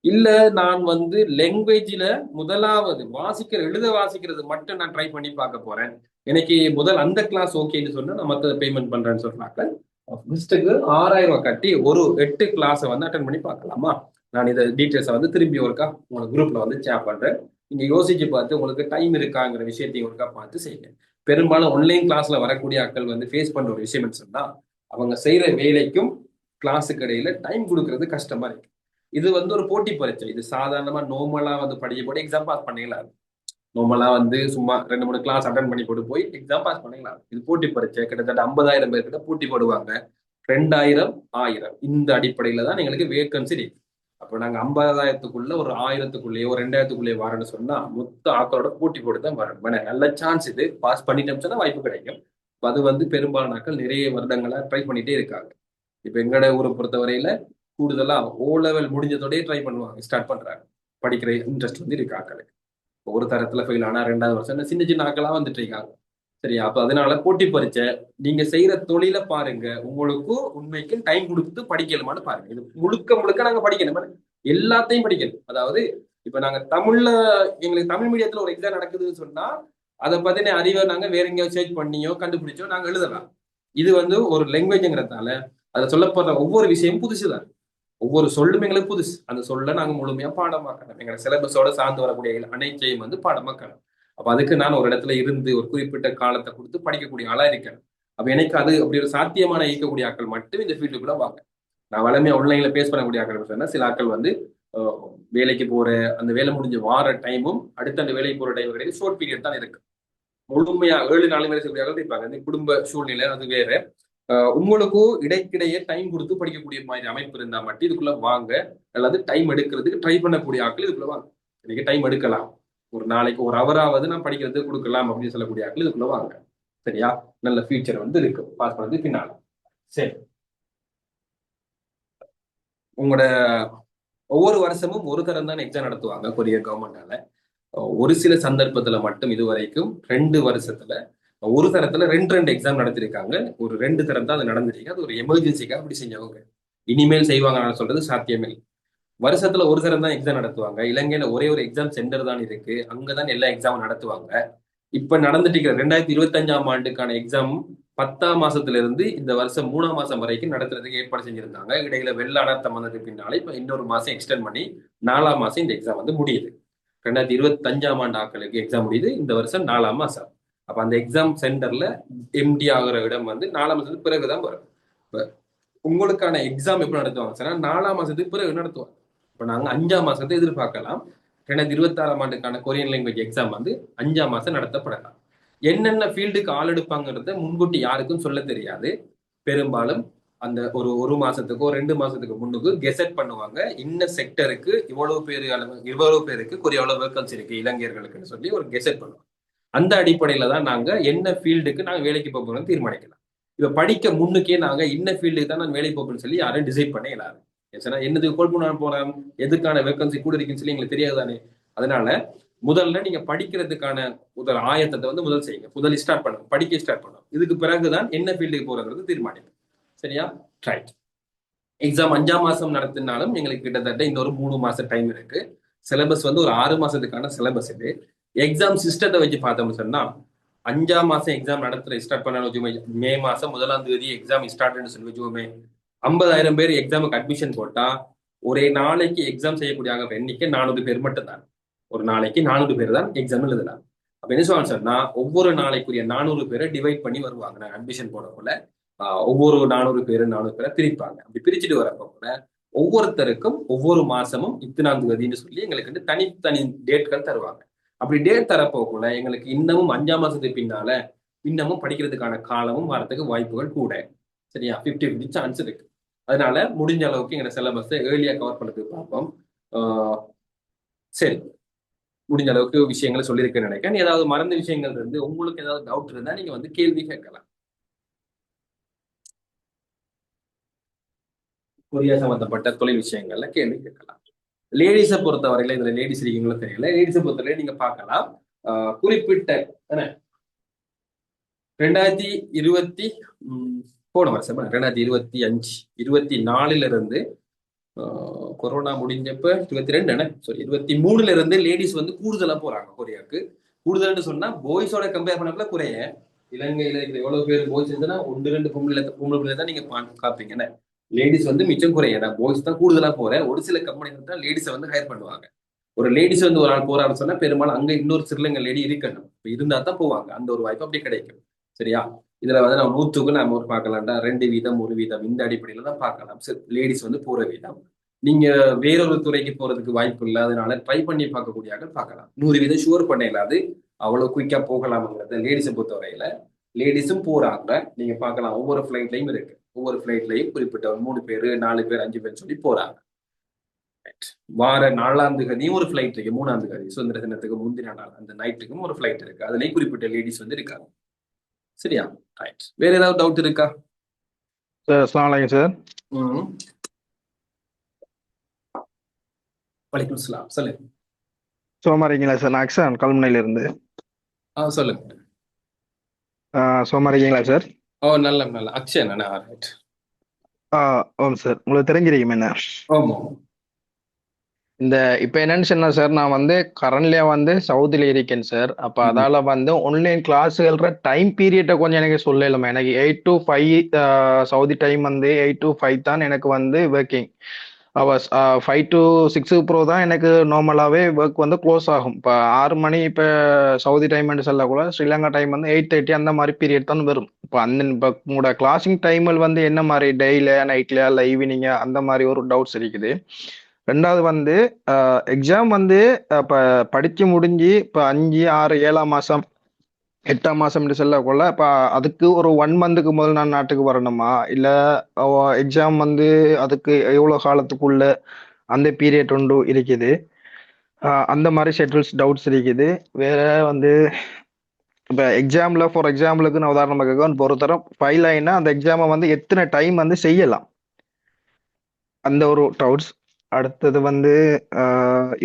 இல்ல நான் வந்து லாங்குவேஜ்ல முதலாவது எழுத வாசிக்கிறது மட்டும் நான் ட்ரை பண்ணி பார்க்க போறேன், எனக்கு முதல் அந்த கிளாஸ் ஓகேன்னு சொன்னா நான் மற்ற பேமெண்ட் பண்றேன்னு சொல்றாங்க. ஃபர்ஸ்ட்டுக்கு 6,000 கட்டி ஒரு 8 கிளாஸை வந்து அட்டன் பண்ணி பார்க்கலாமா. நான் இதை டீட்டெயில்ஸை வந்து திரும்பி ஒருக்கா உங்க குரூப்ல வந்து ஷேர் பண்றேன். நீங்க யோசிச்சு பார்த்து உங்களுக்கு டைம் இருக்காங்கிற விஷயத்தையும் ஒருக்கா பார்த்து செய்யுங்க. பெரும்பாலும் ஆன்லைன் கிளாஸ்ல வரக்கூடிய ஆட்கள் வந்து ஃபேஸ் பண்ற ஒரு விஷயம் சொன்னா அவங்க செய்யற வேலைக்கும் கிளாஸுக்கு இடையில டைம் கொடுக்கறது கஷ்டமா இருக்கு. இது வந்து ஒரு போட்டி பரீட்சை. இது சாதாரணமா நார்மலா வந்து படிக்க போட்டு எக்ஸாம் பாஸ் பண்ணிக்கலாம். நார்மலா வந்து சும்மா 2-3 கிளாஸ் அட்டன் பண்ணி போட்டு போய் எக்ஸாம் பாஸ் பண்ணிக்கலாம். இது போட்டி பரீட்சை. கிட்டத்தட்ட 50,000 பேர்கிட்ட போட்டி போடுவாங்க. 2,000, 1000 இந்த அடிப்படையில தான் எங்களுக்கு வேகன்சி இருக்கு. அப்போ நாங்க 50,000க்குள்ள ஒரு 1000க்குள்ளேயோ 2,000க்குள்ளேயோ வரேன்னு சொன்னா மொத்த ஆக்களோட போட்டி போட்டு தான் வரணும். நல்ல சான்ஸ் இது. பாஸ் பண்ணிட்டோம்னு சொன்னா வாய்ப்பு கிடைக்கும். அது வந்து பெரும்பாலான ஆட்கள் நிறைய வருடங்களா ட்ரை பண்ணிட்டே இருக்காங்க. இப்ப எங்கட ஊரை பொறுத்தவரையில கூடுதலா ஓ லெவல் முடிஞ்சதோடய ட்ரை பண்ணுவாங்க, ஸ்டார்ட் பண்றாங்க. படிக்கிற இன்ட்ரெஸ்ட் வந்து இருக்கு ஆக்களுக்கு. ஒரு தரத்துல ஃபெயில் ஆனா 2வது வருஷம் சின்ன சின்ன ஆக்களா வந்துட்டு இருக்காங்க. சரியா? அப்ப அதனால போட்டி பரீட்சை நீங்க செய்யற தொழிலை பாருங்க. உங்களுக்கு உண்மைக்கு டைம் கொடுத்து படிக்கணுமான்னு பாருங்க. இது முழுக்க முழுக்க நாங்க படிக்கணும், எல்லாத்தையும் படிக்கணும். அதாவது இப்ப நாங்க தமிழ்ல எங்களுக்கு தமிழ் மீடியத்துல ஒரு எக்ஸாம் நடக்குதுன்னு சொன்னா அதை பத்தின அறிவை நாங்க வேற எங்கேயோ சர்ச் பண்ணியோ கண்டுபிடிச்சோ நாங்க எழுதலாம். இது வந்து ஒரு லாங்குவேஜ்ங்கிறதால அதை சொல்லப்படுற ஒவ்வொரு விஷயமும் புதுசுதான். ஒவ்வொரு சொல்லும் எங்களுக்கு புதுசு. அந்த சொல்ல நாங்க முழுமையா பாடமாக்கணும். எங்க சிலபஸோட சார்ந்து வரக்கூடிய அனைத்தையும் வந்து பாடமாக்கணும். அப்ப அதுக்கு நான் ஒரு இடத்துல இருந்து ஒரு குறிப்பிட்ட காலத்தை கொடுத்து படிக்கக்கூடிய ஆளா இருக்கேன். அப்ப எனக்கு அது அப்படி ஒரு சாத்தியமான ஈர்க்கக்கூடிய ஆட்கள் மட்டும் இந்த ஃபீல்டுக்குள்ள வாங்க. நான் வளமையா ஆன்லைன்ல பேஸ் பண்ணக்கூடிய ஆட்கள் சொன்னா சில ஆட்கள் வந்து வேலைக்கு போற அந்த வேலை முடிஞ்ச வார டைமும் அடுத்த அந்த வேலைக்கு போற டைம் கிடையாது, ஷோர்ட் பீரியட் தான் இருக்கு. முழுமையா 7 நாள் வேலை செய்யக்கூடிய ஆட்கள் இருப்பாங்க. இந்த குடும்ப சூழ்நிலை அது வேற. உங்களுக்கும் இடைக்கிடையே டைம் கொடுத்து படிக்கக்கூடிய மாதிரி அமைப்பு இருந்தா மட்டும் இதுக்குள்ள வாங்க. அல்லது டைம் எடுக்கிறதுக்கு ட்ரை பண்ணக்கூடிய ஆட்கள் இதுக்குள்ள வாங்க. இன்னைக்கு டைம் எடுக்கலாம், ஒரு நாளைக்கு ஒரு ஹவராவது நான் படிக்கிறதுக்கு கொடுக்கலாம் அப்படின்னு சொல்லக்கூடிய ஆட்கள் இதுக்குள்ள வாங்க. சரியா? நல்ல ஃபியூச்சர் வந்து இருக்கு பாஸ் பண்ணது பின்னால. சரி, உங்களோட ஒவ்வொரு வருஷமும் ஒரு தரம் தான் எக்ஸாம் நடத்துவாங்க கொரியர் கவர்மெண்டால. ஒரு சில சந்தர்ப்பத்துல மட்டும் இதுவரைக்கும் 2 வருஷத்துல ஒரு தரத்துல 2 எக்ஸாம் நடத்திருக்காங்க. ஒரு 2 தரம் தான் அது நடந்திருக்கு. அது ஒரு எமர்ஜென்சிக்காக அப்படி செஞ்சவங்க. இனிமேல் செய்வாங்கன்னு சொல்றது சாத்தியமே. வருஷத்துல ஒரு தரம் தான் எக்ஸாம் நடத்துவாங்க. இலங்கையில ஒரே ஒரு எக்ஸாம் சென்டர் தான் இருக்கு, அங்கதான் எல்லா எக்ஸாமும் நடத்துவாங்க. இப்ப நடந்துட்டு இருக்கிற 2025ஆம் ஆண்டுக்கான எக்ஸாம் 10ஆம் மாசத்துல இருந்து இந்த வருஷம் 3ஆம் மாசம் வரைக்கும் நடத்துறதுக்கு ஏற்பாடு செஞ்சிருந்தாங்க. இடையில வெள்ள அனர்த்தம் வந்ததுக்கு பின்னால இப்ப இன்னொரு மாசம் எக்ஸ்டெண்ட் பண்ணி 4ஆம் மாசம் இந்த எக்ஸாம் வந்து முடியுது. 2025ஆம் ஆண்டு ஆட்களுக்கு எக்ஸாம் முடியுது இந்த வருஷம் 4ஆம் மாசம். அப்ப அந்த எக்ஸாம் சென்டர்ல எம்டி ஆகிற இடம் வந்து 4ஆம் மாசத்துக்கு பிறகுதான் வரும். இப்ப உங்களுக்கான எக்ஸாம் எப்படி நடத்துவாங்க சார்? 4ஆம் மாசத்துக்கு பிறகு நடத்துவாங்க. இப்ப நாங்க 5ஆம் மாசத்தை எதிர்பார்க்கலாம். 2026ஆம் ஆண்டுக்கான கொரியன் லாங்குவேஜ் எக்ஸாம் வந்து 5ஆம் மாசம் நடத்தப்படலாம். என்னென்ன ஃபீல்டுக்கு ஆள் எடுப்பாங்கிறத முன்கூட்டி யாருக்கும் சொல்ல தெரியாது. பெரும்பாலும் அந்த ஒரு மாசத்துக்கோ 2 மாசத்துக்கு முன்னுக்கு கெசட் பண்ணுவாங்க. இன்ன செக்டருக்கு இவ்வளவு பேருக்கு எவ்வளவு வேக்கன்சி இருக்கு இளைஞர்களுக்குன்னு சொல்லி ஒரு கெசட் பண்ணுவாங்க. அந்த அடிப்படையில தான் நாங்க என்ன ஃபீல்டுக்கு நாங்க வேலைக்கு போகணும்னு தீர்மானிக்கலாம். இப்ப படிக்க முன்னுக்கே நாங்க இன்ன ஃபீல்டுக்கு தான் நான் வேலைக்கு போகணும்னு சொல்லி யாரும் டிசைட் பண்ண இயலாது. என்னதுக்கு கோல் பண்ண போறேன், எதுக்கான வேக்கன்சி கூட இருக்குன்னு சொல்லி எங்களுக்கு தெரியாது தானே. அதனால முதல்ல நீங்க படிக்கிறதுக்கான முதல் ஆயத்தத்தை வந்து முதல் செய்யுங்க. முதல் ஸ்டார்ட் பண்ணுங்க, படிக்க ஸ்டார்ட் பண்ணுங்க. இதுக்கு பிறகுதான் என்ன ஃபீல்டுக்கு போறதுன்றது தீர்மானிக்கும். சரியா? ரைட். எக்ஸாம் 5ஆம் மாசம் நடத்தினாலும் எங்களுக்கு கிட்டத்தட்ட இன்னொரு 3 மாசம் டைம் இருக்கு. சிலபஸ் வந்து ஒரு 6 மாசத்துக்கான சிலபஸ் இது. எக்ஸாம் சிஸ்டத்தை வச்சு பார்த்தோம்னு சொன்னா 5ஆம் மாசம் எக்ஸாம் நடத்துற ஸ்டார்ட் பண்ண வச்சுக்கோமே, மே மாசம் 1ஆம் தேதி எக்ஸாம் ஸ்டார்ட்னு சொல்லி வச்சுக்கோமே, 50,000 பேர் எக்ஸாமுக்கு அட்மிஷன் போட்டா ஒரே நாளைக்கு எக்ஸாம் செய்யக்கூடிய எண்ணிக்கை 400 பேர் மட்டும்தான். ஒரு நாளைக்கு 400 பேர் தான் எக்ஸாம் எழுதலாம். அப்ப என்ன சொல்லுவாங்க சொன்னா, ஒவ்வொரு நாளைக்குரிய 400 பேரை டிவைட் பண்ணி வருவாங்க. நான் அட்மிஷன் போடக்குள்ள ஒவ்வொரு 400 பேரை பிரிப்பாங்க. அப்படி பிரிச்சுட்டு வரப்போ கூட ஒவ்வொருத்தருக்கும் ஒவ்வொரு மாசமும் இத்தனாம் தேதின்னு சொல்லி எங்களுக்கு தனித்தனி டேட்கள் தருவாங்க. அப்படி டேட் தரப்போக்குள்ள எங்களுக்கு இன்னமும் 5ஆம் மாசத்துக்கு பின்னால இன்னமும் படிக்கிறதுக்கான காலமும் வரத்துக்கு வாய்ப்புகள் கூட. சரியா? 50-50 சான்ஸ் இருக்கு. அதனால முடிஞ்ச அளவுக்கு எங்க சிலபஸை ஏர்லியா கவர் பண்றதுக்கு பார்ப்போம். சரி, முடிஞ்ச அளவுக்கு விஷயங்களை சொல்லியிருக்கேன்னு நினைக்கிறேன். ஏதாவது மறந்த விஷயங்கள் இருந்து உங்களுக்கு ஏதாவது டவுட் இருந்தா நீங்க வந்து கேள்வி கேட்கலாம். கொரியா சம்பந்தப்பட்ட தொழில் விஷயங்கள்ல கேள்வி கேட்கலாம். லேடிஸை பொறுத்தவரையில இதுல லேடிஸ் இருக்கீங்களோ தெரியல, லேடிஸை பொறுத்தவரை நீங்க பார்க்கலாம். குறிப்பிட்ட 2020 போன வருஷம் 2025 24 இருந்து கொரோனா முடிஞ்சப்ப 22 சாரி 23 இருந்து லேடிஸ் வந்து கூடுதலா போறாங்க கொரியாவுக்கு. கூடுதல்னு சொன்னா பாய்ஸோட கம்பேர் பண்ணப்பல குறைய. இலங்கையில இருக்கிற எவ்வளவு பேர் பாய்ஸ் இருந்தா 1-2 பொம்பளை தான் நீங்க காப்பீங்க. லேடிஸ் வந்து மிச்சம் குறைய. பாய்ஸ் தான் கூடுதலா போற. ஒரு சில கம்பெனிகள் தான் லேடிஸை வந்து ஹையர் பண்ணுவாங்க. ஒரு லேடிஸ் வந்து ஒரு ஆள் போறான்னு சொன்னா பெரும்பாலும் அங்க இன்னொரு சிறுலங்க லேடி இருக்கணும், இருந்தா தான் போவாங்க. அந்த ஒரு வாய்ப்பு அப்படி கிடைக்கும். சரியா? இதுல வந்து நம்ம 100க்கு நம்ம ஒரு பார்க்கலாம்டா 2 வீதம் 1 வீதம் இந்த அடிப்படையில தான் பார்க்கலாம் லேடிஸ் வந்து போற வீதம். நீங்க வேறொரு துறைக்கு போறதுக்கு வாய்ப்பு இல்லை, அதனால ட்ரை பண்ணி பார்க்கக்கூடிய பார்க்கலாம். 100 வீதம் ஷுவர் பண்ண இல்லாது அவ்வளவு குயிக்கா போகலாம்ங்கிறத லேடிஸை பொறுத்தவரையில லேடிஸும் போறாங்க. நீங்க பார்க்கலாம் ஒவ்வொரு ஃபிளைட்லயும் இருக்கு. ஒவ்வொரு ஃபிளைட்லயும் குறிப்பிட்ட 3 பேர் 4 பேர் 5 பேர் சொல்லி போறாங்க. வார 4ஆம் தேதியும் ஒரு ஃபிளைட் இருக்கு, 3ஆம் தேதி சுதந்திர தினத்துக்கு முந்தின நாள் அந்த நைட்டுக்கும் ஒரு ஃபிளைட் இருக்கு. அதுலயும் குறிப்பிட்ட லேடிஸ் வந்து இருக்காங்க. சரியா? ரைட். வேற ஏதாவது டவுட் இருக்கா சார்? அஸ்ஸலாமு அலைக்கும் சார். வலைக்கும் சலாம். சொல்லுங்க. சோமா இருக்கீங்களா சார்? நான் அக்ஷன் கல்முனையில இருந்து. சொல்லுங்க. சோமா இருக்கீங்களா சார்? நல்ல அக்ஷன். ரைட். ஓம் சார். உங்களுக்கு தெரிஞ்சிருக்கும் என்ன? ஆமா. இந்த இப்போ என்னன்னு சொன்னா சார், நான் வந்து கரண்ட்லியா வந்து சவுதியில இருக்கேன் சார். அப்போ அதால வந்து ஆன்லைன் கிளாஸுகள டைம் பீரியட்டை கொஞ்சம் எனக்கு சொல்லலாமா? எனக்கு 8 to 5 சவுதி டைம் வந்து 8 to 5 தான் எனக்கு வந்து ஒர்க்கிங் ஹவர்ஸ். 5 to 6 ப்ரோ தான் எனக்கு நார்மலாகவே ஒர்க் வந்து க்ளோஸ் ஆகும். இப்போ 6 மணி இப்போ சவுதி டைம் சொல்லக்கூட ஸ்ரீலங்கா டைம் வந்து 8:30 அந்த மாதிரி பீரியட் தான் வரும். இப்போ இப்போ உங்களோட கிளாஸிங் டைமில் வந்து என்ன மாதிரி டெய்லியா நைட்லையா இல்லை ஈவினிங்கா அந்த மாதிரி ஒரு டவுட்ஸ் இருக்குது. ரெண்டாவது வந்து எக்ஸாம் வந்து இப்போ படிச்சு முடிஞ்சு இப்போ 5, 6, 7ஆம் மாசம் 8ஆம் மாசம் சொல்லக்குள்ள இப்போ அதுக்கு ஒரு 1 மந்த்துக்கு முதல் நான் நாட்டுக்கு வரணுமா, இல்லை எக்ஸாம் வந்து அதுக்கு எவ்வளோ காலத்துக்குள்ள அந்த பீரியட் ஒன்று இருக்குது. அந்த மாதிரி ஷெட்யூல்ஸ் டவுட்ஸ் இருக்குது. வேற வந்து இப்போ எக்ஸாம்ல ஃபார் எக்ஸாம்பிளுக்கு நான் உதாரணமாக ஒரு தரம் ஃபைல் ஆயினா அந்த எக்ஸாமை வந்து எத்தனை டைம் வந்து செய்யலாம், அந்த ஒரு டவுட்ஸ். அடுத்தது வந்து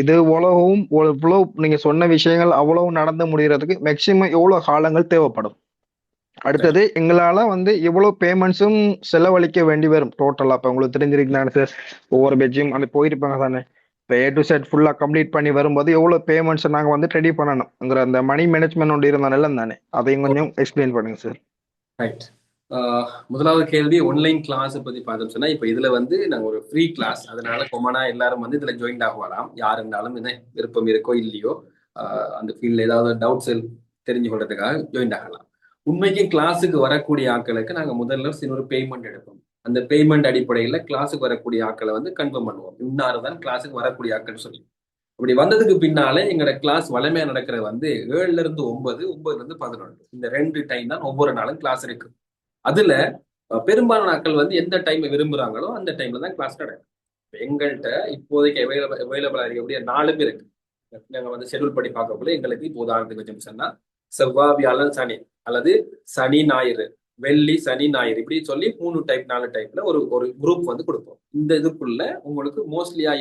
இது உலகவும் இவ்வளோ நீங்க சொன்ன விஷயங்கள் அவ்வளவு நடந்து முடிகிறதுக்கு மேக்சிமம் எவ்வளவு காலங்கள் தேவைப்படும்? அடுத்தது எங்களால வந்து எவ்வளவு பேமெண்ட்ஸும் செலவழிக்க வேண்டி வரும் டோட்டலா? இப்போ உங்களுக்கு தெரிஞ்சிருக்கீங்களா சார்? ஒவ்வொரு பேஜும் அந்த போயிருப்பாங்க தானே. இப்போ A to Z ஃபுல்லா கம்ப்ளீட் பண்ணி வரும்போது எவ்வளவு பேமெண்ட்ஸ் நாங்க வந்து ரெடி பண்ணணும்ங்கிற அந்த மணி மேனேஜ்மெண்ட் ஒன்று இருந்த நிலம் தானே, அதையும் கொஞ்சம் எக்ஸ்பிளைன் பண்ணுங்க சார். ரைட். முதலாவது கேள்வி ஆன்லைன் கிளாஸ் பத்தி பார்த்தோம் சொன்னா, இப்ப இதுல வந்து நாங்க ஒரு ஃப்ரீ கிளாஸ், அதனால கொமனா எல்லாரும் வந்து இதுல ஜாயின் ஆகலாம். யார் இருந்தாலும் என்ன விருப்பம் இருக்கோ இல்லையோ அந்த ஃபீல்ட்ல ஏதாவது டவுட்ஸ் தெரிஞ்சு கொள்றதுக்காக ஜாயின் ஆகலாம். உண்மைக்கு கிளாஸுக்கு வரக்கூடிய ஆட்களுக்கு நாங்க முதல்ல ஒரு பேமெண்ட் எடுப்போம். அந்த பேமெண்ட் அடிப்படையில கிளாஸுக்கு வரக்கூடிய ஆட்களை வந்து கன்ஃபார்ம் பண்ணுவோம். இன்னாருதான் கிளாஸுக்கு வரக்கூடிய ஆட்கள் சொல்லி. அப்படி வந்ததுக்கு பின்னாலே எங்களோட கிளாஸ் வளமையா நடக்கிறது வந்து 7 to 9, 9 to 11 இந்த 2 டைம் தான் ஒவ்வொரு நாளும் கிளாஸ் இருக்கு. அதுல பெரும்பாலான நாட்கள் வந்து எந்த டைம் விரும்புறாங்களோ அந்த டைம்ல தான் கிளாஸ் நடக்கும். எங்கள்கிட்ட இப்போதைக்கு அவைலபிளா இருக்கக்கூடிய 4 பேர் இருக்கு. நாங்க வந்து ஷெட்யூல் படி பார்க்கக்குள்ள எங்களுக்கு இப்போ உதாரணத்துக்கு வச்சோம் சொன்னா செவ்வாய், வியாழன், சனி அல்லது சனி ஞாயிறு, வெள்ளி, சனி, ஞாயிறு இப்படி சொல்லி 3 டைப் 4 டைப்ல ஒரு ஒரு குரூப் வந்து கொடுப்போம். இந்த இதுக்குள்ள உங்களுக்கு மோஸ்ட்லியா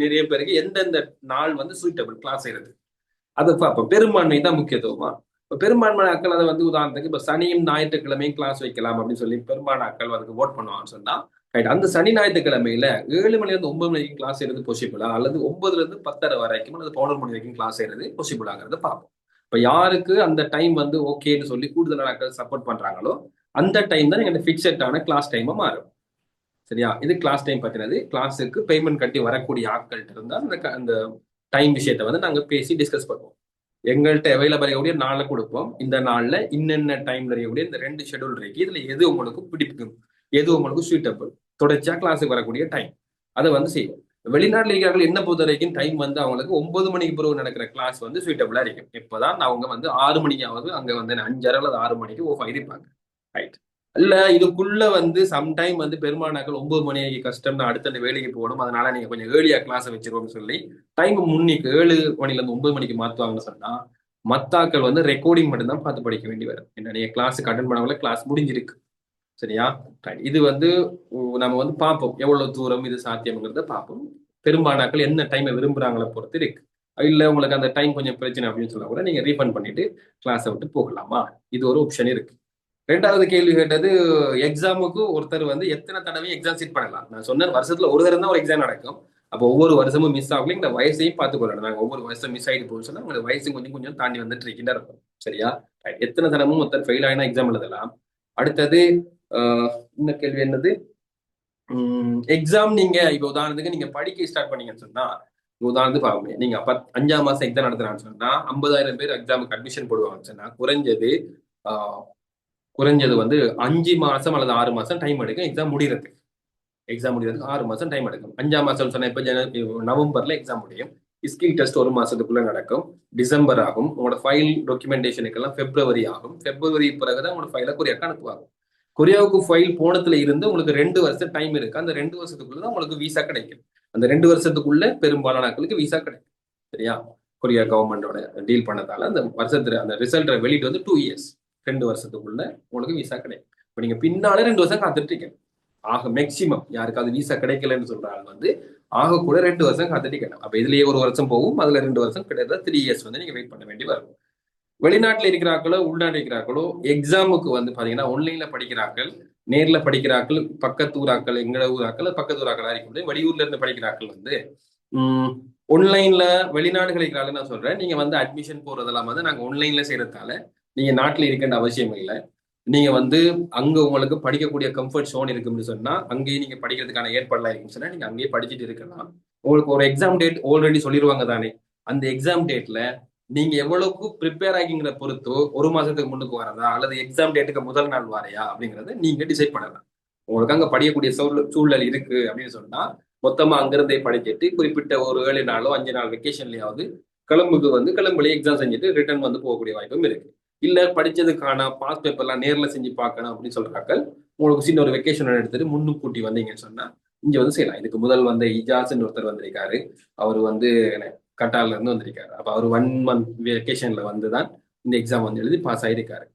நிறைய பேருக்கு எந்தெந்த நாள் வந்து சூட்டபிள் கிளாஸ் செய்யறது அதை பார்ப்போம். பெரும்பான்மை தான் முக்கியத்துவமா. இப்போ பெரும்பான்மை ஆட்கள் அதை வந்து உதாரணத்துக்கு இப்போ சனியும் ஞாயிற்றுக்கிழமையும் கிளாஸ் வைக்கலாம் அப்படின்னு சொல்லி பெரும்பாலான ஆட்கள் அதுக்கு ஓட் பண்ணுவாங்கன்னு சொன்னா ரைட். அந்த சனி ஞாயிற்றுக்கிழமையில 7 மணிலேருந்து 9 மணி வரைக்கும் கிளாஸ் செய்யறது பாசிபிளா, அல்லது 9லேருந்து 10:30 வரைக்கும் அல்லது 11 மணி வரைக்கும் கிளாஸ் செய்யறது பாசிபிளாங்கிறத பார்ப்போம். இப்போ யாருக்கு அந்த டைம் வந்து ஓகேன்னு சொல்லி கூடுதலான ஆட்கள் சப்போர்ட் பண்றாங்களோ அந்த டைம் தான் எங்களுக்கு ஃபிக்ஸடான கிளாஸ் டைமா மாறும். சரியா? இது கிளாஸ் டைம் பத்தினது. கிளாஸுக்கு பேமெண்ட் கட்டி வரக்கூடிய ஆட்கள்கிட்ட இருந்தால் அந்த டைம் விஷயத்தை வந்து நாங்க பேசி டிஸ்கஸ் பண்ணுவோம். எங்கள்கிட்ட அவைலபிள் இருக்கக்கூடிய நாளை கொடுப்போம். இந்த நாள்ல இன்னென்ன டைம்ல இருக்கக்கூடிய இந்த 2 ஷெட்யூல் இருக்கு, இதுல எது உங்களுக்கு பிடிக்கும், எது உங்களுக்கு சூட்டபிள், தொடர்ச்சியா கிளாஸுக்கு வரக்கூடிய டைம் அதை வந்து செய்வோம். வெளிநாட்டில் இருக்கிறார்கள் என்ன பொறுத்த வரைக்கும் டைம் வந்து அவங்களுக்கு 9 மணிக்கு பிறகு நடக்கிற கிளாஸ் வந்து சூட்டபிளா இருக்கும். இப்பதான் அவங்க வந்து 6 மணிக்காவது அங்க வந்து 5:30 அல்லது 6 மணிக்கு ஓஃப் ஆகிருப்பாங்க. ரைட். இல்ல இதுக்குள்ள வந்து சம்டைம் வந்து பெரும்பாலாக்கள் 9 மணி கஷ்டம் நான் அடுத்த வேலைக்கு போகணும், அதனால நீங்க கொஞ்சம் ஏர்லியா கிளாஸ் வச்சிருவோம்னு சொல்லி டைம் முன்னிக்கு 7 மணில இருந்து 9 மணிக்கு மாத்துவாங்கன்னு சொன்னா மத்தாக்கள் வந்து ரெக்கார்டிங் மட்டும் தான் பார்த்து படிக்க வேண்டி வரும். என்ன நீங்க கிளாஸுக்கு அட்டன் பண்ணவங்கள கிளாஸ் முடிஞ்சிருக்கு. சரியா? Right. இது வந்து நம்ம வந்து பார்ப்போம் எவ்வளவு தூரம் இது சாத்தியம்ங்கிறத பார்ப்போம். பெரும்பாலாக்கள் என்ன டைமை விரும்புறாங்கள பொறுத்து இருக்கு. இல்ல உங்களுக்கு அந்த டைம் கொஞ்சம் பிரச்சனை அப்படின்னு சொன்னா கூட நீங்க ரீஃபண்ட் பண்ணிட்டு கிளாஸை விட்டு போகலாமா? இது ஒரு ஆப்ஷன் இருக்கு. ரெண்டாவது கேள்வி கேட்டது, எக்ஸாமுக்கு ஒருத்தர் வந்து எத்தனை தடவை எக்ஸாம் சீட் பண்ணலாம். நான் சொன்னேன் வருஷத்துல ஒரு தடவை தான் ஒரு எக்ஸாம் நடக்கும். அப்போ ஒவ்வொரு வருஷமும் மிஸ் ஆகல இந்த வயசையும் பார்த்துக்கொள்ளணும். நாங்கள் ஒவ்வொரு வருஷம் மிஸ் ஆகிட்டு போகணும்னு சொன்னா உங்களுக்கு வயசு கொஞ்சம் கொஞ்சம் தாண்டி வந்துட்டு இருக்கின்றா இருக்கும். சரியா? Right. எத்தனை தடமும் ஒருத்தர் ஃபெயில் ஆகினா எக்ஸாம் எழுதலாம். அடுத்தது இந்த கேள்வி என்னது, எக்ஸாம் நீங்க இப்ப உதாரணத்துக்கு நீங்க படிக்க ஸ்டார்ட் பண்ணீங்கன்னு சொன்னா உதாரணத்துக்கு பாருங்க, நீங்க 5ஆம் மாசம் எக்ஸாம் நடத்துறான்னு சொன்னா 50,000 பேர் எக்ஸாமுக்கு அட்மிஷன் போடுவாங்கன்னு சொன்னா குறைஞ்சது வந்து 5 மாசம் அல்லது 6 மாசம் டைம் எடுக்கும் எக்ஸாம் முடியறதுக்கு. 6 மாசம் டைம் எடுக்கும். 5ஆம் மாசம் சொன்னா இப்ப நவம்பர்ல எக்ஸாம் முடியும். ஸ்கில் டெஸ்ட் 1 மாசத்துக்குள்ள நடக்கும். டிசம்பர் ஆகும். உங்களோட ஃபைல் டாக்குமெண்டேஷனுக்கெல்லாம் பிப்ரவரி ஆகும். பிப்ரவரி பிறகுதான் உங்களோட ஃபைலை கொரியாக்கு அனுப்புவாங்க. கொரியாவுக்கு ஃபைல் போனதுல இருந்து உங்களுக்கு 2 வருஷம் டைம் இருக்கு. அந்த 2 வருஷத்துக்குள்ளதான் உங்களுக்கு விசா கிடைக்கும். அந்த 2 வருஷத்துக்குள்ள பெரும்பாலான நாட்களுக்கு விசா கிடைக்கும். சரியா? கொரியா கவர்மெண்டோட டீல் பண்ணதால அந்த வருஷத்துல அந்த ரிசல்ட் வெளியிட்டு வந்து 2 இயர்ஸ் 2 வருஷத்துக்குள்ள உங்களுக்கு விசா கிடைக்கும். இப்ப நீங்க பின்னால 2 வருஷம் காத்துட்டு இருக்கீங்க. ஆக மேக்சிமம் யாருக்காவது விசா கிடைக்கலன்னு சொல்றாங்க வந்து ஆக கூட 2 வருஷம் காத்துட்டு இருக்கணும். அப்ப இதுலயே 1 வருஷம் போகும், அதுல 2 வருஷம் கிட்டத்தட்ட 3 இயர்ஸ் வந்து நீங்க வெயிட் பண்ண வேண்டி வரும். வெளிநாட்டுல இருக்கிறார்களோ உள்நாட்டு இருக்கிறார்களோ எக்ஸாமுக்கு வந்து பாத்தீங்கன்னா ஆன்லைன்ல படிக்கிறார்கள், நேர்ல படிக்கிறார்கள், பக்கத்து ஊராக்கள் எங்கட ஊராக்கள் பக்கத்து ஊராக்களா இருக்க வெளியூர்ல இருந்து படிக்கிறார்கள் வந்து ஆன்லைன்ல வெளிநாடுகள் இருக்கிறாங்க. நான் சொல்றேன், நீங்க வந்து அட்மிஷன் போறதெல்லாம் வந்து நாங்க ஆன்லைன்ல செய்யறதால நீங்க நாட்டுல இருக்கின்ற அவசியம் இல்லை. நீங்க வந்து அங்க உங்களுக்கு படிக்கக்கூடிய கம்ஃபர்ட் ஜோன் இருக்குன்னு சொன்னா அங்கேயே நீங்க படிக்கிறதுக்கான ஏற்பாடுலாம் இருக்குன்னு சொன்னா நீங்க அங்கேயே படிச்சுட்டு இருக்கலாம். உங்களுக்கு ஒரு எக்ஸாம் டேட் ஆல்ரெடி சொல்லிடுவாங்க தானே. அந்த எக்ஸாம் டேட்ல நீங்க எவ்வளவுக்கு ப்ரிப்பேர் ஆகிங்கிற பொறுத்து 1 மாசத்துக்கு முன்னுக்கு வரதா அல்லது எக்ஸாம் டேட்டுக்கு முதல் நாள் வரையா அப்படிங்கறத நீங்க டிசைட் பண்ணலாம். உங்களுக்கு அங்க படிக்கக்கூடிய சூழல் இருக்கு அப்படின்னு சொன்னா மொத்தமா அங்கிருந்தே படிச்சுட்டு குறிப்பிட்ட ஒரு 7 நாளோ 5 நாள் வெக்கேஷன்லயாவது கிளம்புக்கு வந்து கிளம்புலயே எக்ஸாம் செஞ்சுட்டு ரிட்டர்ன் வந்து போகக்கூடிய வாய்ப்பும் இருக்கு. இல்ல படிச்சதுக்கான பாஸ் பேப்பர்லாம் நேர்ல செஞ்சு பார்க்கணும் அப்படின்னு சொல்றாக்கள் உங்களுக்கு சின்ன ஒரு வெக்கேஷன் எடுத்துட்டு முன்னுக்கூட்டி வந்தீங்கன்னு சொன்னா இங்க வந்து செய்யலாம். இதுக்கு முதல் வந்த இஜாஸ்ன்னு ஒருத்தர் வந்திருக்காரு. அவர் வந்து கட்டார்ல இருந்து வந்திருக்காரு. அப்ப அவர் 1 மந்த் வெக்கேஷன்ல வந்துதான் இந்த எக்ஸாம் வந்து எழுதி பாஸ் ஆயிருக்காரு.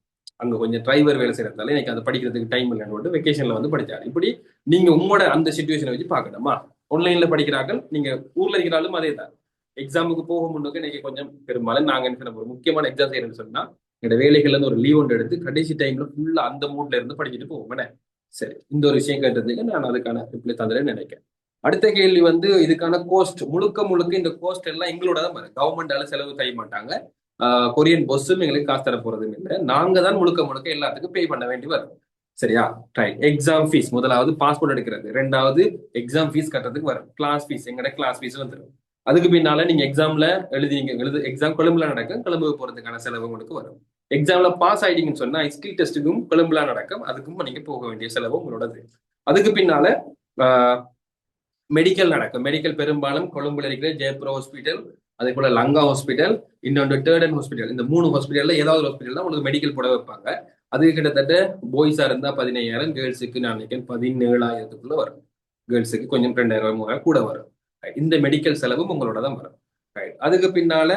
அங்க கொஞ்சம் டிரைவர் வேலை செய்யறதால எனக்கு அதை படிக்கிறதுக்கு டைம் இல்லைன்னு வெக்கேஷன்ல வந்து படிச்சாரு. இப்படி நீங்க உங்களோட அந்த சிச்சுவேஷனை வச்சு பார்க்கணுமா. ஆன்லைன்ல படிக்கிறார்கள், நீங்க ஊர்ல இருக்கிறாலும் அதே தான். எக்ஸாமுக்கு போக முன்னுக்கு இன்னைக்கு கொஞ்சம் பெரும்பாலும் நாங்க என்ன ஒரு முக்கியமான எக்ஸாம் செய்யறேன்னு சொன்னா என்னோட வேலைகள்ல இருந்து ஒரு லீவ் ஒன்று எடுத்து கடைசி டைம்ல ஃபுல்லா அந்த மூட்ல இருந்து படிச்சுட்டு போவோம். சரி, இந்த ஒரு விஷயம் கேட்டதுக்கு நான் அதுக்கான ரிப்ளை தந்துறேன்னு நினைக்கிறேன். அடுத்த கேள்வி வந்து இதுக்கான கோஸ்ட் முழுக்க இந்த கோஸ்ட் எல்லாம் எங்களோட தான் வரும். கவர்மெண்டால செலவு செய்ய மாட்டாங்க. கொரியன் பொஸ்ஸும் எங்களுக்கு காசு தர போறதும் இல்லை. நாங்க தான் முழுக்க எல்லாத்துக்கும் பே பண்ண வேண்டி வரும். சரியா? ரைட். எக்ஸாம் ஃபீஸ் முதலாவது பாஸ்போர்ட் எடுக்கிறது, 2வது எக்ஸாம் ஃபீஸ் கட்டுறதுக்கு வரும். கிளாஸ் ஃபீஸ் எங்கட கிளாஸ் ஃபீஸ் வந்துடும். அதுக்கு பின்னால நீங்க எக்ஸாம்ல எக்ஸாம் கொழும்புல நடக்கும், கொழும்பு போறதுக்கான செலவு உங்களுக்கு வரும். எக்ஸாம்ல பாஸ் ஆயிட்டீங்கன்னு சொன்னா ஸ்கில் டெஸ்ட்டுக்கும் கொழும்புல நடக்கும், அதுக்கும் நீங்க போக வேண்டிய செலவு உங்களோடது. அதுக்கு பின்னால மெடிக்கல் நடக்கும். மெடிக்கல் பெரும்பாலும் கொழும்புல இருக்கிற ஜெயபுரா ஹாஸ்பிட்டல், அதே போல லங்கா ஹாஸ்பிட்டல், இன்னொன்று டேர்டன் ஹாஸ்பிட்டல், இந்த 3 ஹாஸ்பிட்டல்ல ஏதாவது ஒரு ஹாஸ்பிட்டல் தான் உங்களுக்கு மெடிக்கல் போட வைப்பாங்க. அது கிட்டத்தட்ட பாய்ஸா இருந்தா 15,000, கேர்ள்ஸுக்கு நான் நினைக்கிறேன் 17,000க்குள்ள வரும். கேர்ள்ஸுக்கு கொஞ்சம் 2,000 3,000 கூட வரும். இந்த மெடிக்கல் செலவும் உங்களோட தான் வரும். அதுக்கு பின்னால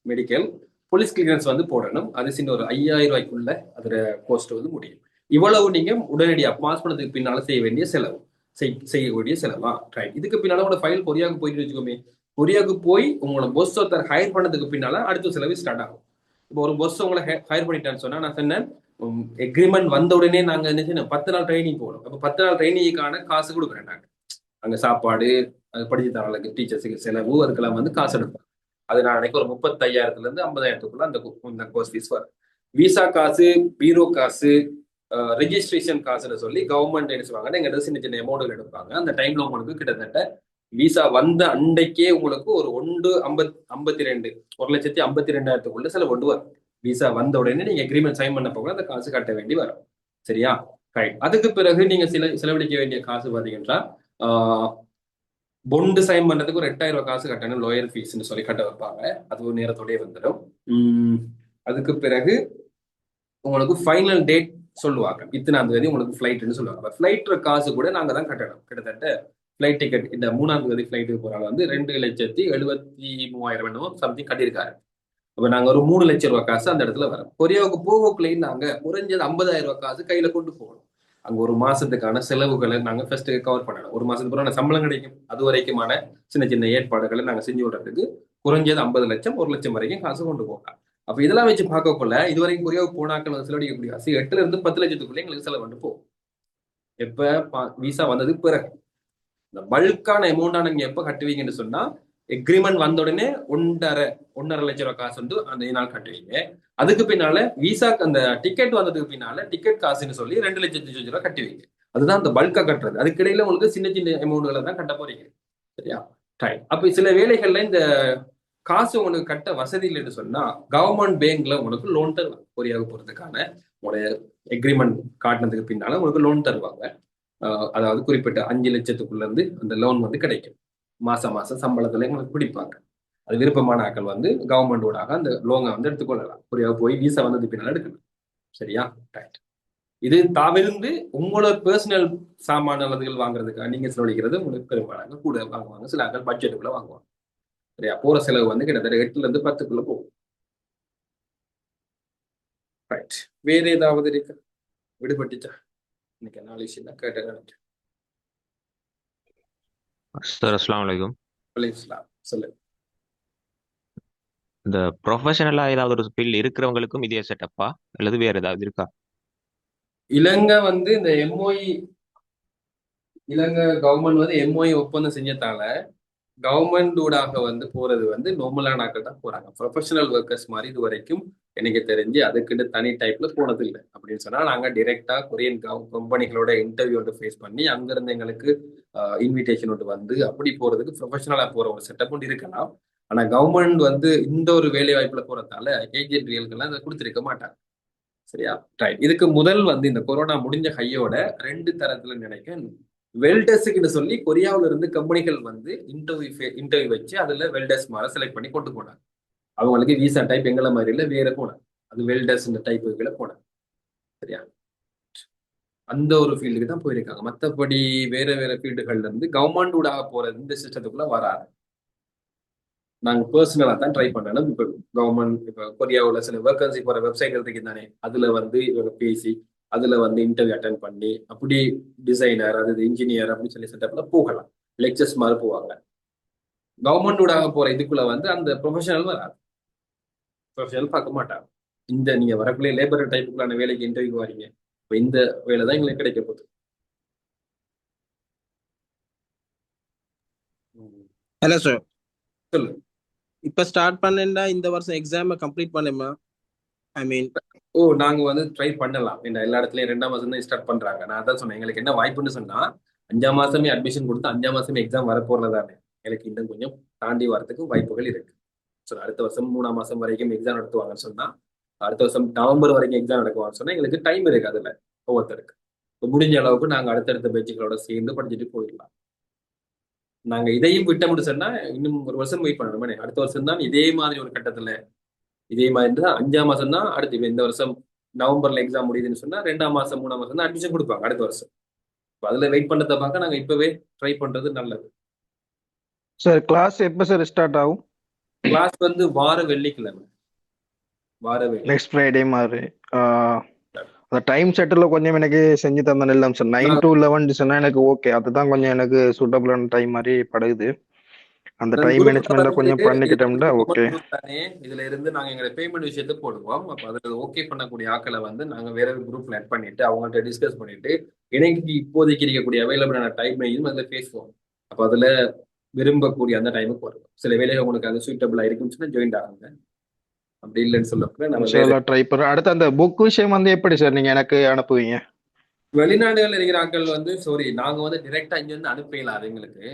மெடிக்கல் போலீஸ் கிளியரன்ஸ் வந்து போடணும். அது சின்ன ஒரு 5,000 ரூபாய்க்குள்ள அதோட கோஸ்ட் வந்து முடியும். இவ்வளவு நீங்க உடனடியாக பாஸ் பண்ணதுக்கு பின்னால செய்ய வேண்டிய செலவு செய்யக்கூடிய செலவா. ரைட். இதுக்கு பின்னால உங்களோட ஃபைல் கொரியாவுக்கு போயிட்டு வச்சுக்கோமே, கொரியாவுக்கு போய் உங்களோட பொஸ் ஒருத்தர் ஹையர் பண்ணதுக்கு பின்னால அடுத்த செலவு ஸ்டார்ட் ஆகும். இப்போ ஒரு பொஸ் உங்களை ஹையர் பண்ணிட்டான்னு சொன்னா நான் சொன்னேன் எக்ரிமெண்ட் வந்த உடனே நாங்க என்ன செய்யணும், 10 நாள் ட்ரைனிங் போகணும். அப்போ 10 நாள் ட்ரைனிங்கான காசு கொடுக்குறேன் நாங்க. அங்க சாப்பாடு, அது படிச்சு தரவங்களுக்கு டீச்சர்ஸுக்கு செலவு, அதுக்கெல்லாம் வந்து காசு எடுப்போம். அது நான் நினைக்க ஒரு 35,000 இருந்து 50,000 அந்த கோர்ஸ் ஃபீஸ் வரும். விசா காசு, பீரோ காசு, ரெஜிஸ்ட்ரேஷன் காசுன்னு சொல்லி கவர்மெண்ட் என்ன செய்வாங்க, எங்க சின்ன அமௌண்ட்கள் எடுப்பாங்க. அந்த டைம்ல உங்களுக்கு கிட்டத்தட்ட விசா வந்த அன்றைக்கே உங்களுக்கு ஒரு 1,52,000 செலவு கொண்டு வரும். விசா வந்த உடனே நீங்க அக்ரிமெண்ட் சைன் பண்ண போக அந்த காசு கட்ட வேண்டி வரும். சரியா? ரைட். அதுக்கு பிறகு நீங்க செலவழிக்க வேண்டிய காசு பாத்தீங்கன்னா பொண்டு சைன் பண்றதுக்கு ஒரு 8,000 காசு கட்டணும், லோயர் ஃபீஸ்ன்னு சொல்லி கட்ட வைப்பாங்க. அது ஒரு நேரத்தோடய வந்துடும். அதுக்கு பிறகு உங்களுக்கு ஃபைனல் டேட் சொல்லுவாங்க. இத்தனாம் தேதி உங்களுக்கு ஃபிளைட்னு சொல்லுவாங்க. ஃபிளைட் காசு கூட நாங்க தான் கட்டணும். கிட்டத்தட்ட ஃபிளைட் டிக்கெட் இந்த 3ஆம் தேதி ஃபிளைட்டுக்கு போறாங்க வந்து 2,73,000 என்னமோ சம்திங் கட்டியிருக்காரு. அப்ப நாங்க ஒரு 3 லட்சம் ரூபாய் காசு அந்த இடத்துல வரோம். கொரியாவுக்கு போகக்குள்ளேயும் நாங்க குறைஞ்சது 50,000 ரூபாய் காசு கையில கொண்டு போகணும். அங்க ஒரு மாசத்துக்கான செலவுகளை நாங்க ஃபர்ஸ்ட் கவர் பண்ணணும். ஒரு மாசத்துக்கு அப்புறம் சம்பளம் கிடைக்கும். அது வரைக்குமான சின்ன சின்ன ஏற்பாடுகளை நாங்க செஞ்சு விடுறதுக்கு குறைஞ்சது 50 லட்சம் 1 லட்சம் வரைக்கும் காசு கொண்டு போகலாம். அப்ப இதெல்லாம் வச்சு பார்க்கக்குள்ள இது வரைக்கும் கொரியாவுக்கு போனாக்கள் செலவழிக்கக்கூடிய காசு 8 இருந்து 10 லட்சத்துக்குள்ளே எங்களுக்கு செலவு வந்து போகும். எப்ப விசா வந்ததுக்கு பிறகு இந்த பல்கான அமௌண்டா நீங்க எப்ப கட்டுவீங்கன்னு சொன்னா எக்ரிமெண்ட் வந்த உடனே 1.5 லட்சம் ரூபாய் காசு வந்து அந்த நாள் கட்டுவீங்க. அதுக்கு பின்னால விசாக்கு அந்த டிக்கெட் வந்ததுக்கு பின்னால டிக்கெட் காசுன்னு சொல்லி 2,25,000 ரூபாய் கட்டுவீங்க. அதுதான் அந்த பல்கா கட்டுறது. அதுக்கு இடையில உங்களுக்கு சின்ன சின்ன அமௌண்ட்களை தான் கட்ட போறீங்க. சரியா? அப்ப சில வேலைகள்ல இந்த காசு உங்களுக்கு கட்ட வசதி இல்லைன்னு சொன்னா கவர்மெண்ட் பேங்க்ல உங்களுக்கு லோன் தருவாங்க. கொரியாவுக்கு போறதுக்கான உங்களுடைய எக்ரிமெண்ட் காட்டினதுக்கு பின்னால உங்களுக்கு லோன் தருவாங்க. அதாவது குறிப்பிட்ட 5 லட்சத்துக்குள்ள இருந்து அந்த லோன் வந்து கிடைக்கும். மாசம் சம்பளத்துல உங்களுக்கு பிடிப்பாங்க. அது விருப்பமான ஆட்கள் வந்து கவர்மெண்ட் ஊடாக அந்த லோனை வந்து எடுத்துக்கொள்ளலாம். கொரியாவுக்கு போய் விசா வந்தது பின்னால் எடுக்கணும். சரியா? ரைட். இது தவிர்த்து உங்களோட பர்சனல் சாமான அளவுகள் வாங்குறதுக்காக நீங்க செலவழிக்கிறது உங்களுக்கு பெரும்பாலாக கூட வாங்குவாங்க. சில ஆட்கள் பட்ஜெட்டுக்குள்ள வாங்குவாங்க. சரியா? போற செலவு வந்து கிட்டத்தட்ட 8ல இருந்து 10க்குள்ள போகும். ரைட். வேற ஏதாவது இருக்கு விடுபட்டுச்சா? இன்னைக்கு 4 விஷயம் தான் கேட்டேன் நினைக்கிறேன். சார் அஸ்ஸலாமு அலைக்கும். சொல்லுங்க. இந்த ப்ரொஃபஷனலா ஏதாவது ஒரு ஃபீல்ட் இருக்கிறவங்களுக்கும் இதே செட்டப்பா அல்லது வேற ஏதாவது இருக்கா? இலங்கை வந்து இந்த எம்ஓஇ இலங்கை கவர்மெண்ட் வந்து எம்ஓஇ ஒப்பந்தம் செஞ்சதால கவர்மெண்ட் ஊடாக வந்து போறது வந்து நார்மலான ஆட்கள் தான் போறாங்க. ப்ரொஃபஷனல் ஒர்க்கர்ஸ் மாதிரி இது வரைக்கும் எனக்கு தெரிஞ்சு அதுக்குன்னு தனி டைப்ல போனது இல்லை. அப்படின்னு சொன்னா நாங்க டிரெக்டா கொரியன் கம்பெனிகளோட இன்டர்வியூ வந்து ஃபேஸ் பண்ணி அங்கிருந்து எங்களுக்கு இன்விடேஷன் ஒன்று வந்து அப்படி போறதுக்கு ப்ரொஃபஷனலா போற ஒரு செட்டப் ஒன்று இருக்கலாம். ஆனா கவர்மெண்ட் வந்து இந்த ஒரு வேலை வாய்ப்புல போறதால ஏஜென்ட் ரியல்கள்லாம் அதை கொடுத்துருக்க மாட்டாங்க. சரியா? ரைட். இதுக்கு முதல் வந்து இந்த கொரோனா முடிஞ்ச கையோட 2 தரத்துல நினைக்க வெல்டர்ஸுக்குன்னு சொல்லி கொரியாவில இருந்து கம்பெனிகள் வந்து இன்டர்வியூ வச்சு அதுல வெல்டர்ஸ் மாதிரி செலக்ட் பண்ணி கொண்டு போனாங்க. அவங்களுக்கு விசா டைப் எங்களை மாதிரி இல்ல வேற போனாங்க. அது வெல்டர்ஸ் இந்த டைப்புகளை போனாங்க. சரியா? அந்த ஒரு ஃபீல்டுக்கு தான் போயிருக்காங்க. மற்றபடி வேற வேற ஃபீல்டுகள்ல இருந்து கவர்மெண்ட் ஊடாக போற இந்த சிஸ்டத்துக்குள்ள வராது. நாங்க பர்சனலா தான் ட்ரை பண்ணணும். இப்ப கவர்மெண்ட் இப்ப கொரியாவுல சில வேகன்சி போற வெப்சைட் இருக்கு தானே, அதுல வந்து இவங்க பேசி அதுல வந்து இன்டர்வியூ அட்டன் பண்ணி அப்படி டிசைனர் அது இன்ஜினியர் அப்படின்னு சொல்லி செட்டப்ல போகலாம். லெக்சர்ஸ் மாதிரி போவாங்க. கவர்மெண்ட் ஊடாக போற இதுக்குள்ள வந்து அந்த ப்ரொஃபஷனல் வராது. ப்ரொஃபஷனல் பார்க்க மாட்டாங்க. இந்த நீங்க வரக்குள்ளே லேபர் டைப்புக்குள்ளான வேலைக்கு இன்டர்வியூ வரீங்க. இப்ப இந்த வேலை தான் எங்களுக்கு கிடைக்க போகுது. ஹலோ சார், சொல்லு. இப்போ ஸ்டார்ட் பண்ணேன்டா இந்த வருஷம் எக்ஸாமை கம்ப்ளீட் பண்ணுமா? ஐ மீன் நாங்க வந்து ட்ரை பண்ணலாம். இந்த எல்லா இடத்துலயும் 2ஆம் மாசம் தான் ஸ்டார்ட் பண்றாங்க. நான் அதான் சொன்னேன், எங்களுக்கு என்ன வாய்ப்புன்னு சொன்னா 5ஆம் மாசமே அட்மிஷன் கொடுத்து 5ஆம் மாசமே எக்ஸாம் வரப்போறதானே எனக்கு இன்னும் கொஞ்சம் தாண்டி வரதுக்கு வாய்ப்புகள் இருக்கு. ஸோ அடுத்த வருஷம் 3ஆம் மாசம் வரைக்கும் எக்ஸாம் நடத்துவாங்கன்னு சொன்னா அடுத்த வருஷம் நவம்பர் வரைக்கும் எக்ஸாம் நடக்குவாங்கன்னு சொன்னா எங்களுக்கு டைம் இருக்கு அதுல ஒவ்வொருத்தருக்கு. இப்போ முடிஞ்ச அளவுக்கு நாங்க அடுத்தடுத்த பேச்சுகளோட சேர்ந்து படிச்சுட்டு போயிடலாம். நாங்க இதையும் விட்டோம்னு சொன்னா இன்னும் ஒரு வருஷம் வெயிட் பண்ணணும். அடுத்த வருஷம் தான் இதே மாதிரி ஒரு கட்டத்துல இதே மாதிரி தான் 5ஆம் மாசம் தான் அடுத்து. இந்த வருஷம் நவம்பர்ல எக்ஸாம் முடியுதுன்னு சொன்னா 2ஆம் மாசம் 3ஆம் மாசம் தான் அட்மிஷன் கொடுப்பாங்க அடுத்த வருஷம். அதுல வெயிட் பண்ணதை பார்க்க நாங்க இப்பவே ட்ரை பண்றது நல்லது. சார் கிளாஸ் எப்போ சார் ஸ்டார்ட் ஆகும்? கிளாஸ் வந்து வார வெள்ளிக்கிழமை நெக்ஸ்ட் ஃப்ரைடே மாதிரி. அந்த டைம் செட்டில் கொஞ்சம் எனக்கு செஞ்சு தந்தேன் இல்லை சார். 9 to 11 சொன்னா எனக்கு ஓகே. அதுதான் கொஞ்சம் எனக்கு சூட்டபிளான டைம் மாதிரி படுகுது. அந்த டைம் மேனேஜ்மெண்ட்ல கொஞ்சம் பண்ணிக்கிட்டோம்னா ஓகே. இதுல இருந்து நாங்க எங்க பேமெண்ட் விஷயத்தை போடுவோம். அப்ப அதுல ஓகே பண்ணக்கூடிய ஆட்களை வந்து நாங்க வேற குரூப்ல ஆட் பண்ணிட்டு அவங்கள்ட்ட டிஸ்கஸ் பண்ணிட்டு எனக்கு இப்போதைக்கு இருக்கக்கூடிய அவைலபிளான டைமையும் அதுல பேசுவோம். அப்ப அதுல விரும்பக்கூடிய அந்த டைமுக்கு வரும். சில வேலைகள் உங்களுக்கு அது சூட்டபிளா இருக்குன்னு சொன்னா ஜாயின் ஆகுங்க. அப்படி இல்லைன்னு சொல்லக்கூட நம்ம ட்ரை பண்ணுறோம். அடுத்து அந்த புக் விஷயம் வந்து எப்படி சார் நீங்க எனக்கு அனுப்புவீங்க? வெளிநாடுகள் இருக்கிற ஆட்கள் வந்து நாங்க வந்து டிரெக்டா இங்க இருந்து அனுப்பலாம். அது எங்களுக்கு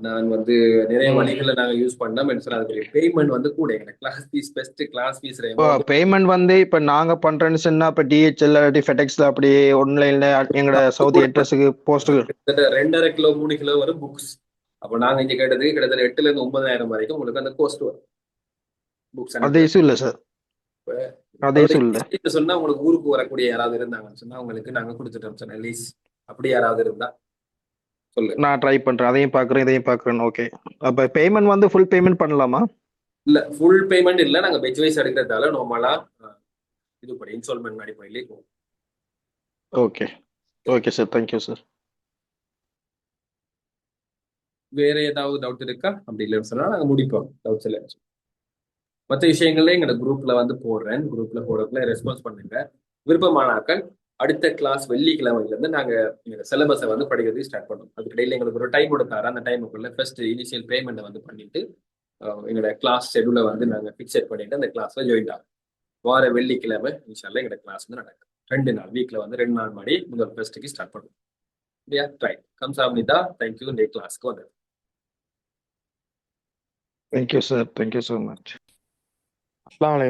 நான் வந்து நிறைய வழிகளை நாங்க யூஸ் பண்ணோம். அதுக்கு பேமெண்ட் வந்து கூட எங்களுக்கு class fees best class fees payment வந்து இப்ப நாங்க பண்றேன்னு சொன்னா இப்ப DHL ஃபெடெக்ஸ்ல அப்படி ஆன்லைன்ல எங்களோட சவுதி அட்ரஸுக்கு போஸ்ட் 2.5 கிலோ 3 கிலோ வரும் புக்ஸ். அப்ப நாங்க இங்க கேட்டதுக்கு கிட்டத்தட்ட 8,000 இருந்து 9,000 வரைக்கும் உங்களுக்கு அந்த கோஸ்ட் வரும் புக்ஸ். அது இஷ்யூ இல்ல சார். அதே அதாவது சொல்லுங்க. இப்ப சொன்னா உங்களுக்கு ஊருக்கு வரக்கூடிய யாராவது இருந்தாங்கன்னு சொன்னா உங்களுக்கு நாங்க கொடுத்துட்டோம் சார் லீஸ். அப்படி யாராவது இருந்தா சொல்லு. நான் ட்ரை பண்றேன், அதையும் பார்க்குறேன் இதையும் பார்க்குறேன். ஓகே, அப்போ பேமெண்ட் வந்து ஃபுல் பேமெண்ட் பண்ணலாமா? இல்ல ஃபுல் பேமெண்ட் இல்ல, நாங்க பெட்ச் வைஸ் எடுக்கிறதால நார்மலா இது படி இன்ஸ்டால்மெண்ட் அடிப்படையிலே போகும். Okay okay sir, thank you sir. வேற ஏதாவது டவுட் இருக்கா? அப்படி இல்லைன்னு சொன்னா நாங்க முடிப்போம் டவுட்ஸ் இல்லை. மற்ற விஷயங்களே எங்களோட குரூப்ல வந்து போடுறேன். குரூப்ல போடுறதுல ரெஸ்பான்ஸ் பண்ணுங்க. விருப்பமானாக்கள் அடுத்த கிளாஸ் வெள்ளிக்கிழமையில இருந்து நாங்க எங்களோட சிலபஸை வந்து படிக்கிறதுக்கு ஸ்டார்ட் பண்ணோம். அதுக்கிடையில எங்களுக்கு ஒரு டைம் கொடுத்தாரு. அந்த டைமுக்குள்ள ஃபர்ஸ்ட் இனிஷியல் பேமெண்ட் வந்து பண்ணிட்டு எங்களோட கிளாஸ் ஷெடியூலை வந்து நாங்க ஃபிக்ஸட் பண்ணிட்டு அந்த கிளாஸ்ல ஜாயின் ஆகும். வார வெள்ளிக்கிழமை இன்ஷால்லா எங்களோட கிளாஸ் வந்து நடக்கும். 2 நாள் வீக்ல வந்து 2 நாள் மாதிரி முதல் ஃபர்ஸ்ட்டுக்கு ஸ்டார்ட் பண்ணுவோம். இல்லையா? ரைட். கம்சாமிதா, தேங்க்யூ இந்த கிளாஸ்க்கு வந்தது. Thank you sir, thank you so much. அஸ்ஸலாமு அலைக்கும்.